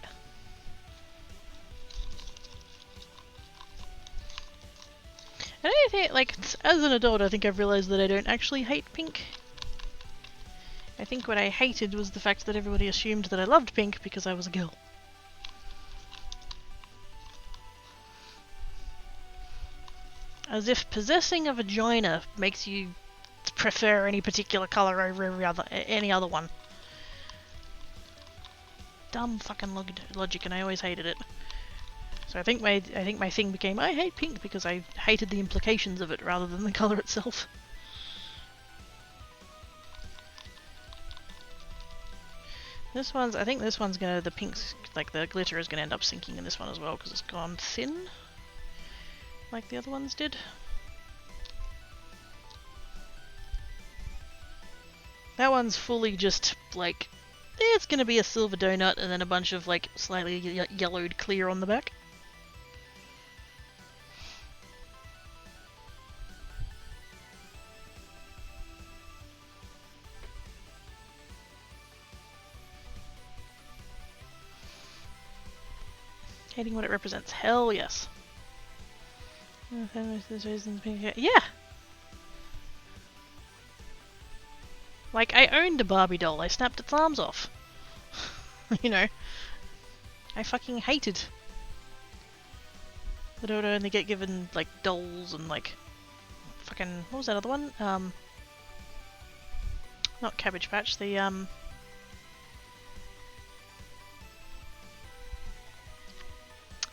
I don't think, like, as an adult I think I've realised that I don't actually hate pink. I think what I hated was the fact that everybody assumed that I loved pink because I was a girl. As if possessing a vagina makes you prefer any particular colour over any other one. Dumb fucking logic, and I always hated it. So I think my thing became I hate pink because I hated the implications of it rather than the colour itself. I think this one's gonna, the pinks, like the glitter is gonna end up sinking in this one as well because it's gone thin. Like the other ones did. That one's fully just like, it's gonna be a silver donut and then a bunch of like slightly yellowed clear on the back. Hating what it represents. Hell yes. Yeah! Like, I owned a Barbie doll, I snapped its arms off. You know? I fucking hate it. That I would only get given, like, dolls and, like, fucking... What was that other one? Not Cabbage Patch, the,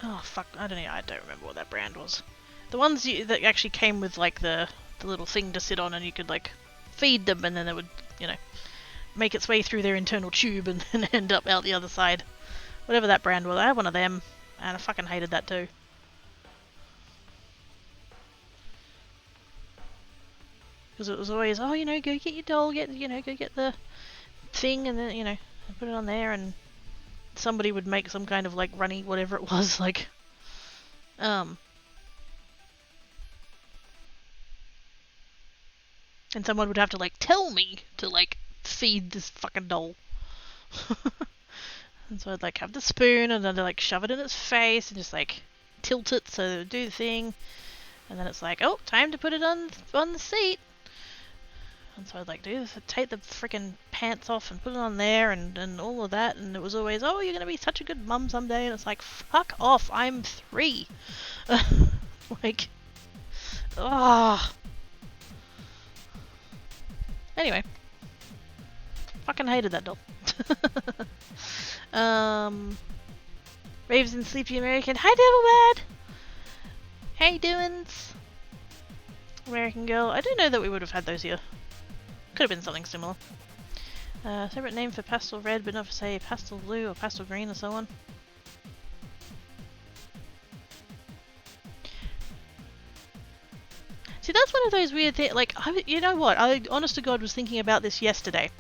oh, fuck, I don't remember what that brand was. The ones that actually came with, like, the little thing to sit on and you could, like, feed them and then it would, you know, make its way through their internal tube and then end up out the other side. Whatever that brand was, I had one of them, and I fucking hated that too. Because it was always, oh, you know, go get your doll, go get the thing, and then, you know, put it on there, and somebody would make some kind of, like, runny, whatever it was, like, and someone would have to, like, tell me to, like, feed this fucking doll. And so I'd, like, have the spoon, and then I'd, like, shove it in its face, and just, like, tilt it so it would do the thing. And then it's like, oh, time to put it on the seat. And so I'd, like, do this, I'd take the freaking pants off and put it on there, and all of that, and it was always, oh, you're gonna be such a good mum someday, and it's like, fuck off, I'm 3. Like, ah. Anyway. Fucking hated that doll. Raves and Sleepy American. Hi, Devil Bad! How you doings? American Girl. I don't know that we would have had those here. Could have been something similar. Separate name for pastel red, but not for, say, pastel blue or pastel green or so on. See, that's one of those weird things. Like, you know what? I, honest to God, was thinking about this yesterday.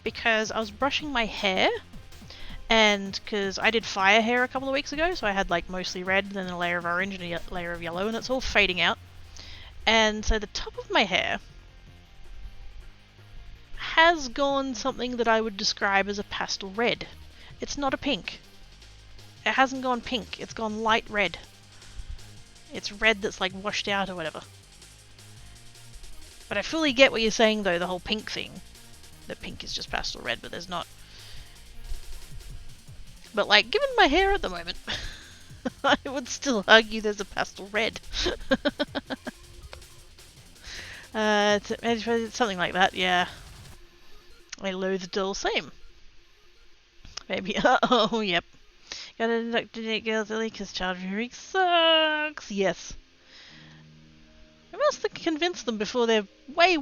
Because I was brushing my hair, and because I did fire hair a couple of weeks ago, so I had like mostly red, then a layer of orange and a layer of yellow, and it's all fading out. And so the top of my hair has gone something that I would describe as a pastel red. It's not a pink. It hasn't gone pink, it's gone light red. It's red that's like washed out or whatever. But I fully get what you're saying though, the whole pink thing. That pink is just pastel red, but there's not. But like, given my hair at the moment, I would still argue there's a pastel red. It's something like that, yeah. I loathe dull, same. Maybe, oh, yep. Gotta indoctrinate girls early because child rearing sucks, yes. I must convince them before they're way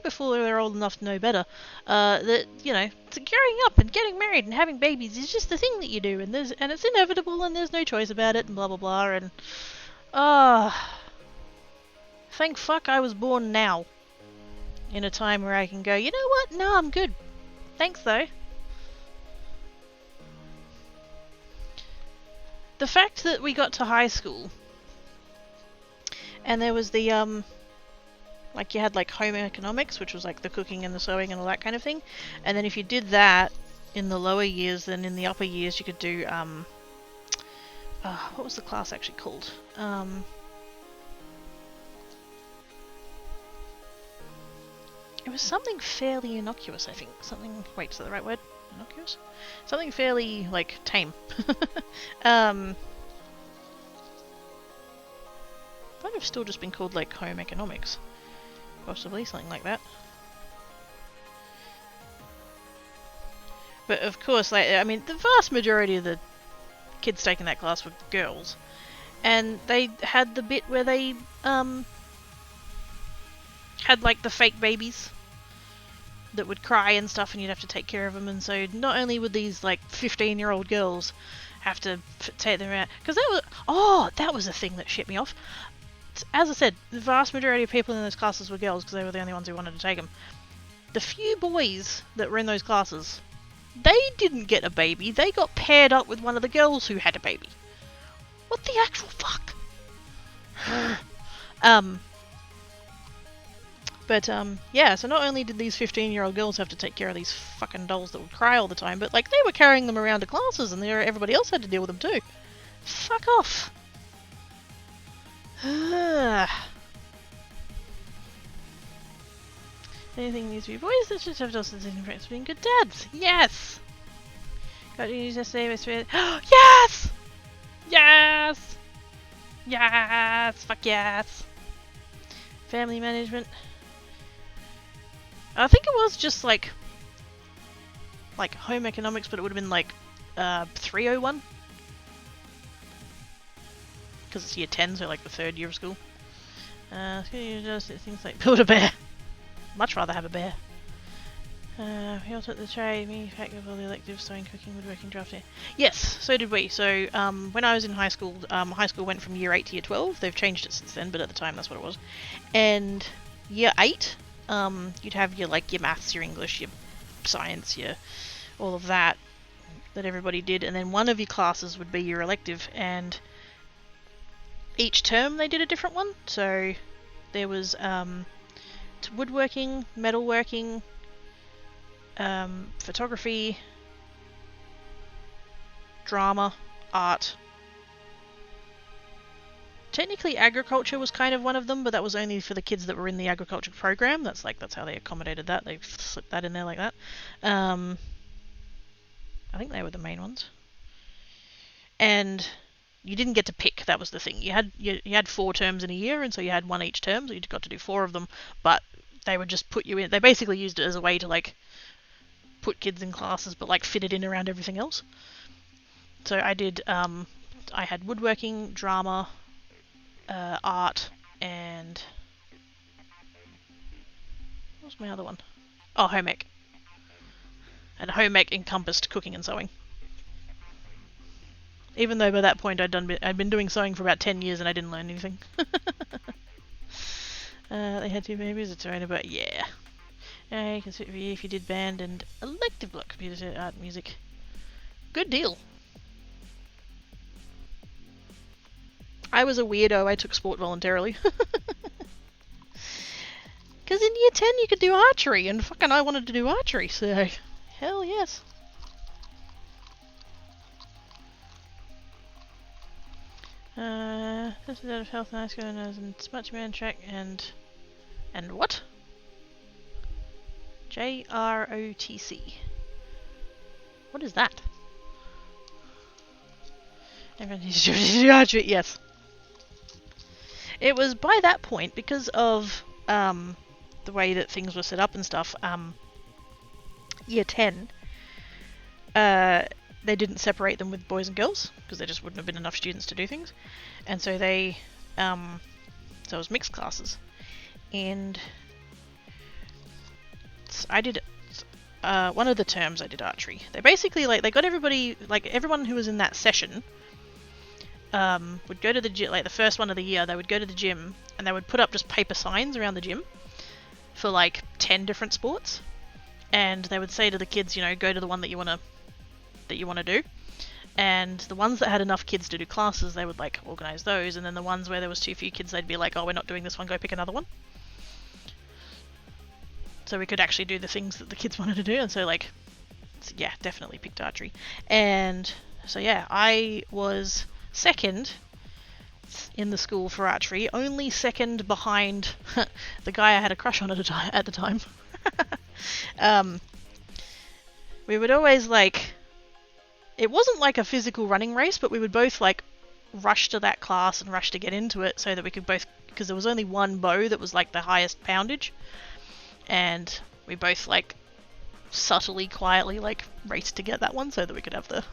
before they're old enough to know better, that, you know, growing up and getting married and having babies is just the thing that you do, and it's inevitable and there's no choice about it and blah blah blah, and thank fuck I was born now, in a time where I can go, you know what, no, I'm good, thanks though. The fact that we got to high school and there was the, like you had like home economics, which was like the cooking and the sewing and all that kind of thing. And then if you did that in the lower years, then in the upper years you could do, what was the class actually called? It was something fairly innocuous, I think. Something, wait, is that the right word? Innocuous? Something fairly, like, tame. Might have still just been called like home economics, possibly something like that. But of course, like, I mean, the vast majority of the kids taking that class were girls, and they had the bit where they had like the fake babies that would cry and stuff, and you'd have to take care of them. And so not only would these like 15-year-old girls have to take them out, because that was a thing that shit me off. As I said, the vast majority of people in those classes were girls because they were the only ones who wanted to take them. The few boys that were in those classes, they didn't get a baby, they got paired up with one of the girls who had a baby. What the actual fuck? Yeah, so not only did these 15-year-old girls have to take care of these fucking dolls that would cry all the time, but like they were carrying them around to classes and everybody else had to deal with them too. Fuck off. Anything needs to be boys, let's just have just being good dads. Yes! Got to use this name. Yes! Yes! Yes! Fuck yes! Family management. I think it was just like home economics, but it would have been like 301. Because it's year 10, so like the third year of school. Things like build a bear. Much rather have a bear. We all took the trade, me, fact of all the electives, sewing, cooking, woodworking, drafting. Yes, so did we. So when I was in high school went from year 8 to year 12. They've changed it since then, but at the time that's what it was. And year 8, you'd have your maths, your English, your science, your all of that everybody did, and then one of your classes would be your elective, and each term they did a different one. So there was woodworking, metalworking, photography, drama, art. Technically agriculture was kind of one of them, but that was only for the kids that were in the agriculture program. That's how they accommodated that. They slipped that in there like that. I think they were the main ones. And you didn't get to pick. That was the thing. You had 4 terms in a year, and so you had one each term, so you got to do 4 of them. But they would just put you in. They basically used it as a way to put kids in classes, but fit it in around everything else. So I did. I had woodworking, drama, art, and what was my other one? Oh, home ec. And home ec encompassed cooking and sewing. Even though by that point I'd been doing sewing for about 10 years and I didn't learn anything. They had 2 babies. It's around about yeah. You can sit if you did band and elective block, computer, art, music. Good deal. I was a weirdo. I took sport voluntarily. Because in year 10 you could do archery, and fucking I wanted to do archery, so hell yes. This is out of health and ice cream and Smutchman track and what? JROTC. What is that? Yes. It was by that point, because of the way that things were set up and stuff, year 10, they didn't separate them with boys and girls, because there just wouldn't have been enough students to do things. And so they, so it was mixed classes. And I did, one of the terms I did archery. They basically, they got everybody, everyone who was in that session, would go to the gym, the first one of the year, they would go to the gym, and they would put up just paper signs around the gym for 10 different sports. And they would say to the kids, go to the one that you want to do. And the ones that had enough kids to do classes, they would organize those, and then the ones where there was too few kids, they'd be oh, we're not doing this one, go pick another one. So we could actually do the things that the kids wanted to do. And so yeah, definitely picked archery. And so yeah, I was second in the school for archery, only second behind the guy I had a crush on at the time. We would always it wasn't a physical running race, but we would both rush to that class and rush to get into it, so that we could both, because there was only one bow that was the highest poundage, and we both subtly, quietly raced to get that one so that we could have the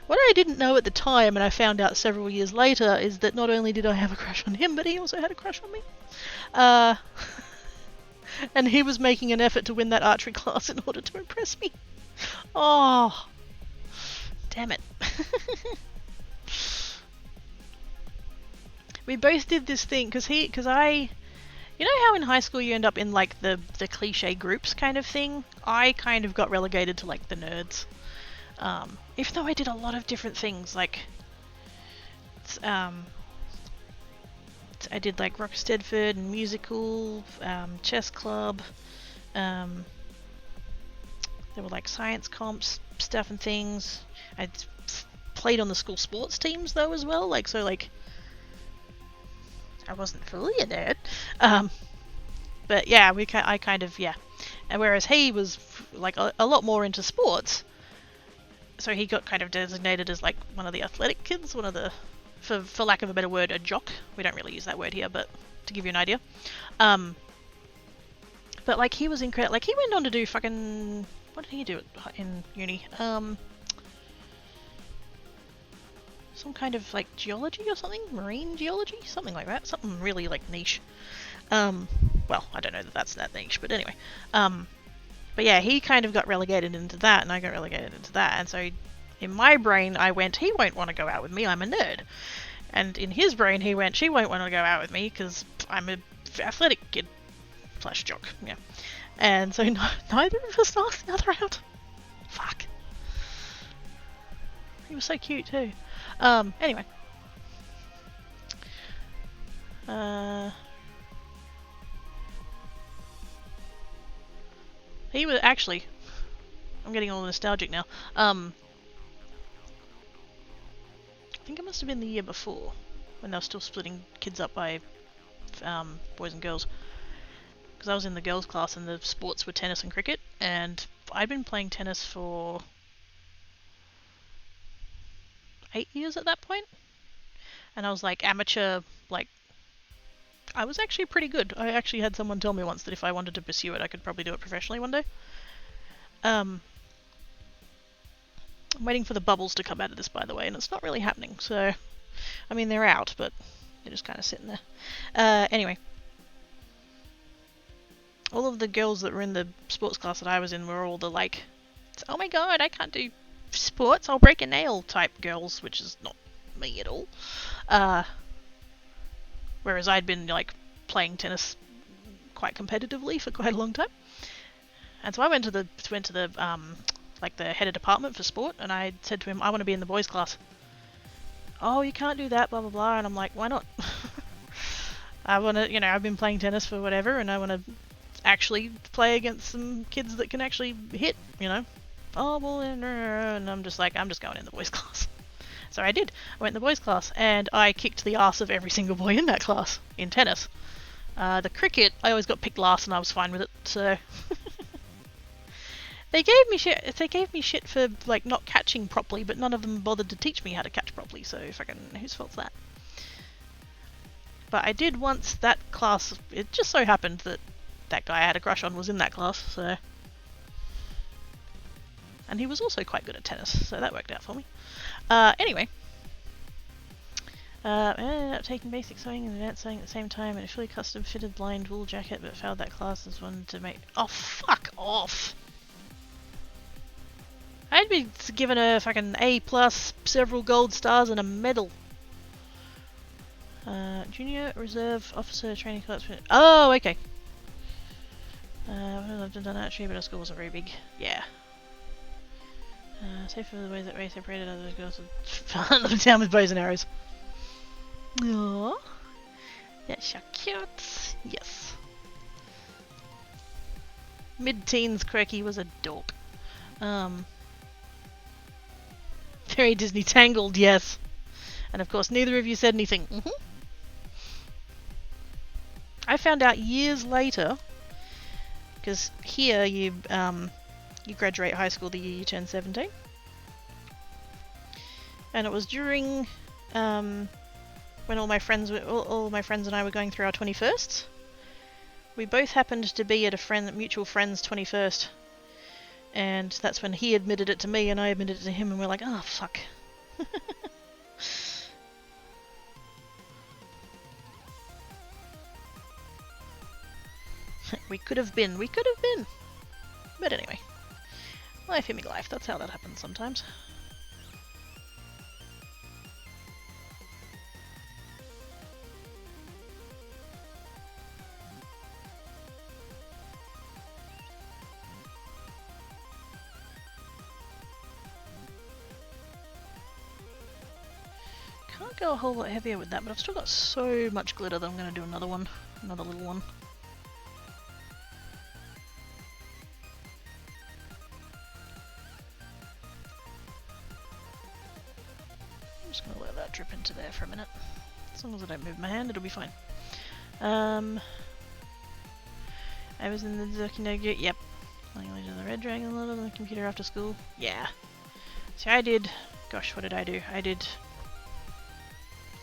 what I didn't know at the time, and I found out several years later, is that not only did I have a crush on him, but he also had a crush on me. And he was making an effort to win that archery class in order to impress me. Oh, damn it. We both did this thing, because I... You know how in high school you end up in the cliche groups kind of thing? I kind of got relegated to the nerds. Even though I did a lot of different things, I did Rocksteadford and musical, chess club, there were science comps, stuff and things. I played on the school sports teams though as well, I wasn't fully a nerd. But yeah, I kind of, yeah. And whereas he was like a lot more into sports, so he got kind of designated as like one of the athletic kids, one of the, for lack of a better word, a jock. We don't really use that word here, but to give you an idea. But like he was incredible. Like he went on to do fucking, what did he do in uni? Some kind of like geology or something, marine geology, something like that. Something really like niche. Well, I don't know that that's that niche, but anyway. But yeah, he kind of got relegated into that, and I got relegated into that, and so in my brain I went, he won't want to go out with me, I'm a nerd. And in his brain he went, she won't want to go out with me because I'm a athletic kid / jock, yeah. And so neither of us asked the other out. Fuck. He was so cute too. Anyway. He was actually, I'm getting all nostalgic now. I think it must have been the year before, when they were still splitting kids up by boys and girls. Because I was in the girls' class and the sports were tennis and cricket, and I'd been playing tennis for 8 years at that point. And I was like amateur, like, I was actually pretty good. I actually had someone tell me once that if I wanted to pursue it, I could probably do it professionally one day. I'm waiting for the bubbles to come out of this, by the way, and it's not really happening. So, I mean, they're out, but they're just kind of sitting there. Anyway. All of the girls that were in the sports class that I was in were all the like, oh my god, I can't do sports, I'll break a nail type girls, which is not me at all. Whereas I'd been like playing tennis quite competitively for quite a long time. And so I went to the like the head of department for sport, and I said to him, I want to be in the boys class. Oh, you can't do that, blah blah blah. And I'm like, why not? I want to, I've been playing tennis for whatever, and I want to actually play against some kids that can actually hit, Oh, well, and I'm just like, I'm just going in the boys class. So I did. I went in the boys class, and I kicked the ass of every single boy in that class in tennis. The cricket, I always got picked last, and I was fine with it. So they gave me shit. They gave me shit for like not catching properly, but none of them bothered to teach me how to catch properly. So fucking whose fault's that? But I did once that class. It just so happened that that guy I had a crush on was in that class. So. And he was also quite good at tennis, so that worked out for me. Anyway. I ended up taking basic sewing and advanced sewing at the same time, and a fully custom fitted lined wool jacket, but failed that class as one to make. Oh, fuck off! I'd be given a fucking A+, several gold stars, and a medal. Junior Reserve Officer Training Class. Oh, okay. I've done archery, but our school wasn't very big. Yeah. Save for the way that Ray separated other girls with down with bows and arrows. Aww. That's so cute. Yes. Mid-teens Cracky was a dork. Very Disney Tangled, yes. And of course neither of you said anything. I found out years later, because here you graduate high school the year you turn 17. And it was during when all my friends and I were going through our 21st. We both happened to be at a mutual friend's 21st. And that's when he admitted it to me and I admitted it to him, and we're like, oh fuck. We could have been. But anyway. Life in me life, that's how that happens sometimes. Can't go a whole lot heavier with that, but I've still got so much glitter that I'm going to do another one. Another little one. I'm just going to let that drip into there for a minute. As long as I don't move my hand, it'll be fine. I was in the Zokinogu. Yep. dragging a lot on the computer after school? Yeah. See, I did... Gosh, what did I do? I did...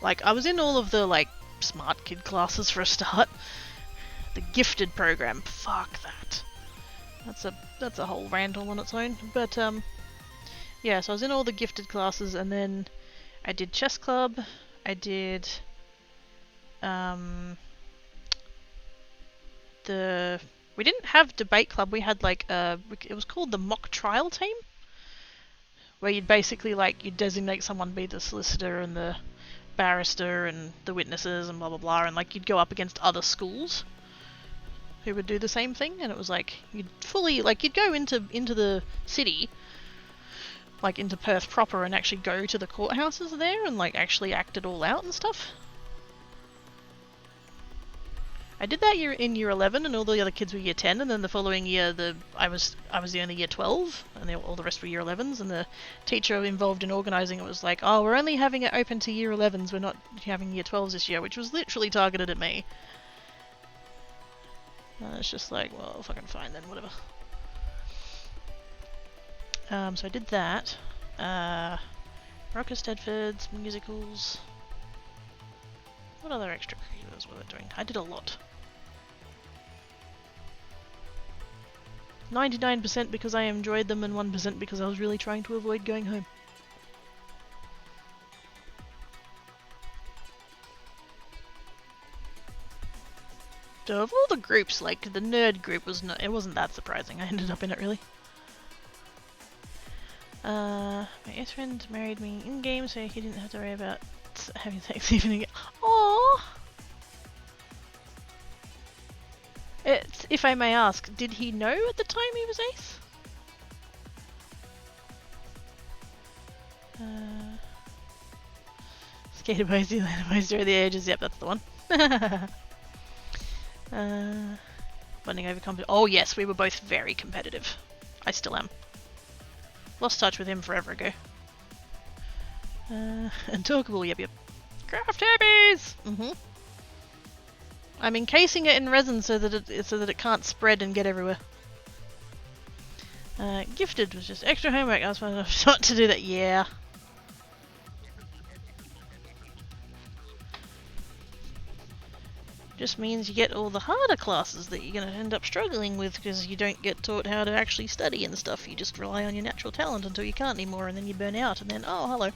Like, I was in all of the, like, smart kid classes for a start. The gifted program. Fuck that. That's a whole rant all on its own. But, yeah, so I was in all the gifted classes, and then I did chess club. I did... We didn't have debate club, we had like it was called the mock trial team, where you'd basically like, you'd designate someone be the solicitor and the barrister and the witnesses and blah blah blah, and like you'd go up against other schools who would do the same thing, and it was like, you'd go into the city, like into Perth proper, and actually go to the courthouses there and like actually act it all out and stuff. I did that in year 11, and all the other kids were year 10, and then the following year I was the only year 12, and all the rest were year 11s, and the teacher involved in organising it was like, oh, we're only having it open to year 11s, we're not having year 12s this year, which was literally targeted at me. And it's just like, well, fucking fine then, whatever. So I did that. Rocker Stedfords, musicals. What other extracurriculars were they doing? I did a lot. 99% because I enjoyed them, and 1% because I was really trying to avoid going home. So of all the groups, like, the nerd group it wasn't that surprising. I ended up in it, really. My ex friend married me in-game, so he didn't have to worry about having sex even again. Aww! If I may ask, did he know at the time he was ace? Skater boys, Zealander boys through the ages. Yep, that's the one. Bonding over competition. Oh yes, we were both very competitive. I still am. Lost touch with him forever ago. Untalkable, yep. Craft habits! I'm encasing it in resin so that it can't spread and get everywhere. Gifted was just extra homework. I was not to do that. Yeah. Just means you get all the harder classes that you're going to end up struggling with because you don't get taught how to actually study and stuff. You just rely on your natural talent until you can't anymore, and then you burn out, and then, oh, hello.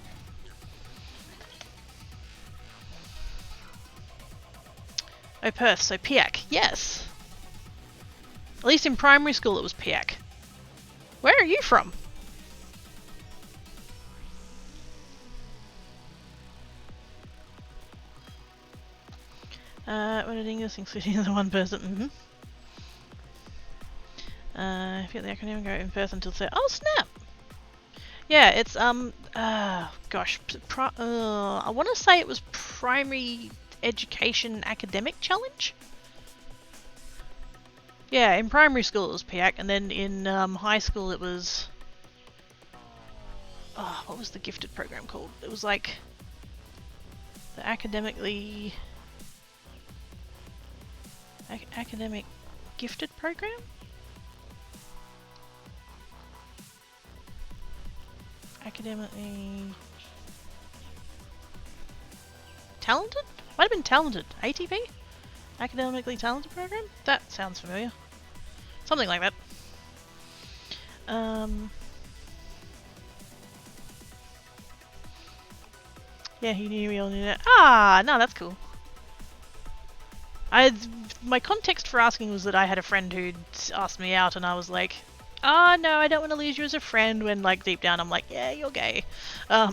Oh, Perth, so PIAC. Yes! At least in primary school it was PIAC. Where are you from? When did English including the one person? If you get the acronym, go in Perth until oh snap! Yeah, it's gosh, I want to say it was Primary Education Academic Challenge. Yeah, in primary school it was PIAC, and then in high school it was... Oh, what was the gifted program called? It was like the academically... academic gifted program? Academically... talented? Might have been talented. ATP? Academically talented program? That sounds familiar. Something like that. Yeah, he knew we all knew that. Ah, no, that's cool. My context for asking was that I had a friend who'd asked me out, and I was like, oh no, I don't want to lose you as a friend, when like deep down I'm like, yeah, you're gay. There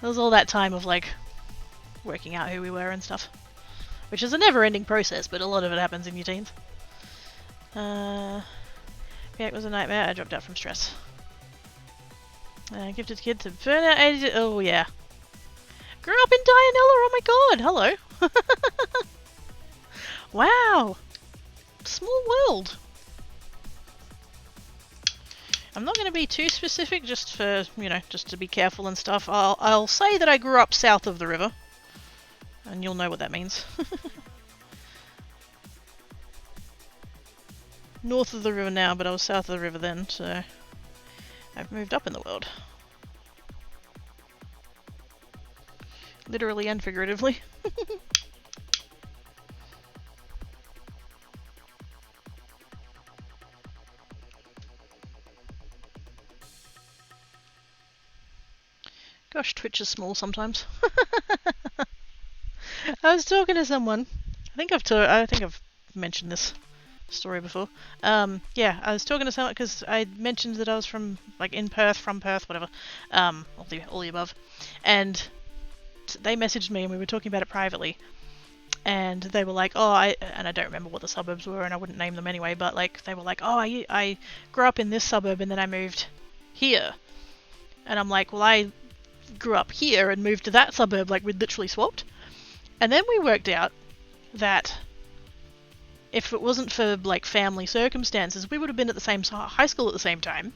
was all that time of like working out who we were and stuff, which is a never-ending process, but a lot of it happens in your teens. Yeah, it was a nightmare. I dropped out from stress. Gifted kid to burnout age. Oh yeah. Grew up in Dianella. Oh my god. Hello. Wow. Small world. I'm not going to be too specific, just for, you know, just to be careful and stuff. I'll say that I grew up south of the river, and you'll know what that means. north of the river now, but I was south of the river then, so I've moved up in the world. Literally and figuratively. Gosh, Twitch is small sometimes. I was talking to someone. I think I've mentioned this story before. Yeah, I was talking to someone because I mentioned that I was from Perth, whatever. All the above, and they messaged me and we were talking about it privately. And they were like, I don't remember what the suburbs were, and I wouldn't name them anyway. But like, they were like, I grew up in this suburb and then I moved here. And I'm like, well, I grew up here and moved to that suburb, like we'd literally swapped. And then we worked out that if it wasn't for like family circumstances, we would have been at the same high school at the same time.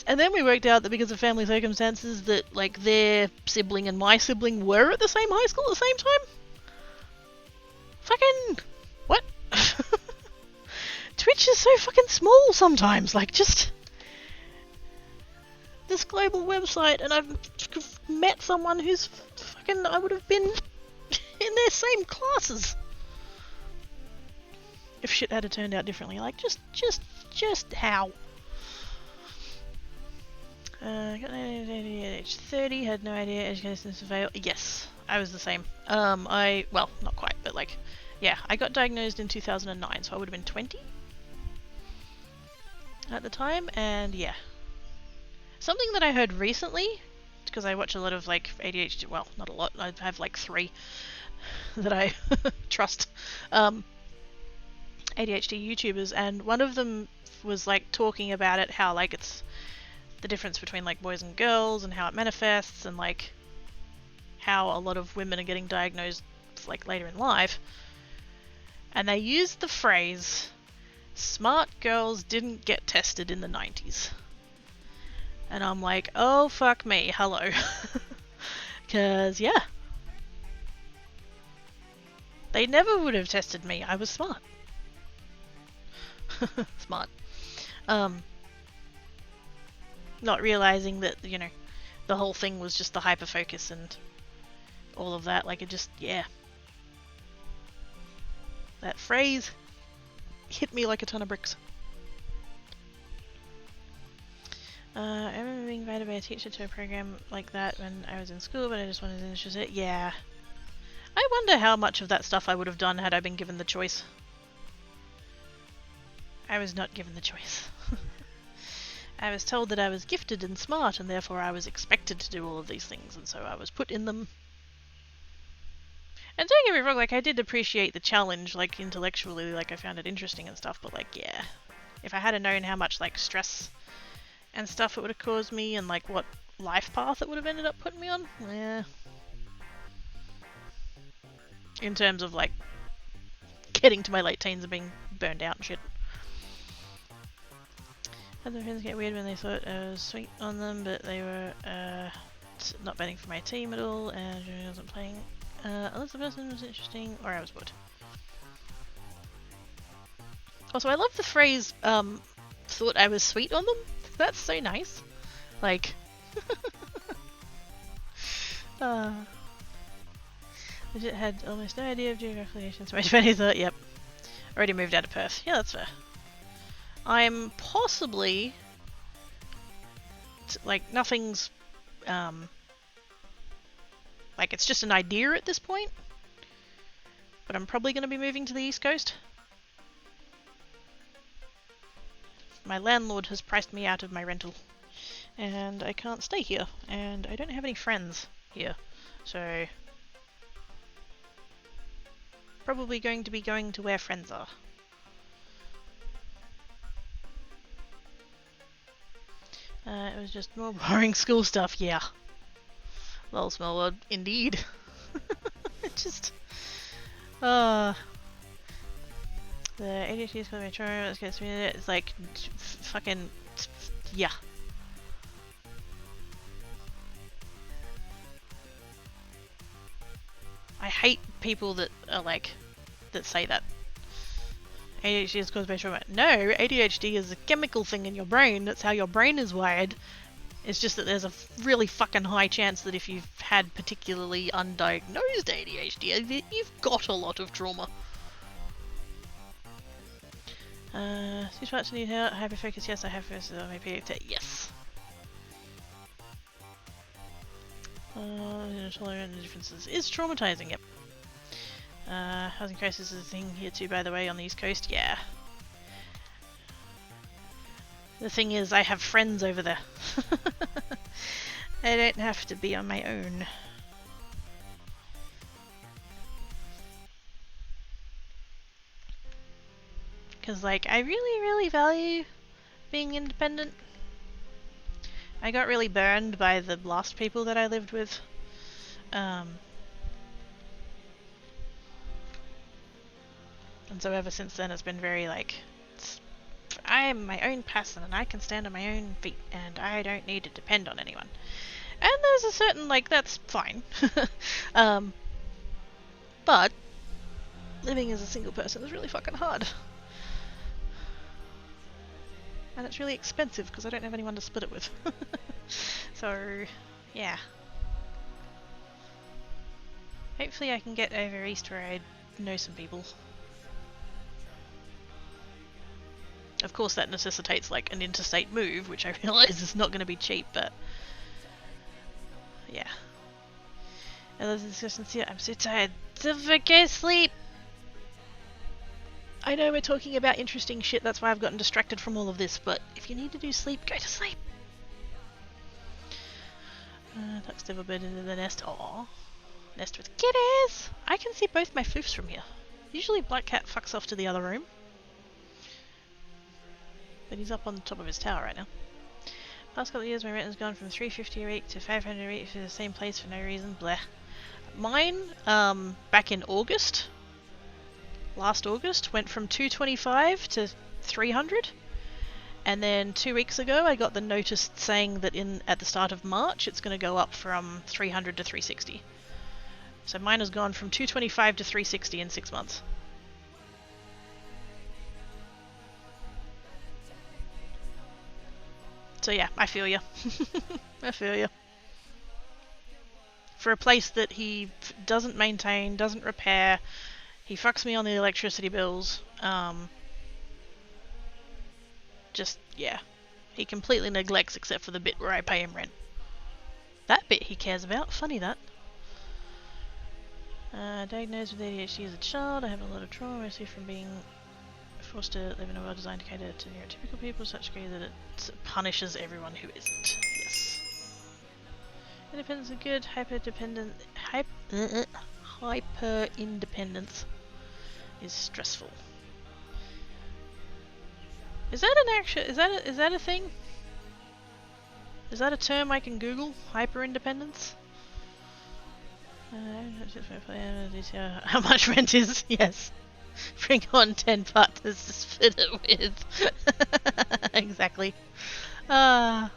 And then we worked out that because of family circumstances that like their sibling and my sibling were at the same high school at the same time. Fucking what? Twitch is so fucking small sometimes, like just this global website, and I've met someone who's fucking, I would have been in their same classes if shit had turned out differently. Like just how? Got no idea at age 30, had no idea education surveil. Yes, I was the same. Well, not quite, but like, yeah, I got diagnosed in 2009, so I would have been 20 at the time, and yeah. Something that I heard recently, because I watch a lot of like ADHD, well, not a lot, I have like 3 that I trust, ADHD YouTubers, and one of them was like talking about it, how like it's the difference between like boys and girls and how it manifests, and like how a lot of women are getting diagnosed like later in life. And they used the phrase, smart girls didn't get tested in the 90s. And I'm like, oh fuck me, hello. Cause yeah. They never would have tested me, I was smart. Smart. Not realizing that, you know, the whole thing was just the hyperfocus and all of that, like it just, yeah. That phrase hit me like a ton of bricks. I remember being invited by a teacher to a program like that when I was in school, but I just wanted to introduce it. Yeah. I wonder how much of that stuff I would have done had I been given the choice. I was not given the choice. I was told that I was gifted and smart, and therefore I was expected to do all of these things, and so I was put in them. And don't get me wrong, like I did appreciate the challenge, like intellectually, like I found it interesting and stuff, but like, yeah. If I had known how much like stress and stuff it would have caused me, and like what life path it would have ended up putting me on, yeah. In terms of like getting to my late teens and being burned out and shit. Had my friends get weird when they thought I was sweet on them, but they were not betting for my team at all, and I wasn't playing unless the person was interesting or I was bored. Also, I love the phrase thought I was sweet on them. That's so nice. Like legit had almost no idea of geographic relations. My 20s thought, yep. Already moved out of Perth. Yeah, that's fair. I'm possibly like nothing's like it's just an idea at this point, but I'm probably going to be moving to the East Coast. My landlord has priced me out of my rental and I can't stay here, and I don't have any friends here, so probably going to be going to where friends are. It was just more boring school stuff, yeah. Lol, small world, indeed. It just... the ADHD is going to be trying, let's get it. It's like, fucking... yeah. I hate people that are like... that say that. ADHD is caused by trauma. No, ADHD is a chemical thing in your brain. That's how your brain is wired. It's just that there's a really fucking high chance that if you've had particularly undiagnosed ADHD, you've got a lot of trauma. Speech parts need help. Hyperfocus, yes, I have focus on my PhD. Yes. Tolerant differences is traumatizing, yep. Housing crisis is a thing here too, by the way, on the East Coast, yeah. The thing is, I have friends over there. I don't have to be on my own. Because, like, I really value being independent. I got really burned by the last people that I lived with. And so ever since then it's been very, like, I am my own person and I can stand on my own feet and I don't need to depend on anyone. And there's a certain, like, that's fine. But living as a single person is really fucking hard. And it's really expensive because I don't have anyone to split it with. So, yeah. Hopefully I can get over east where I know some people. Of course that necessitates like an interstate move, which I realise is not going to be cheap, but yeah. And those discussions here, I'm so tired. Go sleep! I know we're talking about interesting shit, that's why I've gotten distracted from all of this, but if you need to do sleep, go to sleep! Ducks never been into the nest. Aww. Nest with kitties! I can see both my floofs from here. Usually Black Cat fucks off to the other room. But he's up on the top of his tower right now. Past couple of years my rent has gone from $350 a week to $500 a week for the same place for no reason. Bleh. Mine, back in August, last August, went from $225 to $300. And then 2 weeks ago I got the notice saying that at the start of March it's going to go up from $300 to $360. So mine has gone from $225 to $360 in 6 months. So yeah, I feel ya. I feel ya. For a place that he doesn't maintain, doesn't repair, he fucks me on the electricity bills. Just, yeah. He completely neglects except for the bit where I pay him rent. That bit he cares about. Funny that. Diagnosed with ADHD as a child. I have a lot of trauma mostly from being forced to live in a well-designed catered to neurotypical people such a degree that it punishes everyone who isn't. Yes. Independence is good. Hyper-independence is stressful. Is that an actual? Is that a thing? Is that a term I can Google? Hyper-independence? How much rent is? Yes. Bring on 10 partners to split it with. Exactly. 10,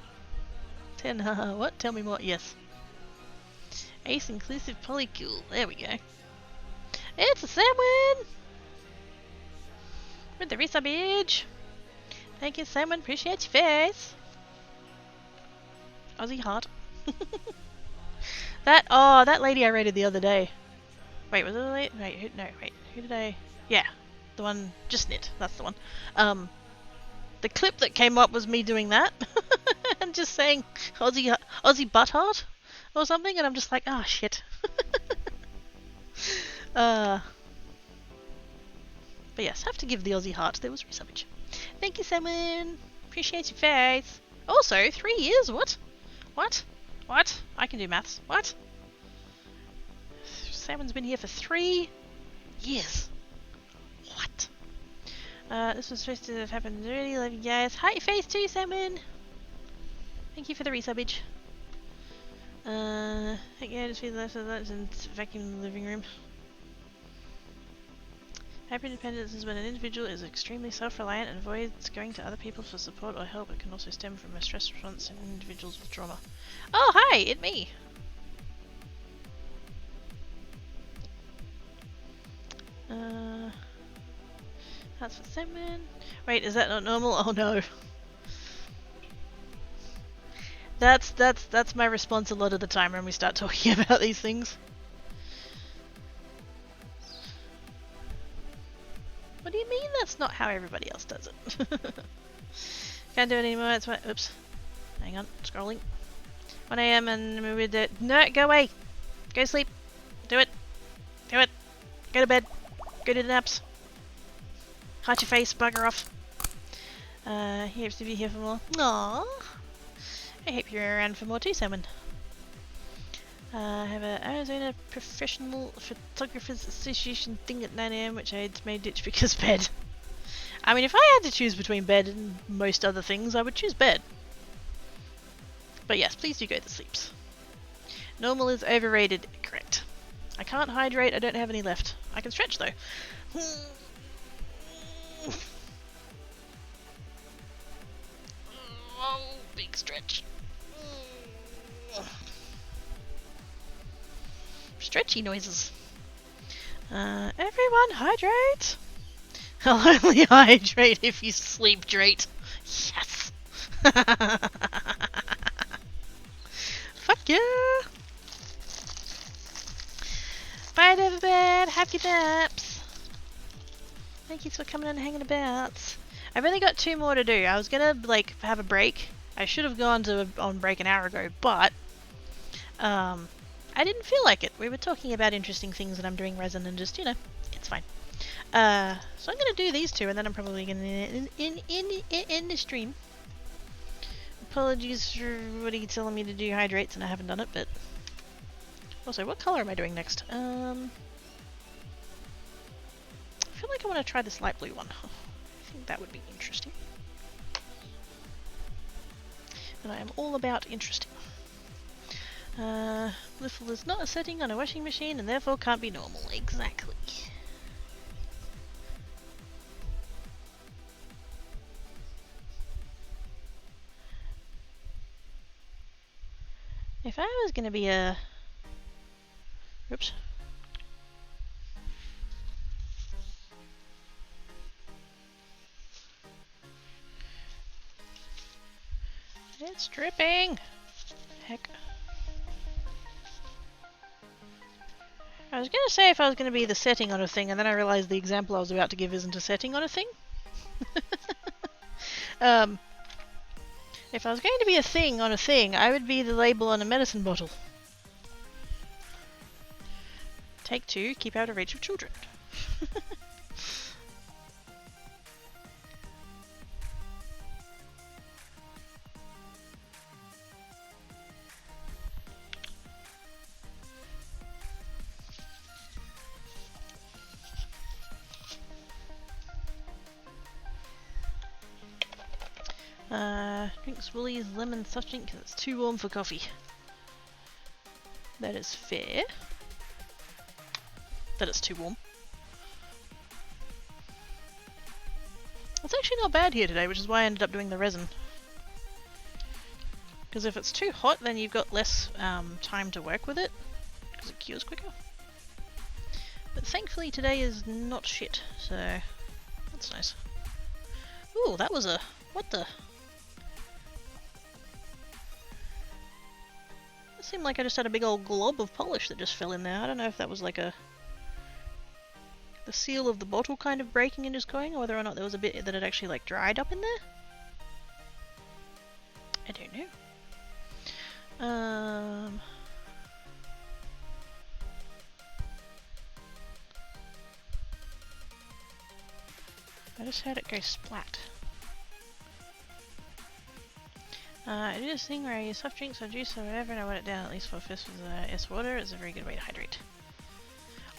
what? Tell me more. Yes. Ace inclusive polycule. There we go. It's a salmon! With the resubage. Thank you, salmon. Appreciate your face. Aussie heart. That lady I rated the other day. Wait, was it a lady? Wait, who did I? Yeah, the one, just knit, that's the one. The clip that came up was me doing that, and just saying Aussie butt heart, or something, and I'm just like, ah, shit. But yes, have to give the Aussie heart, there was resubage. Thank you, Salmon, appreciate your face. Also, 3 years, what? What? I can do maths, what? Salmon's been here for 3 years. What? This was supposed to have happened already. Love you guys. Hi, your face too, Salmon. Thank you for the resubage. Yeah, just feed less of that and vacuum the living room. Hyper-independence is when an individual is extremely self-reliant and avoids going to other people for support or help. It can also stem from a stress response in individuals with trauma. Oh, hi, it's me. That's for salmon. Wait, is that not normal? Oh no. That's my response a lot of the time when we start talking about these things. What do you mean that's not how everybody else does it? Can't do it anymore, it's my- oops. Hang on, scrolling. 1 AM and we did- no, go away! Go sleep! Do it! Do it! Go to bed! Go to the naps! Hide your face, bugger off! He hopes to be here for more. Aww! I hope you're around for more too, Salmon. I have a Arizona Professional Photographers Association thing at 9 AM, which I may ditch because bed. I mean, if I had to choose between bed and most other things, I would choose bed. But yes, please do go to sleeps. Normal is overrated. Correct. I can't hydrate, I don't have any left. I can stretch though. Oh, big stretch. Stretchy noises. Everyone hydrate! I'll only hydrate if you sleep straight. Yes! Fuck yeah! Bye, Everbed! Have your naps! Thank you for coming and hanging about. I've only got 2 more to do. I was gonna, like, have a break. I should have gone on break an hour ago, but I didn't feel like it. We were talking about interesting things and I'm doing resin and just, you know, it's fine. So I'm gonna do these 2 and then I'm probably gonna end the stream. Apologies for what are you telling me to do hydrates and I haven't done it, but also what color am I doing next? I feel like I want to try this light blue one. I think that would be interesting. And I am all about interesting. Liffle is not a setting on a washing machine and therefore can't be normal. Exactly. If I was gonna be a... Oops. It's dripping! Heck. I was gonna say if I was gonna be the setting on a thing, and then I realized the example I was about to give isn't a setting on a thing. If I was going to be a thing on a thing, I would be the label on a medicine bottle. Take 2, keep out of reach of children. Drinks Woolies lemon soft drink because it's too warm for coffee. That is fair. That it's too warm. It's actually not bad here today, which is why I ended up doing the resin. Because if it's too hot, then you've got less time to work with it, because it cures quicker. But thankfully today is not shit, so that's nice. Ooh, that was a... what the... It seemed like I just had a big old glob of polish that just fell in there. I don't know if that was like a... the seal of the bottle kind of breaking and just going, or whether or not there was a bit that had actually like dried up in there. I don't know. I just heard it go splat. I do this thing where I use soft drinks or juice or whatever and I wet it down at least 4/5 with ice water. It's a very good way to hydrate.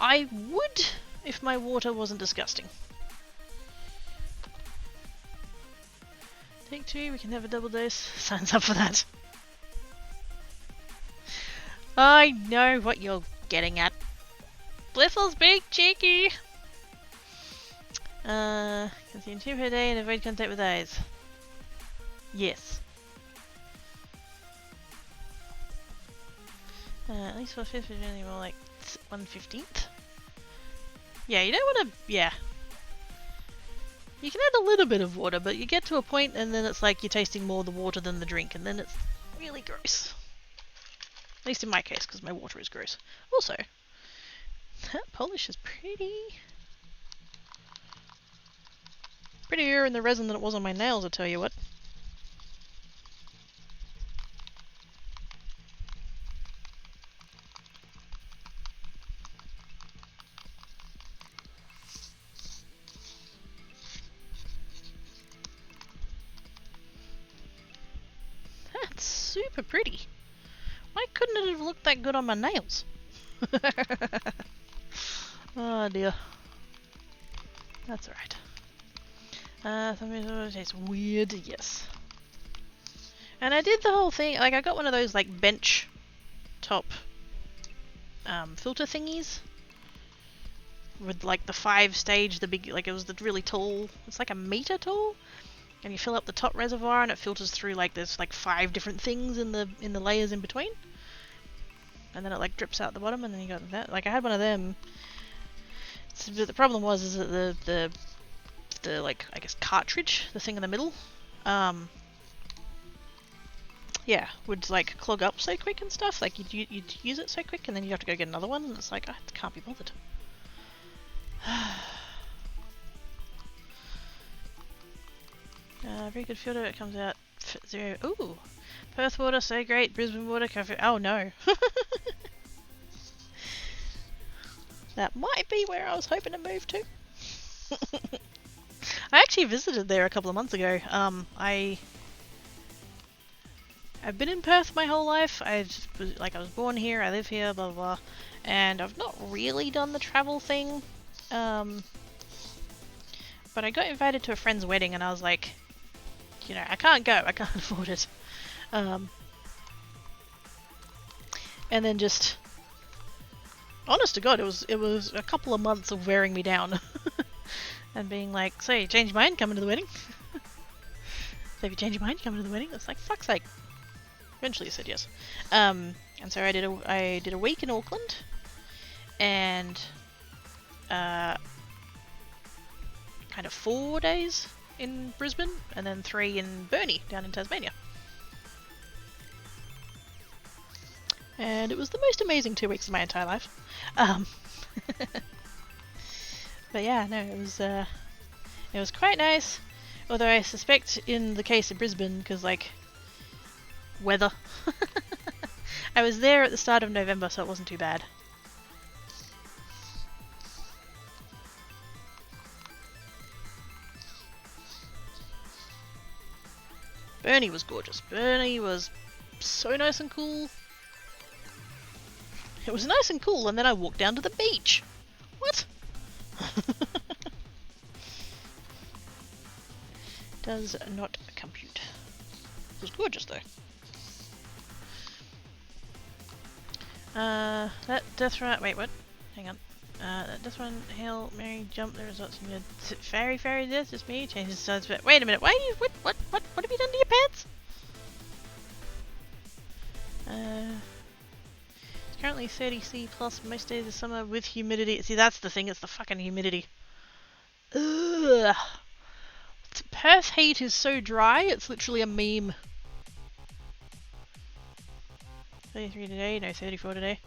I would if my water wasn't disgusting. Take 2, we can have a double dose. Signs up for that. I know what you're getting at. Bliffle's big cheeky! Consume 2 per day and avoid contact with eyes. Yes. At least 4/5 is really more like 1/15th. Yeah, you don't want to... yeah. You can add a little bit of water, but you get to a point and then it's like you're tasting more of the water than the drink, and then it's really gross. At least in my case, because my water is gross. Also, that polish is prettier in the resin than it was on my nails, I'll tell you what. That's super pretty. Why couldn't it have looked that good on my nails? Oh dear. That's alright. Something tastes weird, yes. And I did the whole thing, like I got one of those like bench top filter thingies. With like the 5-stage, the big, like it was the really tall, it's like a meter tall. And you fill up the top reservoir and it filters through like there's like 5 different things in the layers in between. And then it like drips out the bottom and then you got that. Like I had one of them. But the problem was is that the like I guess cartridge, the thing in the middle, yeah, would like clog up so quick and stuff. Like you'd use it so quick and then you have to go get another one and it's like I can't be bothered. Very good filter. It comes out 0. Ooh, Perth water so great. Brisbane water coffee. Oh no. That might be where I was hoping to move to. I actually visited there a couple of months ago. I've been in Perth my whole life. I was born here. I live here. Blah blah blah. And I've not really done the travel thing. But I got invited to a friend's wedding, and I was like, you know, I can't go. I can't afford it. And then just, honest to God, it was a couple of months of wearing me down, and being like, so you changed your mind coming to the wedding? So if you change your mind coming to the wedding, it's like fuck's sake. Eventually, I said yes. And so I did a week in Auckland, and kind of 4 days in Brisbane, and then 3 in Burnie, down in Tasmania. And it was the most amazing 2 weeks of my entire life. But yeah, no, it was quite nice. Although I suspect in the case of Brisbane, because like weather, I was there at the start of November, so it wasn't too bad. Burnie was gorgeous. Burnie was so nice and cool. It was nice and cool, and then I walked down to the beach. What? Does not compute. It was gorgeous though. That death run. Wait, what? Hang on. That death run. Hail Mary jump. The results in your fairy death. Just me. Changes size. But wait a minute. Why are you? What have you done to your pants? It's currently 30°C plus most days of summer with humidity. See, that's the thing. It's the fucking humidity. Ugh. Perth heat is so dry. It's literally a meme. 33 today. No, 34 today.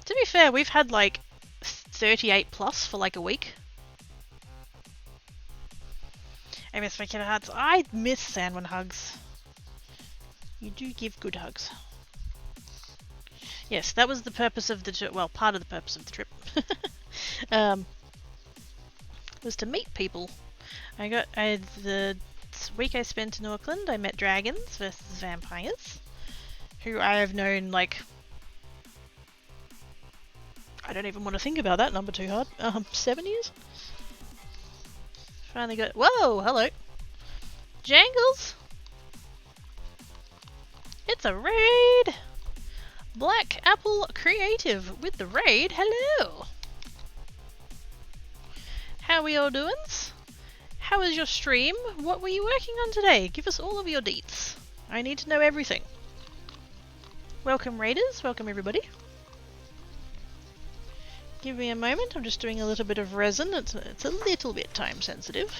To be fair, we've had like 38 plus for like a week. I miss my kid hugs. I miss Sandwin hugs. You do give good hugs. Yes, that was the purpose of the trip. Well, part of the purpose of the trip. Was to meet people. The week I spent in Auckland, I met dragons versus vampires, who I have known like, I don't even want to think about that number too hard. 7 years. Finally got. Whoa, hello, Jangles. It's a raid. Black Apple Creative with the raid. Hello. How are we all doing? How was your stream? What were you working on today? Give us all of your deets. I need to know everything. Welcome raiders, welcome everybody. Give me a moment, I'm just doing a little bit of resin. It's a little bit time sensitive.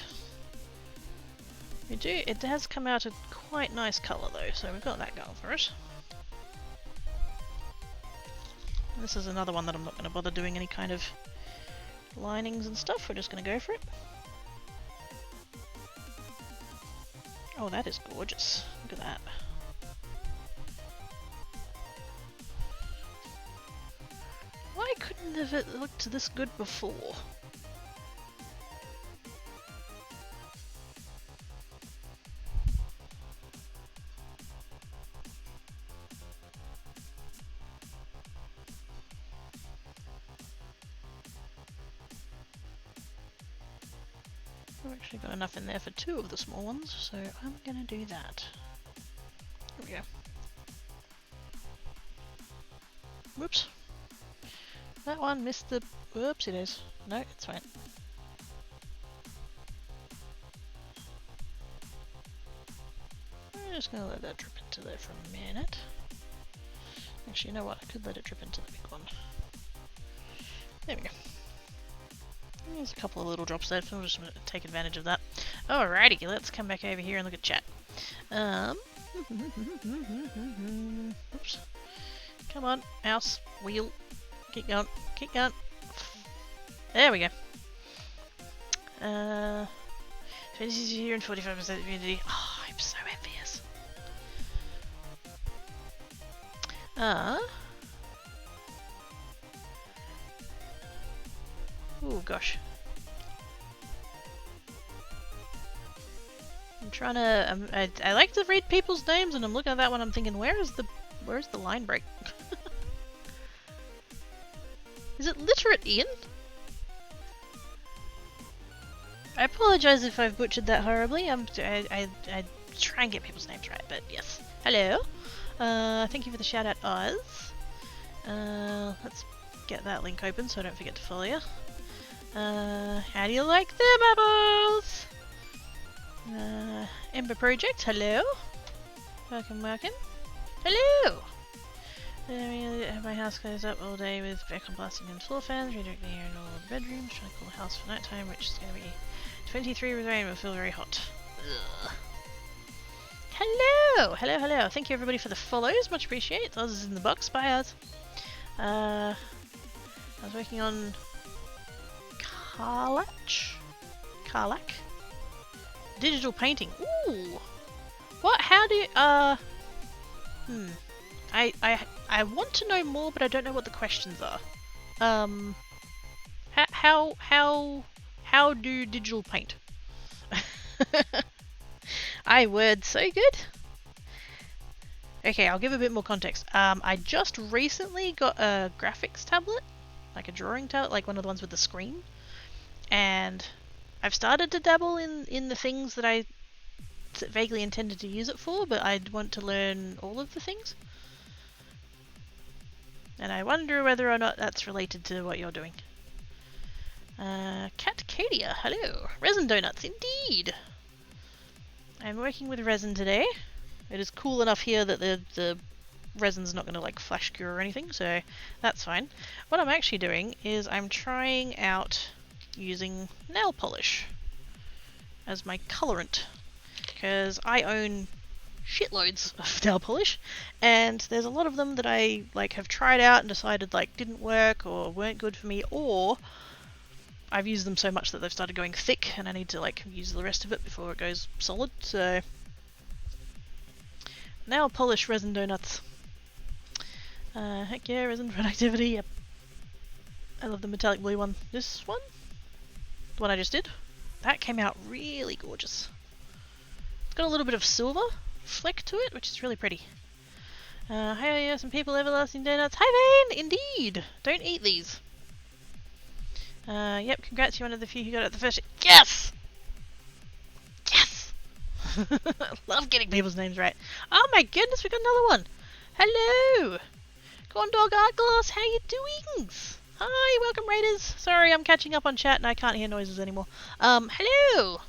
It has come out a quite nice colour though, so we've got that going for us. This is another one that I'm not going to bother doing any kind of linings and stuff, we're just going to go for it. Oh, that is gorgeous. Look at that. Why couldn't have it looked this good before? I've actually got enough in there for 2 of the small ones, so I'm gonna do that. Here we go. Whoops. That one missed the... Whoops, it is. No, it's fine. I'm just gonna let that drip into there for a minute. Actually, you know what? I could let it drip into the big one. There we go. There's a couple of little drops there, so we'll just take advantage of that. Alrighty, let's come back over here and look at chat. Oops. Come on, mouse, wheel. Keep going, keep going. There we go. 26 here and 45% immunity. Oh, I'm so envious. Oh gosh. I'm trying to. I like to read people's names, and I'm looking at that one. I'm thinking, where's the line break? Is it literate Ian? I apologize if I've butchered that horribly. I try and get people's names right, but yes. Hello. Thank you for the shout out, Oz. Let's get that link open so I don't forget to follow you. How do you like them apples? Ember Project, hello. Welcome, welcome. Hello! My house goes up all day with aircon blasting and floor fans, redirect the air in all the bedrooms, trying to cool the house for night time, which is going to be 23 with rain, will feel very hot. Ugh. Hello! Hello, hello. Thank you everybody for the follows, much appreciated. Oz is in the box, bye Oz. I was working on Karlak? Digital painting. Ooh! What? How do you, I want to know more, but I don't know what the questions are. How do digital paint? Word so good. Okay, I'll give a bit more context. I just recently got a graphics tablet, like a drawing tablet, like one of the ones with the screen, and I've started to dabble in the things that I vaguely intended to use it for, but I'd want to learn all of the things. And I wonder whether or not that's related to what you're doing. Cat Cadia, hello. Resin donuts, indeed. I'm working with resin today. It is cool enough here that the resin's not going to like flash cure or anything, so that's fine. What I'm actually doing is I'm trying out using nail polish as my colorant, because I own shitloads of nail polish, and there's a lot of them that I like have tried out and decided like didn't work or weren't good for me, or I've used them so much that they've started going thick and I need to like use the rest of it before it goes solid. So nail polish resin donuts. Heck yeah, resin productivity. Yep. I love the metallic blue one. This one? The one I just did? That came out really gorgeous. It's got a little bit of silver fleck to it, which is really pretty. Hi, yeah, some people everlasting donuts. Hi Vane! Indeed! Don't eat these. Yep, congrats, you're one of the few who got it the first. Yes! Yes! Love getting people's names right. Oh my goodness, we got another one! Hello! Corn Dog Art Glass, how you doing? Hi, welcome Raiders. Sorry, I'm catching up on chat and I can't hear noises anymore. Hello!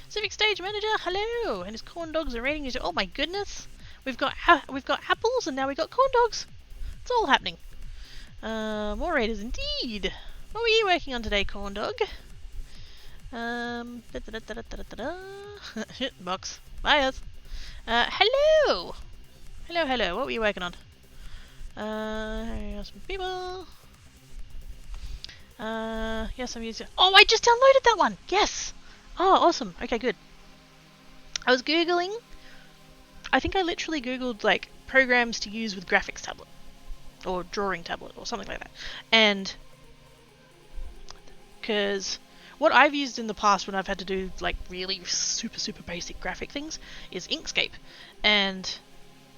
Civic Stage Manager, hello! And his corn dogs are raiding you. Oh my goodness! We've got apples and now we've got corn dogs. It's all happening. More raiders indeed. What were you working on today, corn dog? Box. Bias. Hello! Hello, hello. What were you working on? Here are some people. Yes, I'm using. Oh, I just downloaded that one! Yes! Oh, awesome. Okay, good. I was Googling. I think I literally Googled, like, programs to use with graphics tablet. Or drawing tablet, or something like that. And. Because what I've used in the past when I've had to do, like, really super basic graphic things is Inkscape. And.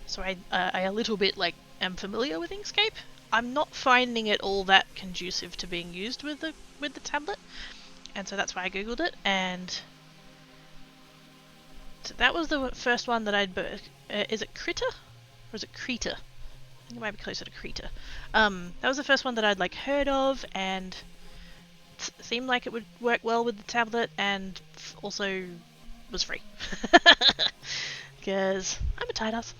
So I a little bit, like, am familiar with Inkscape. I'm not finding it all that conducive to being used with the tablet, and so that's why I googled it. And so that was the first one that I'd. Is it Critter or is it Krita? I think it might be closer to Krita. That was the first one that I'd, like, heard of, and it seemed like it would work well with the tablet, and also was free. Because I'm a tight ass.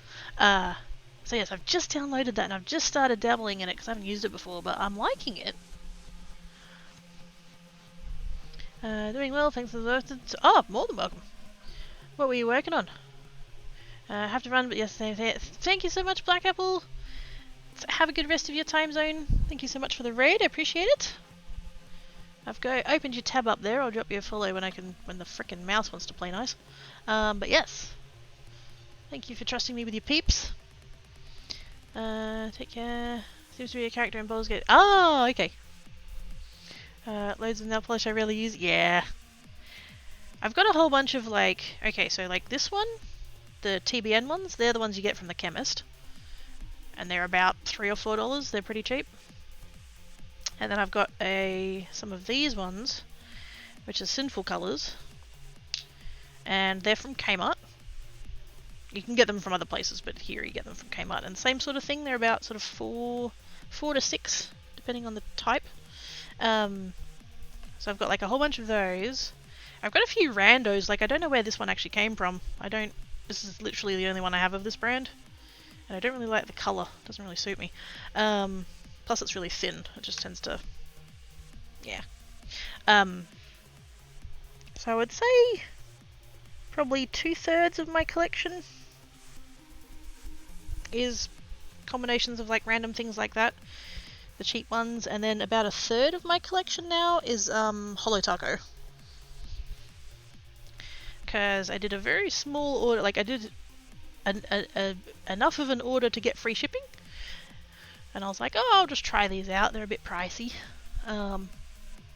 So yes, I've just downloaded that and I've just started dabbling in it because I haven't used it before, but I'm liking it. Doing well, thanks for the... Oh, more than welcome. What were you working on? I have to run, but yes, thank you so much, Black Apple. Have a good rest of your time zone. Thank you so much for the raid, I appreciate it. I've opened your tab up there. I'll drop you a follow when the frickin' mouse wants to play nice. But yes. Thank you for trusting me with your peeps. Take care. Seems to be a character in Baldur's Gate. Oh, okay. Loads of nail polish I rarely use. Yeah. I've got a whole bunch of, like... Okay, so, like, this one, the TBN ones, they're the ones you get from the chemist. And they're about $3 or $4. They're pretty cheap. And then I've got some of these ones, which are Sinful Colours. And they're from Kmart. You can get them from other places, but here you get them from Kmart. And same sort of thing, they're about sort of four to $6, depending on the type. So I've got, like, a whole bunch of those. I've got a few randos, like, I don't know where this one actually came from. This is literally the only one I have of this brand. And I don't really like the colour, it doesn't really suit me. Plus it's really thin, it just tends to... Yeah. So I would say probably 2/3 of my collection is combinations of, like, random things like that. The cheap ones, and then about 1/3 of my collection now is Holo Taco. Because I did a very small order, like I did enough of an order to get free shipping, and I was like, oh, I'll just try these out. They're a bit pricey. We'll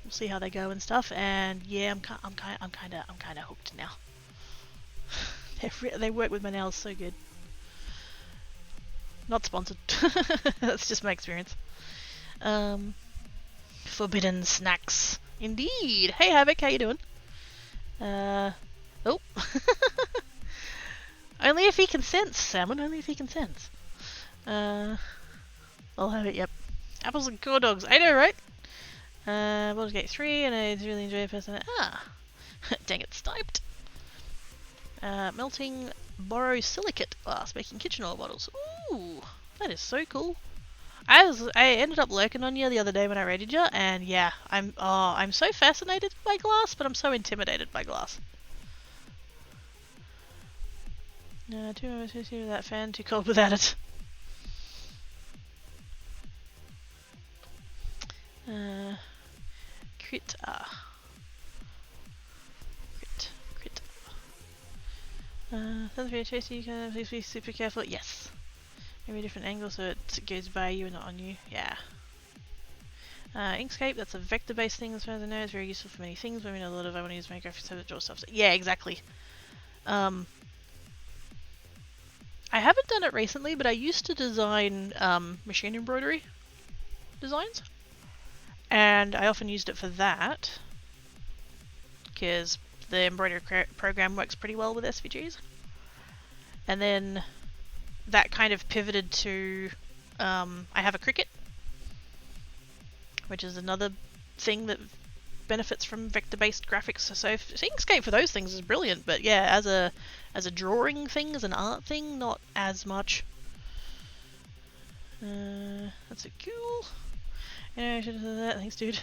see how they go and stuff. And yeah, I'm kind of hooked now. They work with my nails so good. Not sponsored. That's just my experience. Forbidden snacks. Indeed. Hey Havoc, how you doing? Oh. Only if he consents, Salmon. Only if he consents. I'll have it, yep. Apples and corn dogs. I know, right? Baldur's Gate 3, and I really enjoy person. Dang it, sniped. Melting borosilicate glass, making kitchen oil bottles. Ooh, that is so cool. I ended up lurking on you the other day when I raided you, and yeah, I'm so fascinated by glass, but I'm so intimidated by glass. Too much with that fan, too cold without it. Crit. Sounds very tasty. You can please be super careful. Yes. Maybe a different angle so it goes by you and not on you. Yeah. Inkscape, that's a vector-based thing as far as I know. It's very useful for many things. But I know a lot of I want to use my graphics to draw stuff. So yeah, exactly. I haven't done it recently, but I used to design machine embroidery designs. And I often used it for that. Because the embroidery program works pretty well with SVGs. And then that kind of pivoted to I have a Cricut, which is another thing that benefits from vector-based graphics. So Inkscape for those things is brilliant, but yeah, as a drawing thing, as an art thing, not as much. That's a cool. Yeah, I should have done that. Thanks, dude.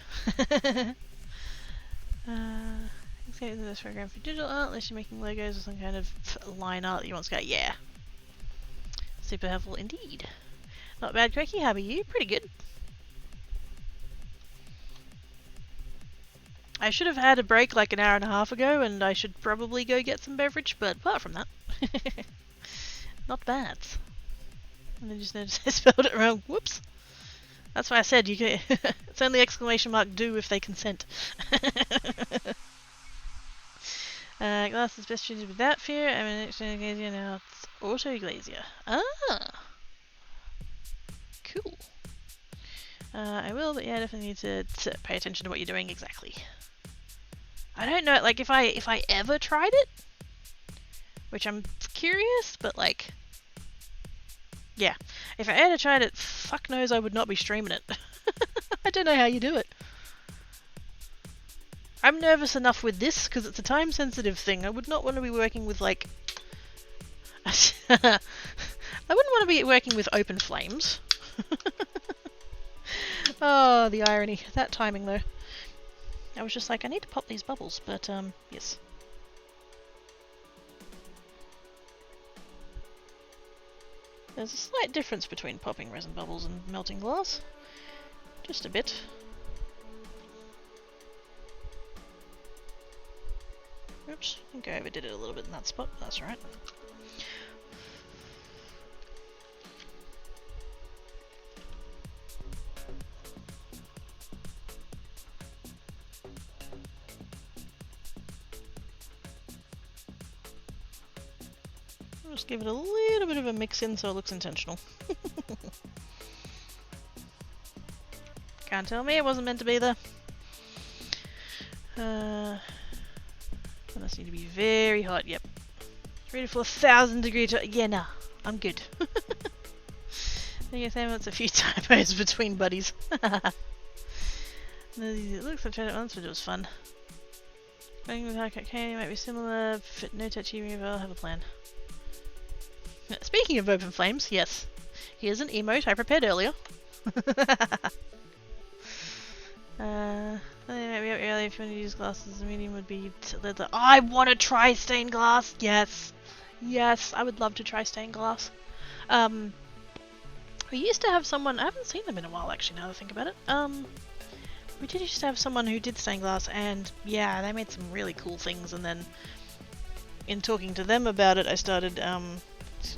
Okay, this program for digital art, unless you're making Legos or some kind of line art that you want to go. Yeah. Super helpful indeed. Not bad, Cracky. How about you? Pretty good. I should have had a break like an hour and a half ago, and I should probably go get some beverage, but apart from that, not bad. And I just noticed I spelled it wrong. Whoops. That's why I said you can. It's only exclamation mark do if they consent. Glass is best treated without fear. I mean, it's glazier now. It's auto glazier. Ah, cool. I will, but yeah, I definitely need to pay attention to what you're doing exactly. I don't know, like if I ever tried it, which I'm curious, but like, yeah, if I ever tried it, fuck knows I would not be streaming it. I don't know how you do it. I'm nervous enough with this because it's a time-sensitive thing. I would not want to be working with like. I wouldn't want to be working with open flames. Oh, the irony. That timing though. I was just like, I need to pop these bubbles, but yes. There's a slight difference between popping resin bubbles and melting glass. Just a bit. Oops, I think I overdid it a little bit in that spot, but that's alright. I'll just give it a little bit of a mix in so it looks intentional. Can't tell me it wasn't meant to be there. Must need to be very hot, yep. 3 to 4,000 degrees. Yeah, nah, I'm good. I guess that's a few typos between buddies. It looks like I tried it once, but it was fun. Playing with hard candy might be similar, but no touchy removal. I'll have a plan. Speaking of open flames, yes. Here's an emote I prepared earlier. Maybe earlier if you want to use glasses, the medium would be leather. I want to try stained glass. Yes, yes, I would love to try stained glass. We used to have someone. I haven't seen them in a while, actually. Now that I think about it. We did used to have someone who did stained glass, and yeah, they made some really cool things. And then, in talking to them about it, I started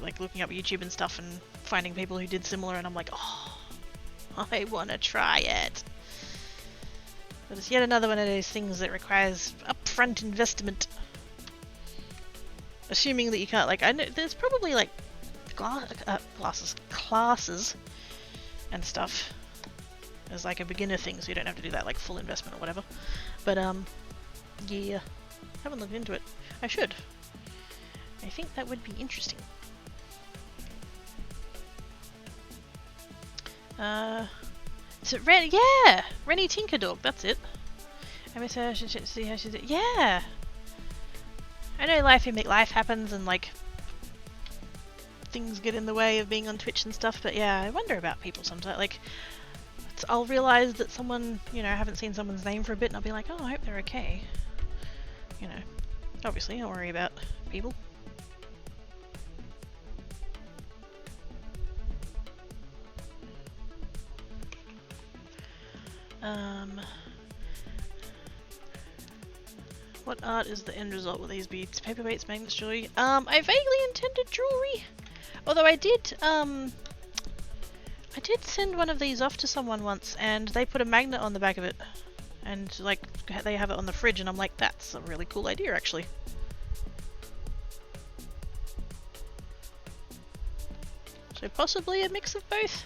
like looking up YouTube and stuff and finding people who did similar, and I'm like, oh, I want to try it. But it's yet another one of those things that requires upfront investment. Assuming that you can't, like, I know there's probably like classes and stuff as like a beginner thing, so you don't have to do that like full investment or whatever. But yeah, haven't looked into it. I should. I think that would be interesting. Is it Ren? Yeah! Rennie Tinkerdog, that's it. I miss her, I should see how she's... Yeah! I know life happens and like things get in the way of being on Twitch and stuff, but yeah, I wonder about people sometimes. Like, I'll realise that someone, you know, I haven't seen someone's name for a bit and I'll be like, oh, I hope they're okay. You know, obviously, don't worry about people. What art is the end result with these beads? Paperweights, magnets, jewelry? I vaguely intended jewelry. Although I did send one of these off to someone once and they put a magnet on the back of it. And like, they have it on the fridge and I'm like, that's a really cool idea actually. So possibly a mix of both.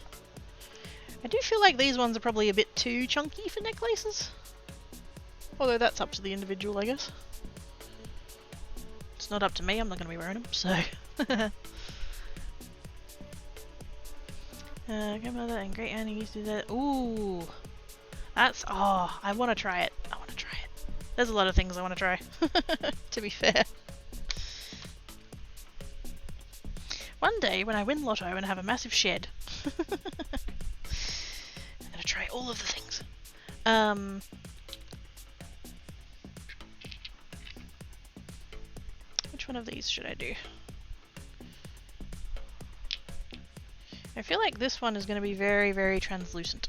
I do feel like these ones are probably a bit too chunky for necklaces. Although that's up to the individual, I guess. It's not up to me, I'm not going to be wearing them, so... Grandmother and great auntie used to do that. Ooh! That's... Oh, I want to try it. I want to try it. There's a lot of things I want to try, to be fair. One day, when I win Lotto and have a massive shed... I'm going to try all of the things. Which one of these should I do? I feel like this one is going to be very, very translucent.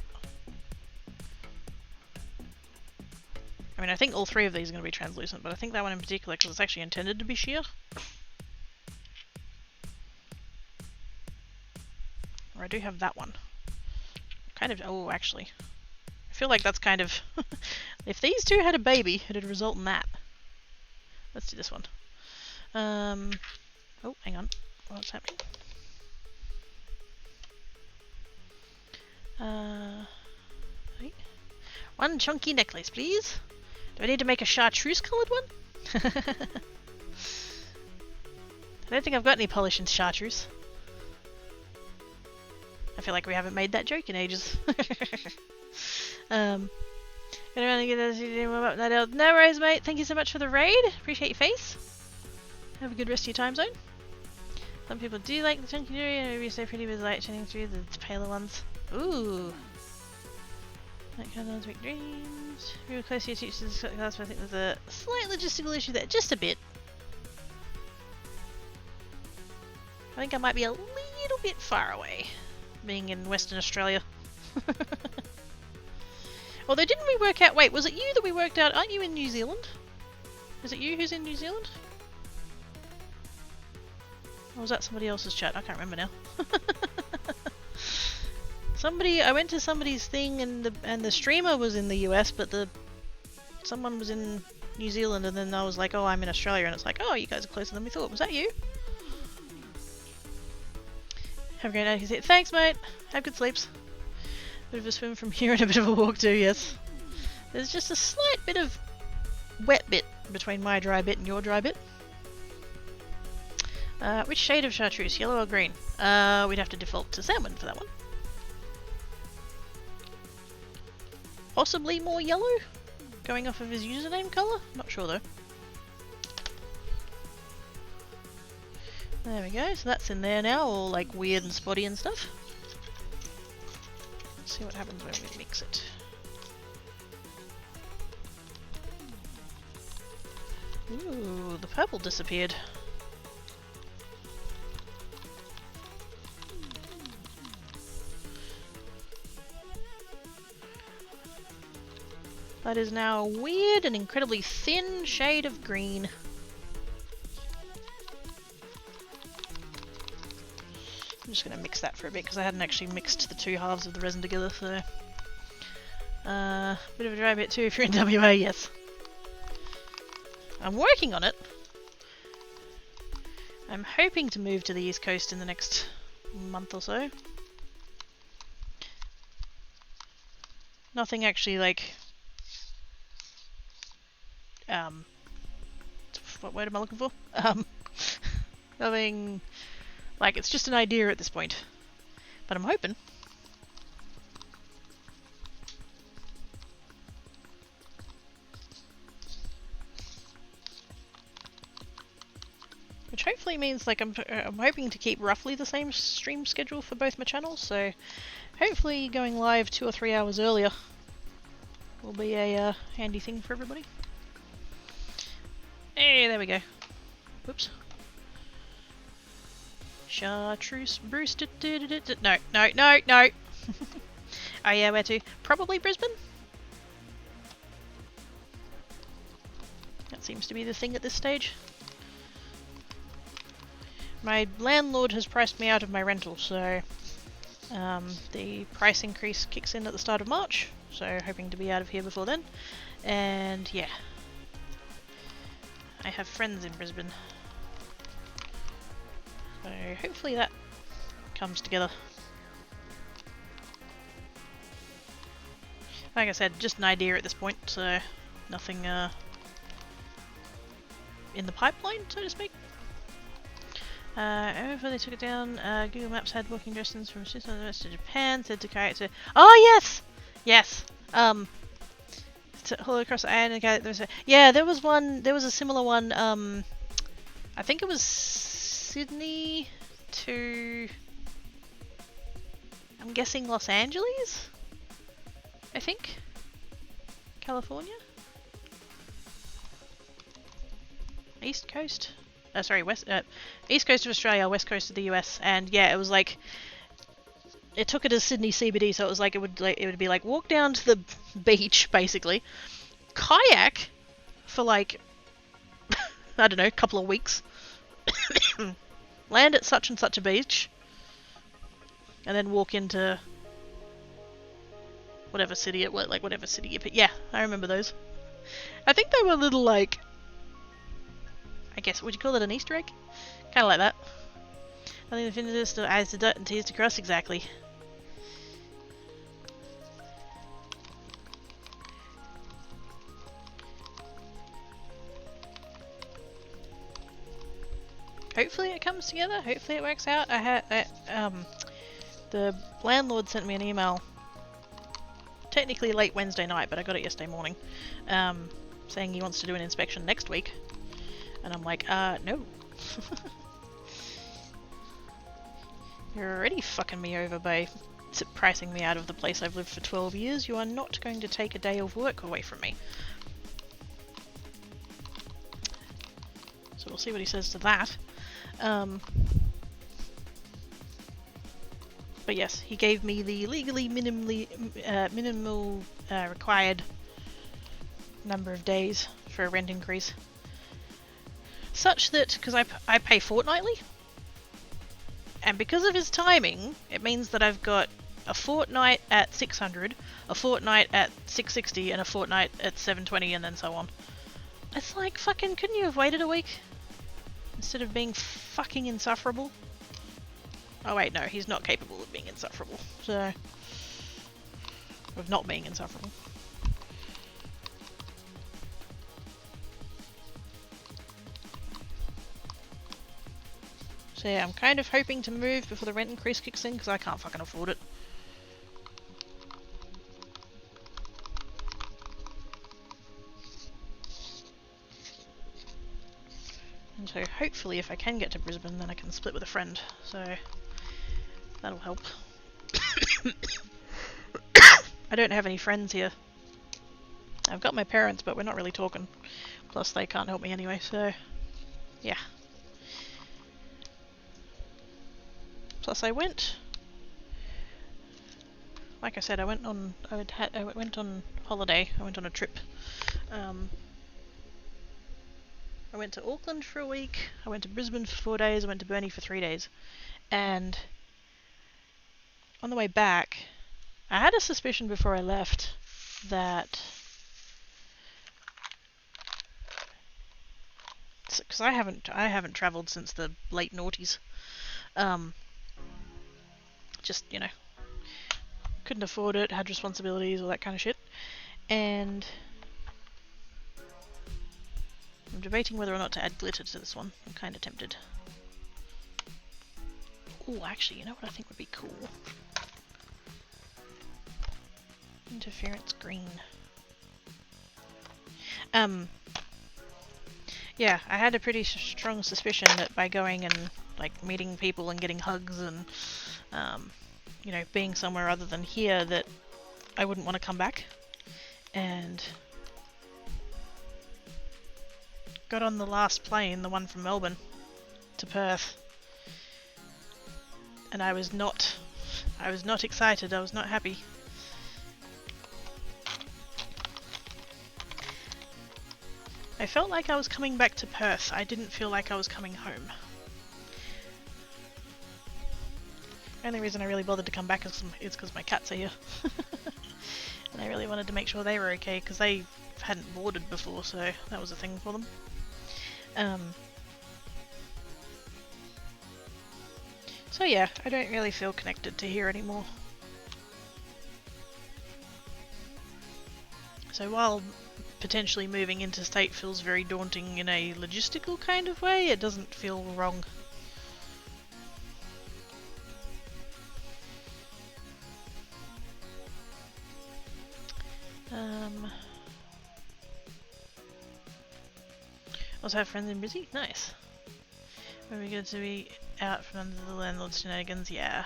I mean, I think all three of these are going to be translucent, but I think that one in particular, because it's actually intended to be sheer. Or I do have that one. Kind of, oh, actually. I feel like that's kind of... if these two had a baby, it'd result in that. Let's do this one. Oh, hang on. What's happening? Wait. One chunky necklace, please. Do I need to make a chartreuse coloured one? I don't think I've got any polish in chartreuse. I feel like we haven't made that joke in ages. No worries, mate. Thank you so much for the raid. Appreciate your face. Have a good rest of your time zone. Some people do like the chunky jewelry, and maybe so pretty with light shining through the paler ones. Ooh. That kind of sweet dreams. Real close to your teacher's class, but I think there's a slight logistical issue there. Just a bit. I think I might be a little bit far away, being in Western Australia. Although didn't we work out... Wait, was it you that we worked out... Aren't you in New Zealand? Is it you who's in New Zealand? Or was that somebody else's chat? I can't remember now. I went to somebody's thing and the streamer was in the US, but someone was in New Zealand, and then I was like, oh, I'm in Australia, and it's like, oh, you guys are closer than we thought. Was that you? Have a great night. He said, thanks, mate. Have good sleeps. Bit of a swim from here and a bit of a walk too, yes. There's just a slight bit of wet bit between my dry bit and your dry bit. Which shade of chartreuse? Yellow or green? We'd have to default to salmon for that one. Possibly more yellow? Going off of his username colour? Not sure though. There we go, so that's in there now, all like weird and spotty and stuff. Let's see what happens when we mix it. Ooh, the purple disappeared. That is now a weird and incredibly thin shade of green. I'm just going to mix that for a bit because I hadn't actually mixed the two halves of the resin together, so... bit of a dry bit too if you're in WA, yes. I'm working on it. I'm hoping to move to the East Coast in the next month or so. Nothing actually like... what word am I looking for? Nothing... Like, it's just an idea at this point. But I'm hoping. Which hopefully means, like, I'm hoping to keep roughly the same stream schedule for both my channels, so hopefully going live 2 or 3 hours earlier will be a handy thing for everybody. Hey, there we go. Whoops. Chartreuse Bruce. No. Oh yeah, where to? Probably Brisbane? That seems to be the thing at this stage. My landlord has priced me out of my rental, so the price increase kicks in at the start of March, so hoping to be out of here before then. And yeah, I have friends in Brisbane. So hopefully that comes together. Like I said, just an idea at this point, so nothing in the pipeline, so to speak. Before they took it down, Google Maps had walking distance from Switzerland to Japan, said to carry it to... Oh yes! Yes! To haul across the island, yeah, there was a similar one, I think it was Sydney to... I'm guessing Los Angeles? I think? California? East Coast? sorry, east coast of Australia, west coast of the US, and yeah, it was like, it took it as Sydney CBD, so it was like it would be like walk down to the beach basically, kayak for like I don't know, a couple of weeks, land at such and such a beach, and then walk into whatever city it was, like whatever city you pick. Yeah, I remember those. I think they were little like, I guess, would you call it an Easter egg? Kind of like that. I think the finish to eyes to dot and T's to cross, exactly. Hopefully it comes together. Hopefully it works out. The landlord sent me an email, technically late Wednesday night, but I got it yesterday morning, saying he wants to do an inspection next week, and I'm like, no. You're already fucking me over by pricing me out of the place I've lived for 12 years. You are not going to take a day of work away from me. So we'll see what he says to that. But yes, he gave me the legally minimal required number of days for a rent increase. Such that, because I pay fortnightly, and because of his timing, it means that I've got a fortnight at 600, a fortnight at 660, and a fortnight at 720, and then so on. It's like, fucking, couldn't you have waited a week? Instead of being fucking insufferable? Oh wait, no, he's not capable of being insufferable. So, of not being insufferable. So yeah, I'm kind of hoping to move before the rent increase kicks in, because I can't fucking afford it. And so hopefully if I can get to Brisbane, then I can split with a friend. So that'll help. I don't have any friends here. I've got my parents, but we're not really talking. Plus they can't help me anyway, so yeah. Plus I went, like I said, I went on holiday. I went on a trip. I went to Auckland for a week. I went to Brisbane for 4 days. I went to Burnie for 3 days. And on the way back, I had a suspicion before I left that, because I haven't travelled since the late noughties. Just, you know, couldn't afford it, had responsibilities, all that kind of shit. And I'm debating whether or not to add glitter to this one. I'm kind of tempted. Oh, actually, you know what I think would be cool? Interference green. Yeah, I had a pretty strong suspicion that by going and like meeting people and getting hugs and you know, being somewhere other than here, that I wouldn't want to come back. And got on the last plane, the one from Melbourne to Perth, and I was not excited. I was not happy. I felt like I was coming back to Perth. I didn't feel like I was coming home. The only reason I really bothered to come back is because my cats are here. And I really wanted to make sure they were okay, because they hadn't boarded before, so that was a thing for them. So yeah, I don't really feel connected to here anymore. So while potentially moving interstate feels very daunting in a logistical kind of way, it doesn't feel wrong. Also have friends in Brizzy? Nice. Are we good to be out from under the landlord's shenanigans? Yeah.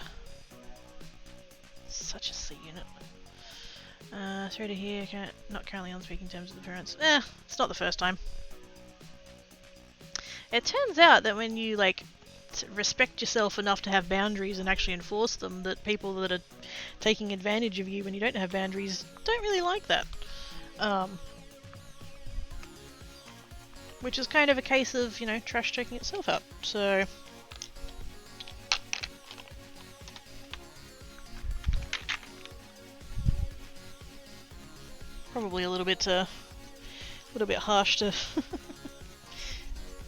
Such a C unit. Sorry to hear, not currently on speaking terms with the parents. It's not the first time. It turns out that when you, like, respect yourself enough to have boundaries and actually enforce them, that people that are taking advantage of you when you don't have boundaries don't really like that. Which is kind of a case of, you know, trash taking itself out. So probably a little bit harsh to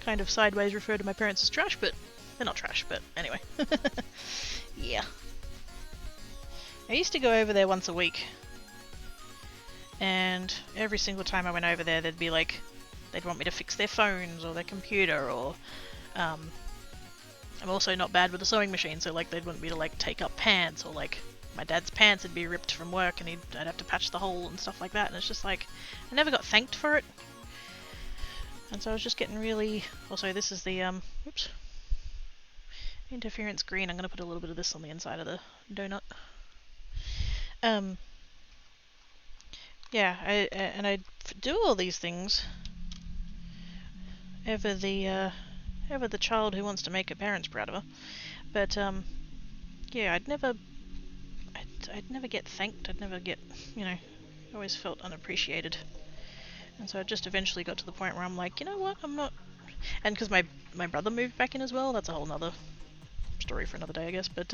kind of sideways refer to my parents as trash, but they're not trash, but anyway. Yeah. I used to go over there once a week, and every single time I went over there they'd be like, they'd want me to fix their phones or their computer, or I'm also not bad with the sewing machine, so like they'd want me to like take up pants, or like my dad's pants would be ripped from work and I'd have to patch the hole and stuff like that, and it's just like, I never got thanked for it. And so I was just getting really... Also, this is the, oops. Interference green. I'm going to put a little bit of this on the inside of the donut. Yeah, I'd do all these things ever the child who wants to make her parents proud of her. But, yeah, I'd never get thanked. I'd never get, you know, I always felt unappreciated. And so I just eventually got to the point where I'm like, you know what, I'm not... And because my brother moved back in as well, that's a whole nother story for another day, I guess, but,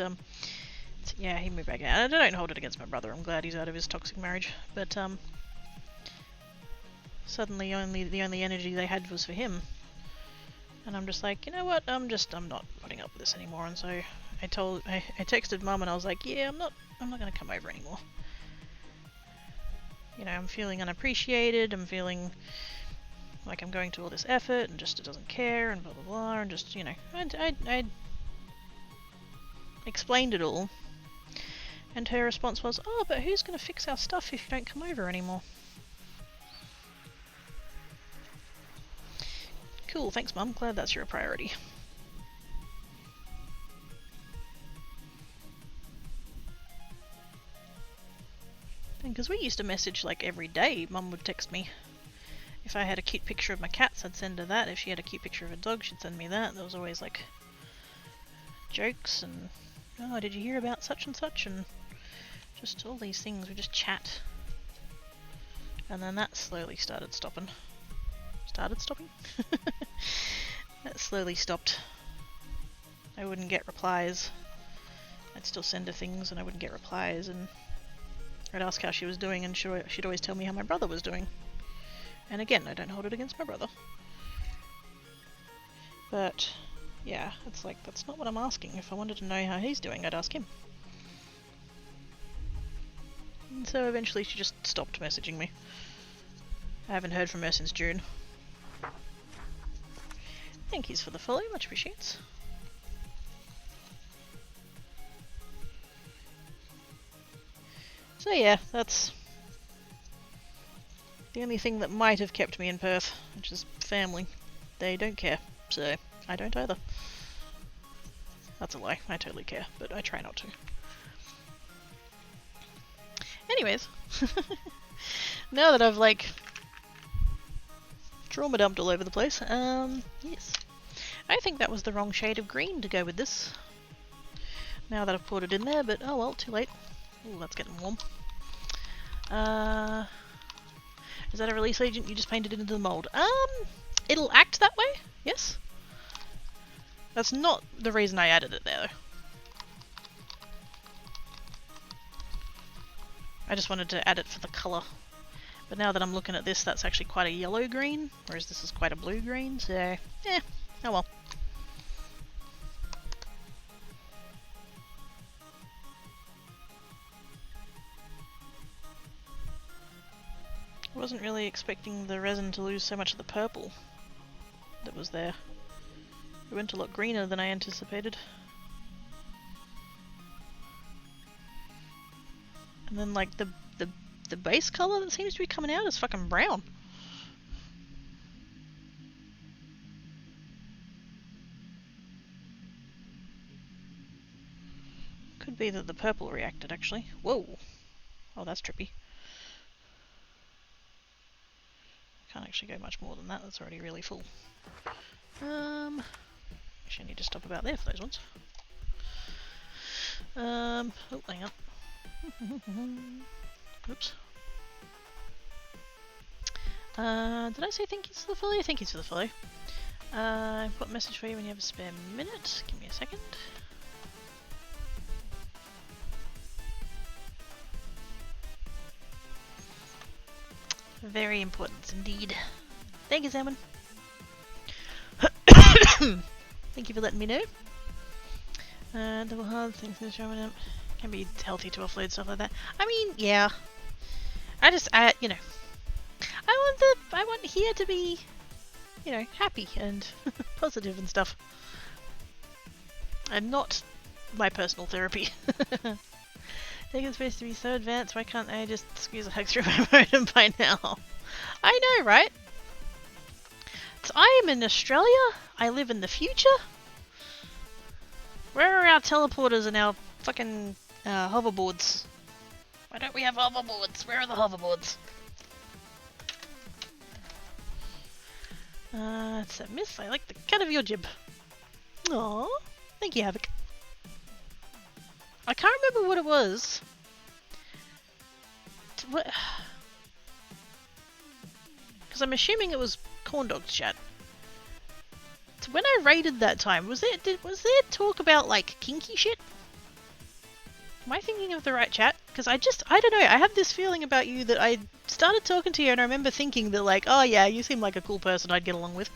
yeah, he moved back in. And I don't hold it against my brother, I'm glad he's out of his toxic marriage, but, suddenly the only energy they had was for him. And I'm just like, you know what, I'm not putting up with this anymore, and so I texted Mum and I was like, yeah, I'm not gonna come over anymore. You know, I'm feeling unappreciated, I'm feeling like I'm going to all this effort and just it doesn't care and blah blah blah, and just, you know, I explained it all. And her response was, oh, but who's going to fix our stuff if you don't come over anymore? Cool, thanks Mum, glad that's your priority. Because we used to message like every day. Mum would text me. If I had a cute picture of my cats, I'd send her that. If she had a cute picture of a dog, she'd send me that. There was always like jokes and, oh, did you hear about such and such, and just all these things. We just chat. And then that slowly started stopping. That slowly stopped. I wouldn't get replies. I'd still send her things and I wouldn't get replies, and I'd ask how she was doing, and she'd always tell me how my brother was doing. And again, I don't hold it against my brother. But, yeah, it's like, that's not what I'm asking. If I wanted to know how he's doing, I'd ask him. And so eventually she just stopped messaging me. I haven't heard from her since June. Thank yous for the follow, much appreciates. So yeah, that's the only thing that might have kept me in Perth, which is family. They don't care, so I don't either. That's a lie, I totally care, but I try not to. Anyways, now that I've like trauma dumped all over the place, yes. I think that was the wrong shade of green to go with this. Now that I've poured it in there, but oh well, too late. Ooh, that's getting warm. Is that a release agent you just painted into the mold? It'll act that way, yes. That's not the reason I added it there, though. I just wanted to add it for the colour. But now that I'm looking at this, that's actually quite a yellow green, whereas this is quite a blue green, so yeah, oh well. I wasn't really expecting the resin to lose so much of the purple that was there. It went a lot greener than I anticipated. And then like the base colour that seems to be coming out is fucking brown. Could be that the purple reacted actually. Whoa! Oh, that's trippy. Can't actually go much more than that, that's already really full. Actually I need to stop about there for those ones. Oh, hang on. Oops. Did I say thank yous to the follow? Thank yous for the follow. I've got a message for you when you have a spare minute. Give me a second. Very important indeed. Thank you, Salmon. Thank you for letting me know. Double hard things that showing can be healthy to offload stuff like that. I mean, yeah. You know, I want here to be, you know, happy and positive and stuff. And not my personal therapy. Think it's supposed to be so advanced, why can't I just squeeze a hug through my modem by now? I know, right? So I am in Australia, I live in the future. Where are our teleporters and our fucking hoverboards? Why don't we have hoverboards? Where are the hoverboards? It's a miss. I like the cut of your jib. Aww. Thank you, Havoc. I can't remember what it was. Because I'm assuming it was Corndog's chat. So when I raided that time, was there talk about like kinky shit? Am I thinking of the right chat? Because I don't know, I have this feeling about you that I started talking to you and I remember thinking that like, oh yeah, you seem like a cool person I'd get along with.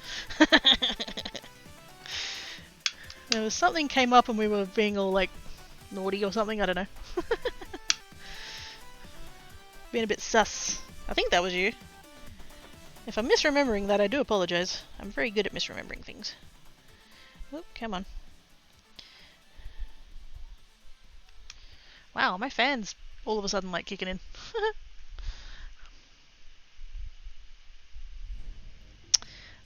There was something came up and we were being all like naughty or something, I don't know. Being a bit sus. I think that was you. If I'm misremembering that, I do apologise. I'm very good at misremembering things. Oh, come on. Wow, my fan's all of a sudden like kicking in.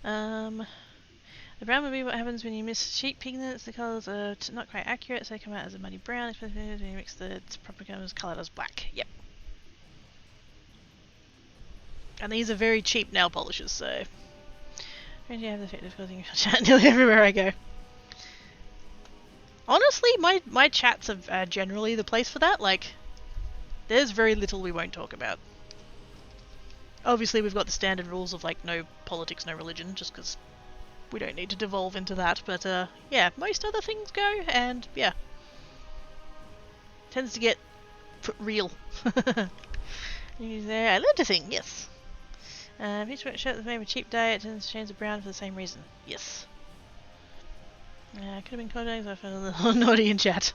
The brown would be what happens when you miss sheep pigments. The colours are not quite accurate, so they come out as a muddy brown. When you mix the proper colours, coloured as black. Yep. And these are very cheap nail polishes, so... I have the effect of causing chat nearly everywhere I go. Honestly, my chats are generally the place for that. Like, there's very little we won't talk about. Obviously, we've got the standard rules of, like, no politics, no religion, just because we don't need to devolve into that. But, yeah, most other things go, and, yeah. Tends to get real. I learned a thing, yes. Each shirt that's made with cheap dye, it tends to change the brown for the same reason. Yes. Could have been contacts, I felt a little naughty in chat.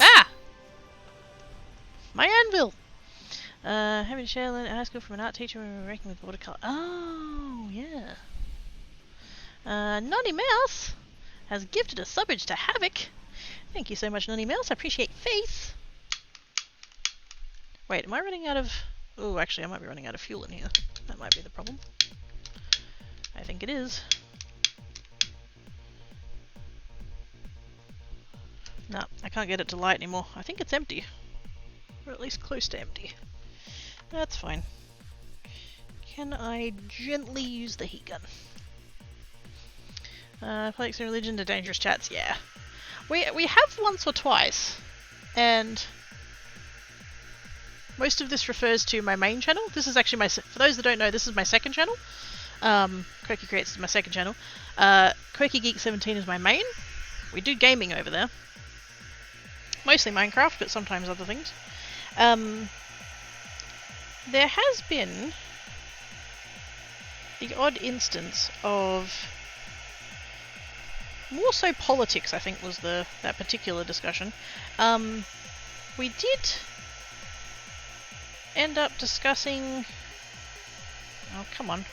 Ah! My anvil! Having to share learned at high school from an art teacher when we were working with watercolour. Oh, yeah. Nonny Mouse has gifted a subbage to Havoc. Thank you so much, Nonny Mouse. I appreciate face. Wait, am I running out of... Oh, actually, I might be running out of fuel in here. That might be the problem. I think it is. No, I can't get it to light anymore. I think it's empty. Or at least close to empty. That's fine. Can I gently use the heat gun? Politics and religion to dangerous chats, yeah. We have once or twice, and most of this refers to my main channel. This is actually for those that don't know, this is my second channel. Quirky Creates is my second channel. Quirky Geek 17 is my main. We do gaming over there. Mostly Minecraft, but sometimes other things. There has been the odd instance of more so politics, I think, was that particular discussion. We did end up discussing... Oh, come on.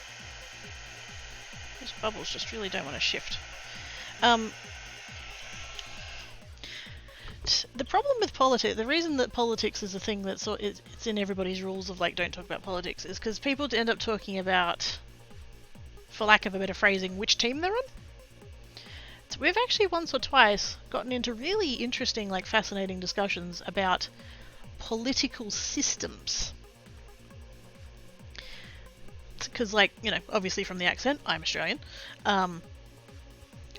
These bubbles just really don't want to shift. The problem with politics, the reason that politics is a thing that's it's in everybody's rules of like don't talk about politics, is because people end up talking about, for lack of a better phrasing, which team they're on. So we've actually once or twice gotten into really interesting, like fascinating discussions about political systems. because, like, you know, obviously from the accent, I'm Australian. A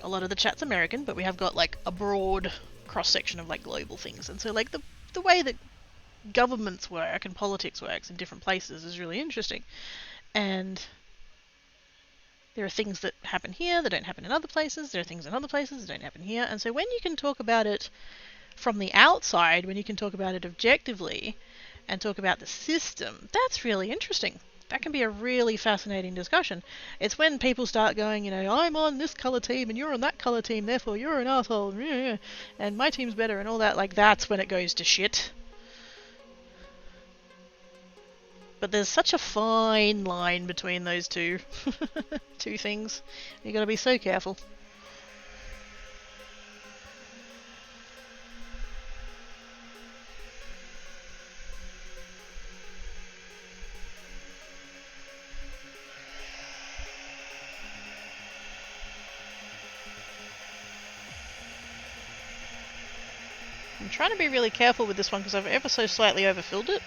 lot of the chat's American, but we have got like a broad cross section of like global things, and so like the way that governments work and politics works in different places is really interesting. And there are things that happen here that don't happen in other places. There are things in other places that don't happen here. And so when you can talk about it from the outside, when you can talk about it objectively and talk about the system, that's really interesting. That can be a really fascinating discussion. It's when people start going, you know, I'm on this colour team and you're on that colour team, therefore you're an asshole, and my team's better and all that, like that's when it goes to shit. But there's such a fine line between those two things. You gotta be so careful. I'm trying to be really careful with this one because I've ever so slightly overfilled it.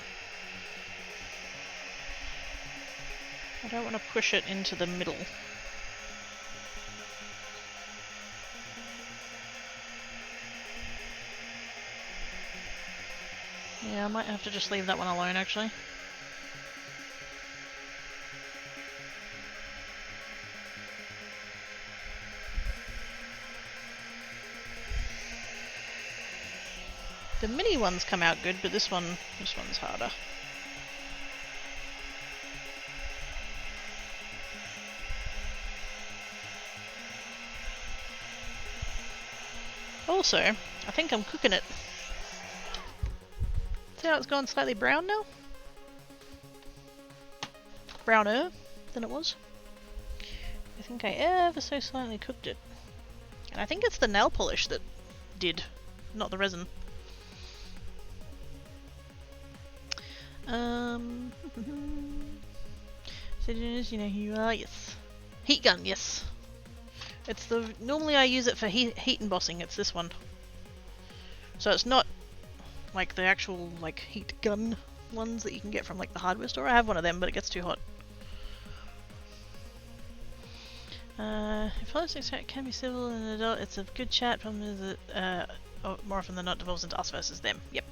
I don't want to push it into the middle. Yeah, I might have to just leave that one alone actually. The mini ones come out good, but this one's harder. Also, I think I'm cooking it. See how it's gone slightly brown now? Browner than it was. I think I ever so slightly cooked it. And I think it's the nail polish that did, not the resin. So you know who you are, yes. Heat gun, yes. It's the normally I use it for heat embossing. It's this one. So it's not like the actual like heat gun ones that you can get from like the hardware store. I have one of them, but it gets too hot. If politics can be civil and adult, it's a good chat. Problem is that more often than not devolves into us versus them. Yep.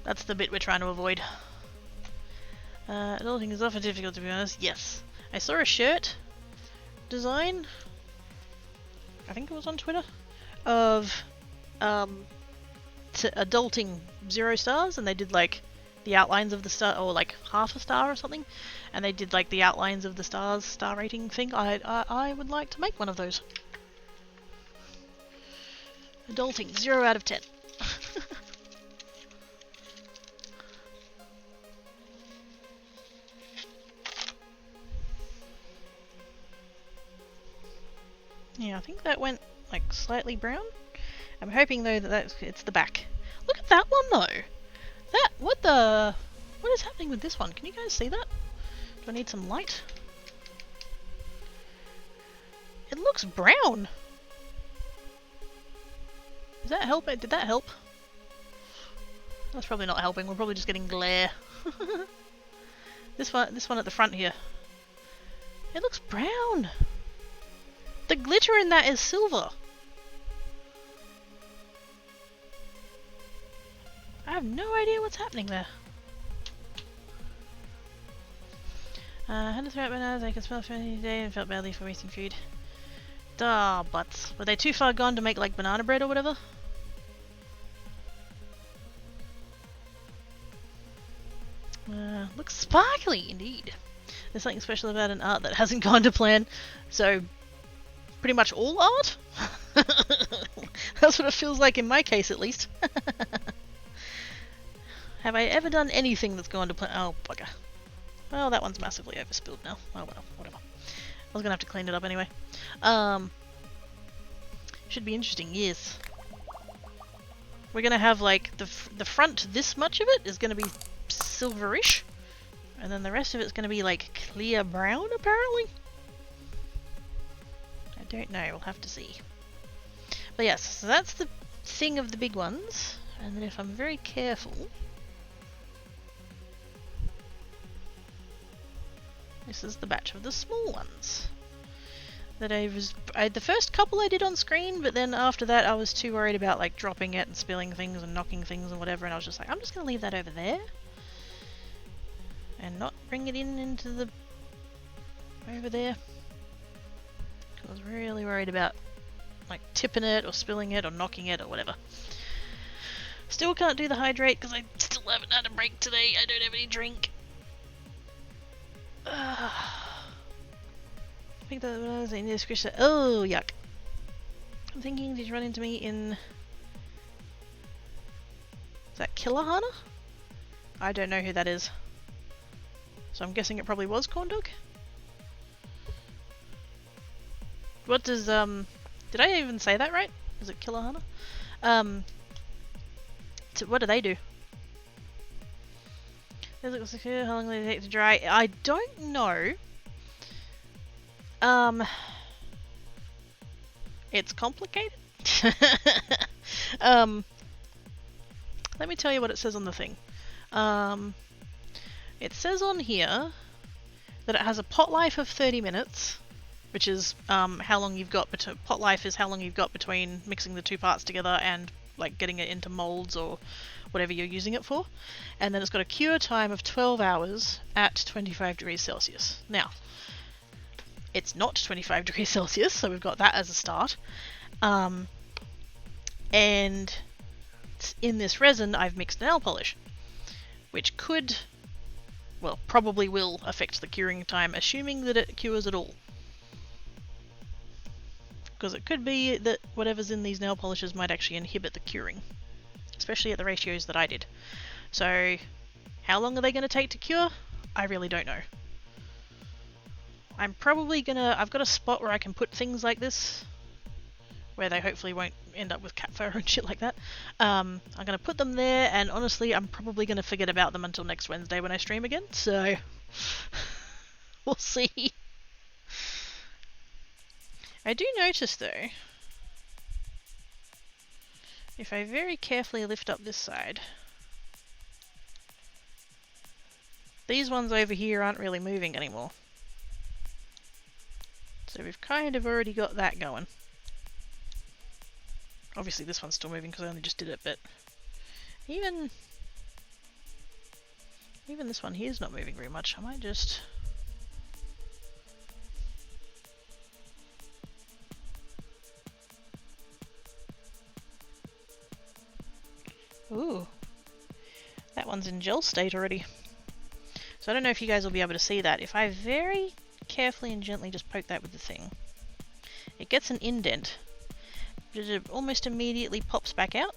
That's the bit we're trying to avoid. Adulting is often difficult, to be honest. Yes. I saw a shirt design, I think it was on Twitter, of adulting 0 stars, and they did like the outlines of the star, or like half a star or something, and they did like the outlines of the stars star rating thing. I would like to make one of those. Adulting 0 out of 10. Yeah, I think that went like slightly brown. I'm hoping though that it's the back. Look at that one though. What is happening with this one? Can you guys see that? Do I need some light? It looks brown. Does that help? Did that help? That's probably not helping. We're probably just getting glare. This one at the front here. It looks brown. The glitter in that is silver. I have no idea what's happening there. Had to throw out bananas, I could smell for any day and felt badly for wasting food. Duh, butts. Were they too far gone to make like banana bread or whatever? Looks sparkly indeed. There's something special about an art that hasn't gone to plan. So, pretty much all art? That's what it feels like in my case, at least. Have I ever done anything that's gone to plan? Oh, bugger. Well, that one's massively overspilled now. Oh well, whatever. I was gonna have to clean it up anyway. Should be interesting, yes. We're gonna have like the front, this much of it is gonna be silverish, and then the rest of it's gonna be like clear brown, apparently. I don't know, we'll have to see. But yes, so that's the thing of the big ones, and then if I'm very careful, This is the batch of the small ones. That the first couple I did on screen, but then after that I was too worried about like dropping it and spilling things and knocking things and whatever, and I was just like, I'm just gonna leave that over there and not bring it into the over there. I was really worried about like tipping it or spilling it or knocking it or whatever. Still can't do the hydrate because I still haven't had a break today. I don't have any drink. I think that when I was in this Krishna. Oh, yuck. I'm thinking, did you run into me in... Is that Killahana? I don't know who that is. So I'm guessing it probably was Corn Dog? What does, did I even say that right? Is it Killahana? So what do they do? It looks like how long do they take to dry? I don't know. It's complicated. Let me tell you what it says on the thing. It says on here that it has a pot life of 30 minutes, which is how long you've got pot life is how long you've got between mixing the two parts together and like getting it into molds or whatever you're using it for. And then it's got a cure time of 12 hours at 25 degrees Celsius. Now, it's not 25 degrees Celsius, so we've got that as a start. And in this resin, I've mixed nail polish, which could, well, probably will affect the curing time, assuming that it cures at all. Because it could be that whatever's in these nail polishes might actually inhibit the curing, especially at the ratios that I did. So, how long are they going to take to cure? I really don't know. I'm probably gonna... I've got a spot where I can put things like this, where they hopefully won't end up with cat fur and shit like that. I'm gonna put them there, and honestly, I'm probably gonna forget about them until next Wednesday when I stream again, so... we'll see. I do notice, though, if I very carefully lift up this side, these ones over here aren't really moving anymore. So we've kind of already got that going. Obviously this one's still moving because I only just did it, but even this one here is not moving very much. I might just... Ooh, that one's in gel state already. So I don't know if you guys will be able to see that. If I very carefully and gently just poke that with the thing, it gets an indent, but it almost immediately pops back out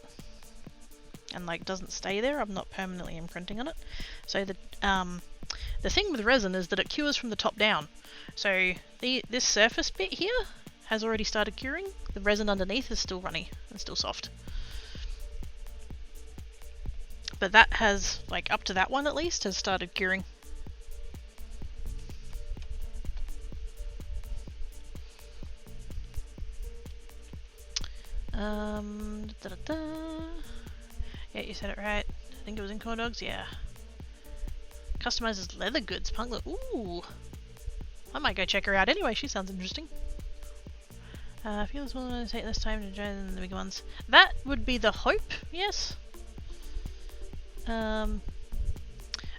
and like doesn't stay there. I'm not permanently imprinting on it. So the thing with resin is that it cures from the top down. So this surface bit here has already started curing. The resin underneath is still runny and still soft. But that has, like, up to that one at least, has started curing. Yeah, you said it right. I think it was in Corn Dogs, yeah. Customizes leather goods, punk look. Ooh! I might go check her out anyway, she sounds interesting. Feel the small ones take less time to dry than the bigger ones. That would be the hope, yes.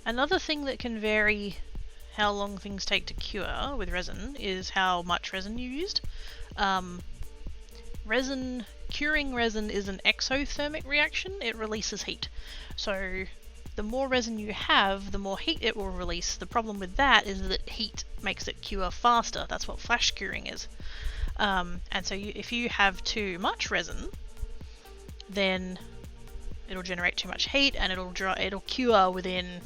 Another thing that can vary how long things take to cure with resin is how much resin you used. Curing resin is an exothermic reaction. It releases heat. So the more resin you have, the more heat it will release. The problem with that is that heat makes it cure faster. That's what flash curing is. And so if you have too much resin, then it'll generate too much heat and it'll cure within,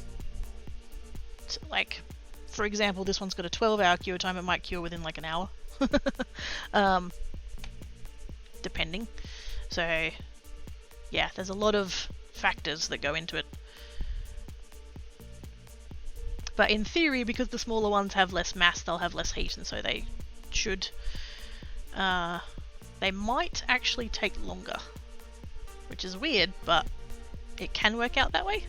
like, for example, this one's got a 12-hour cure time. It might cure within like an hour. Depending. So yeah, there's a lot of factors that go into it. But in theory, because the smaller ones have less mass, they'll have less heat, and so they should... they might actually take longer. Which is weird, but it can work out that way.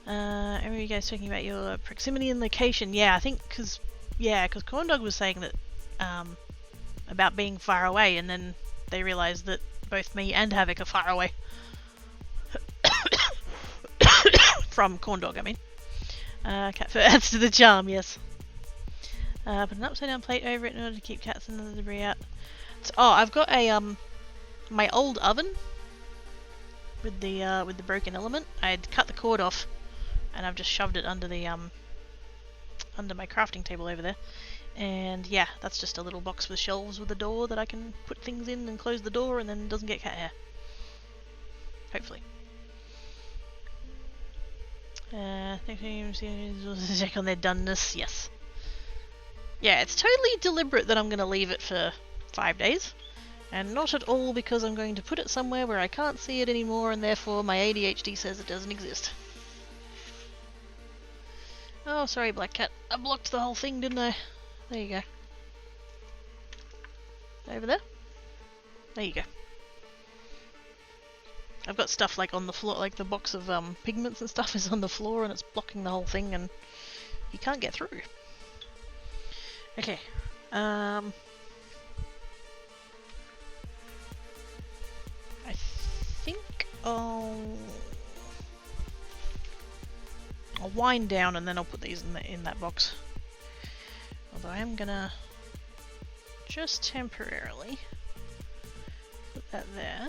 Are you guys talking about your proximity and location? Yeah, I think because Corndog was saying that about being far away, and then they realised that both me and Havoc are far away. From Corndog, I mean. Cat fur adds to the charm, yes. Put an upside down plate over it in order to keep cats and the debris out. So, I've got a my old oven with the broken element. I'd cut the cord off, and I've just shoved it under the under my crafting table over there. And yeah, that's just a little box with shelves with a door that I can put things in and close the door, and then it doesn't get cat hair. Hopefully. Check on their doneness. Yes. Yeah, it's totally deliberate that I'm going to leave it for 5 days. And not at all because I'm going to put it somewhere where I can't see it anymore, and therefore my ADHD says it doesn't exist. Oh, sorry, Black Cat. I blocked the whole thing, didn't I? There you go. Over there? There you go. I've got stuff like on the floor, like the box of pigments and stuff is on the floor and it's blocking the whole thing and you can't get through. Okay. I think I'll wind down and then I'll put these in that box. Although I am gonna just temporarily put that there.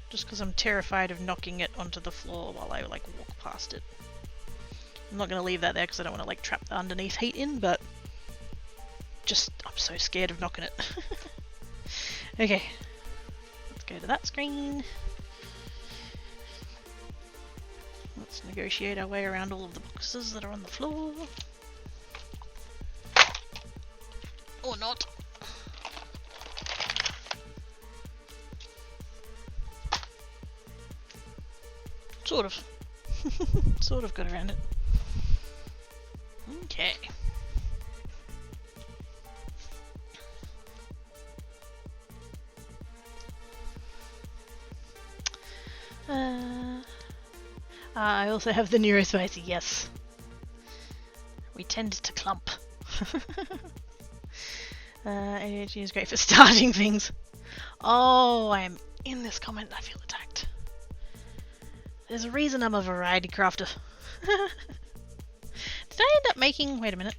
Just because I'm terrified of knocking it onto the floor while I like walk past it. I'm not going to leave that there because I don't want to like trap the underneath heat in, but just I'm so scared of knocking it. Okay, let's go to that screen. Let's negotiate our way around all of the boxes that are on the floor. Or not. Sort of. Sort of got around it. Okay. I also have the neurospicy, yes. We tend to clump. ADHD is great for starting things. Oh, I am in this comment and I feel attacked. There's a reason I'm a variety crafter. Did I end up making... Wait a minute.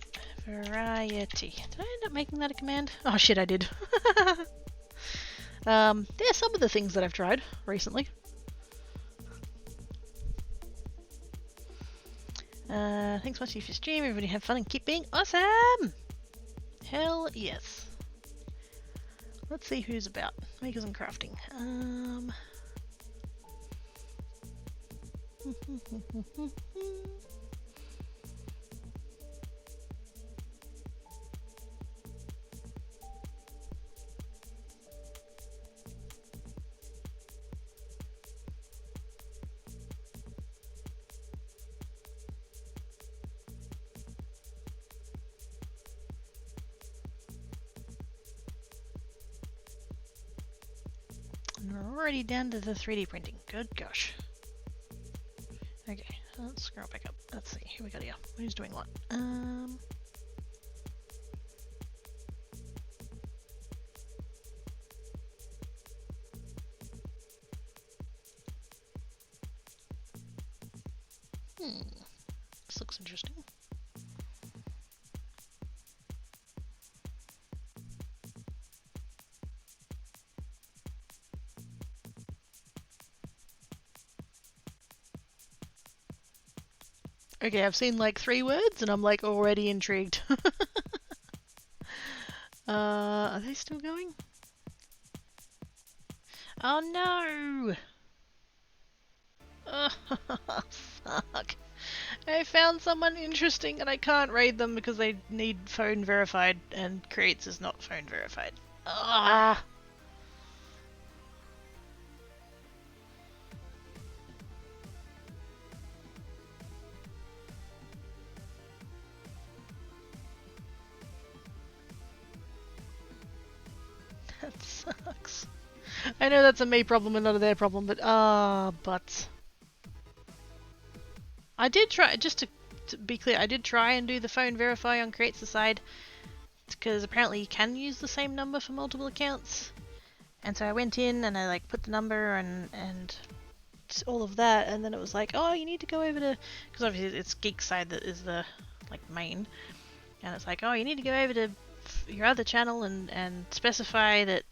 Variety. Did I end up making that a command? Oh shit, I did. There's some of the things that I've tried recently. Thanks much for your stream. Everybody have fun and keep being awesome! Hell yes. Let's see who's about. Makers and crafting. We're already down to the 3D printing. Good gosh. Okay, let's scroll back up. Let's see, who we got here? Who's doing what? This looks interesting. Okay, I've seen like 3 words and I'm like already intrigued. Are they still going? Oh no! Oh, fuck. I found someone interesting and I can't raid them because they need phone verified and Creates is not phone verified. Ah! That sucks. I know that's a me problem and not a their problem, but but I did try, just to be clear, I did try and do the phone verify on Creates the Side, because apparently you can use the same number for multiple accounts. And so I went in and I like put the number and all of that, and then it was like, oh, you need to go over to, because obviously it's Geek Side that is the like main, and it's like, oh, you need to go over to your other channel and specify that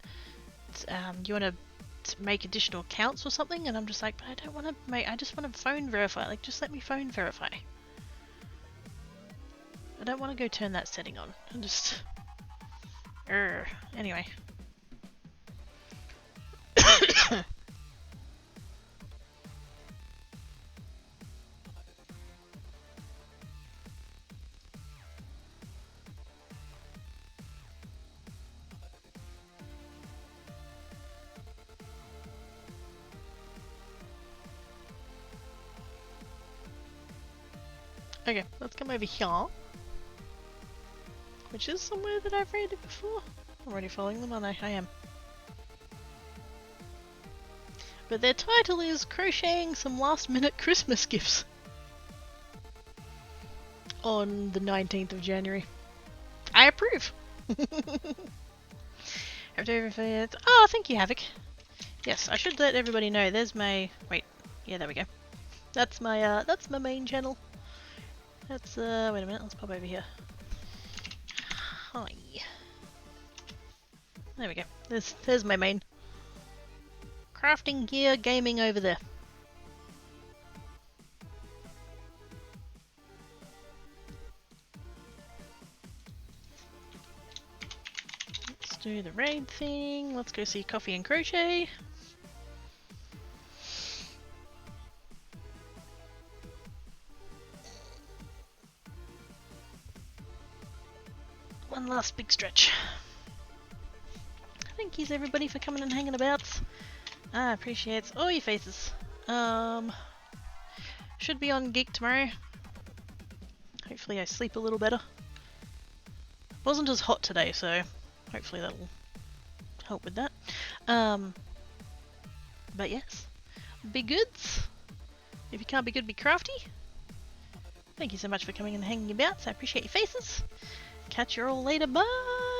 you want to make additional accounts or something. And I'm just like, but I don't want to make, I just want to phone verify. Like, just let me phone verify. I don't want to go turn that setting on. I'm just anyway. Okay, let's come over here. Which is somewhere that I've raided before. I'm already following them, aren't I? I am. But their title is Crocheting Some Last Minute Christmas Gifts. On the 19th of January. I approve! Have to verify. Oh, thank you, Havoc. Yes, I should let everybody know. There's my... Wait. Yeah, there we go. That's my main channel. That's, wait a minute, let's pop over here. Hi. There we go. There's my main. Crafting gear, gaming over there. Let's do the raid thing. Let's go see Coffee and Crochet. One last big stretch. Thank yous everybody for coming and hanging about. I appreciate all your faces. Should be on Geek tomorrow. Hopefully I sleep a little better. Wasn't as hot today, so hopefully that'll help with that. But yes, be goods. If you can't be good, be crafty. Thank you so much for coming and hanging about. So I appreciate your faces. Catch you all later. Bye.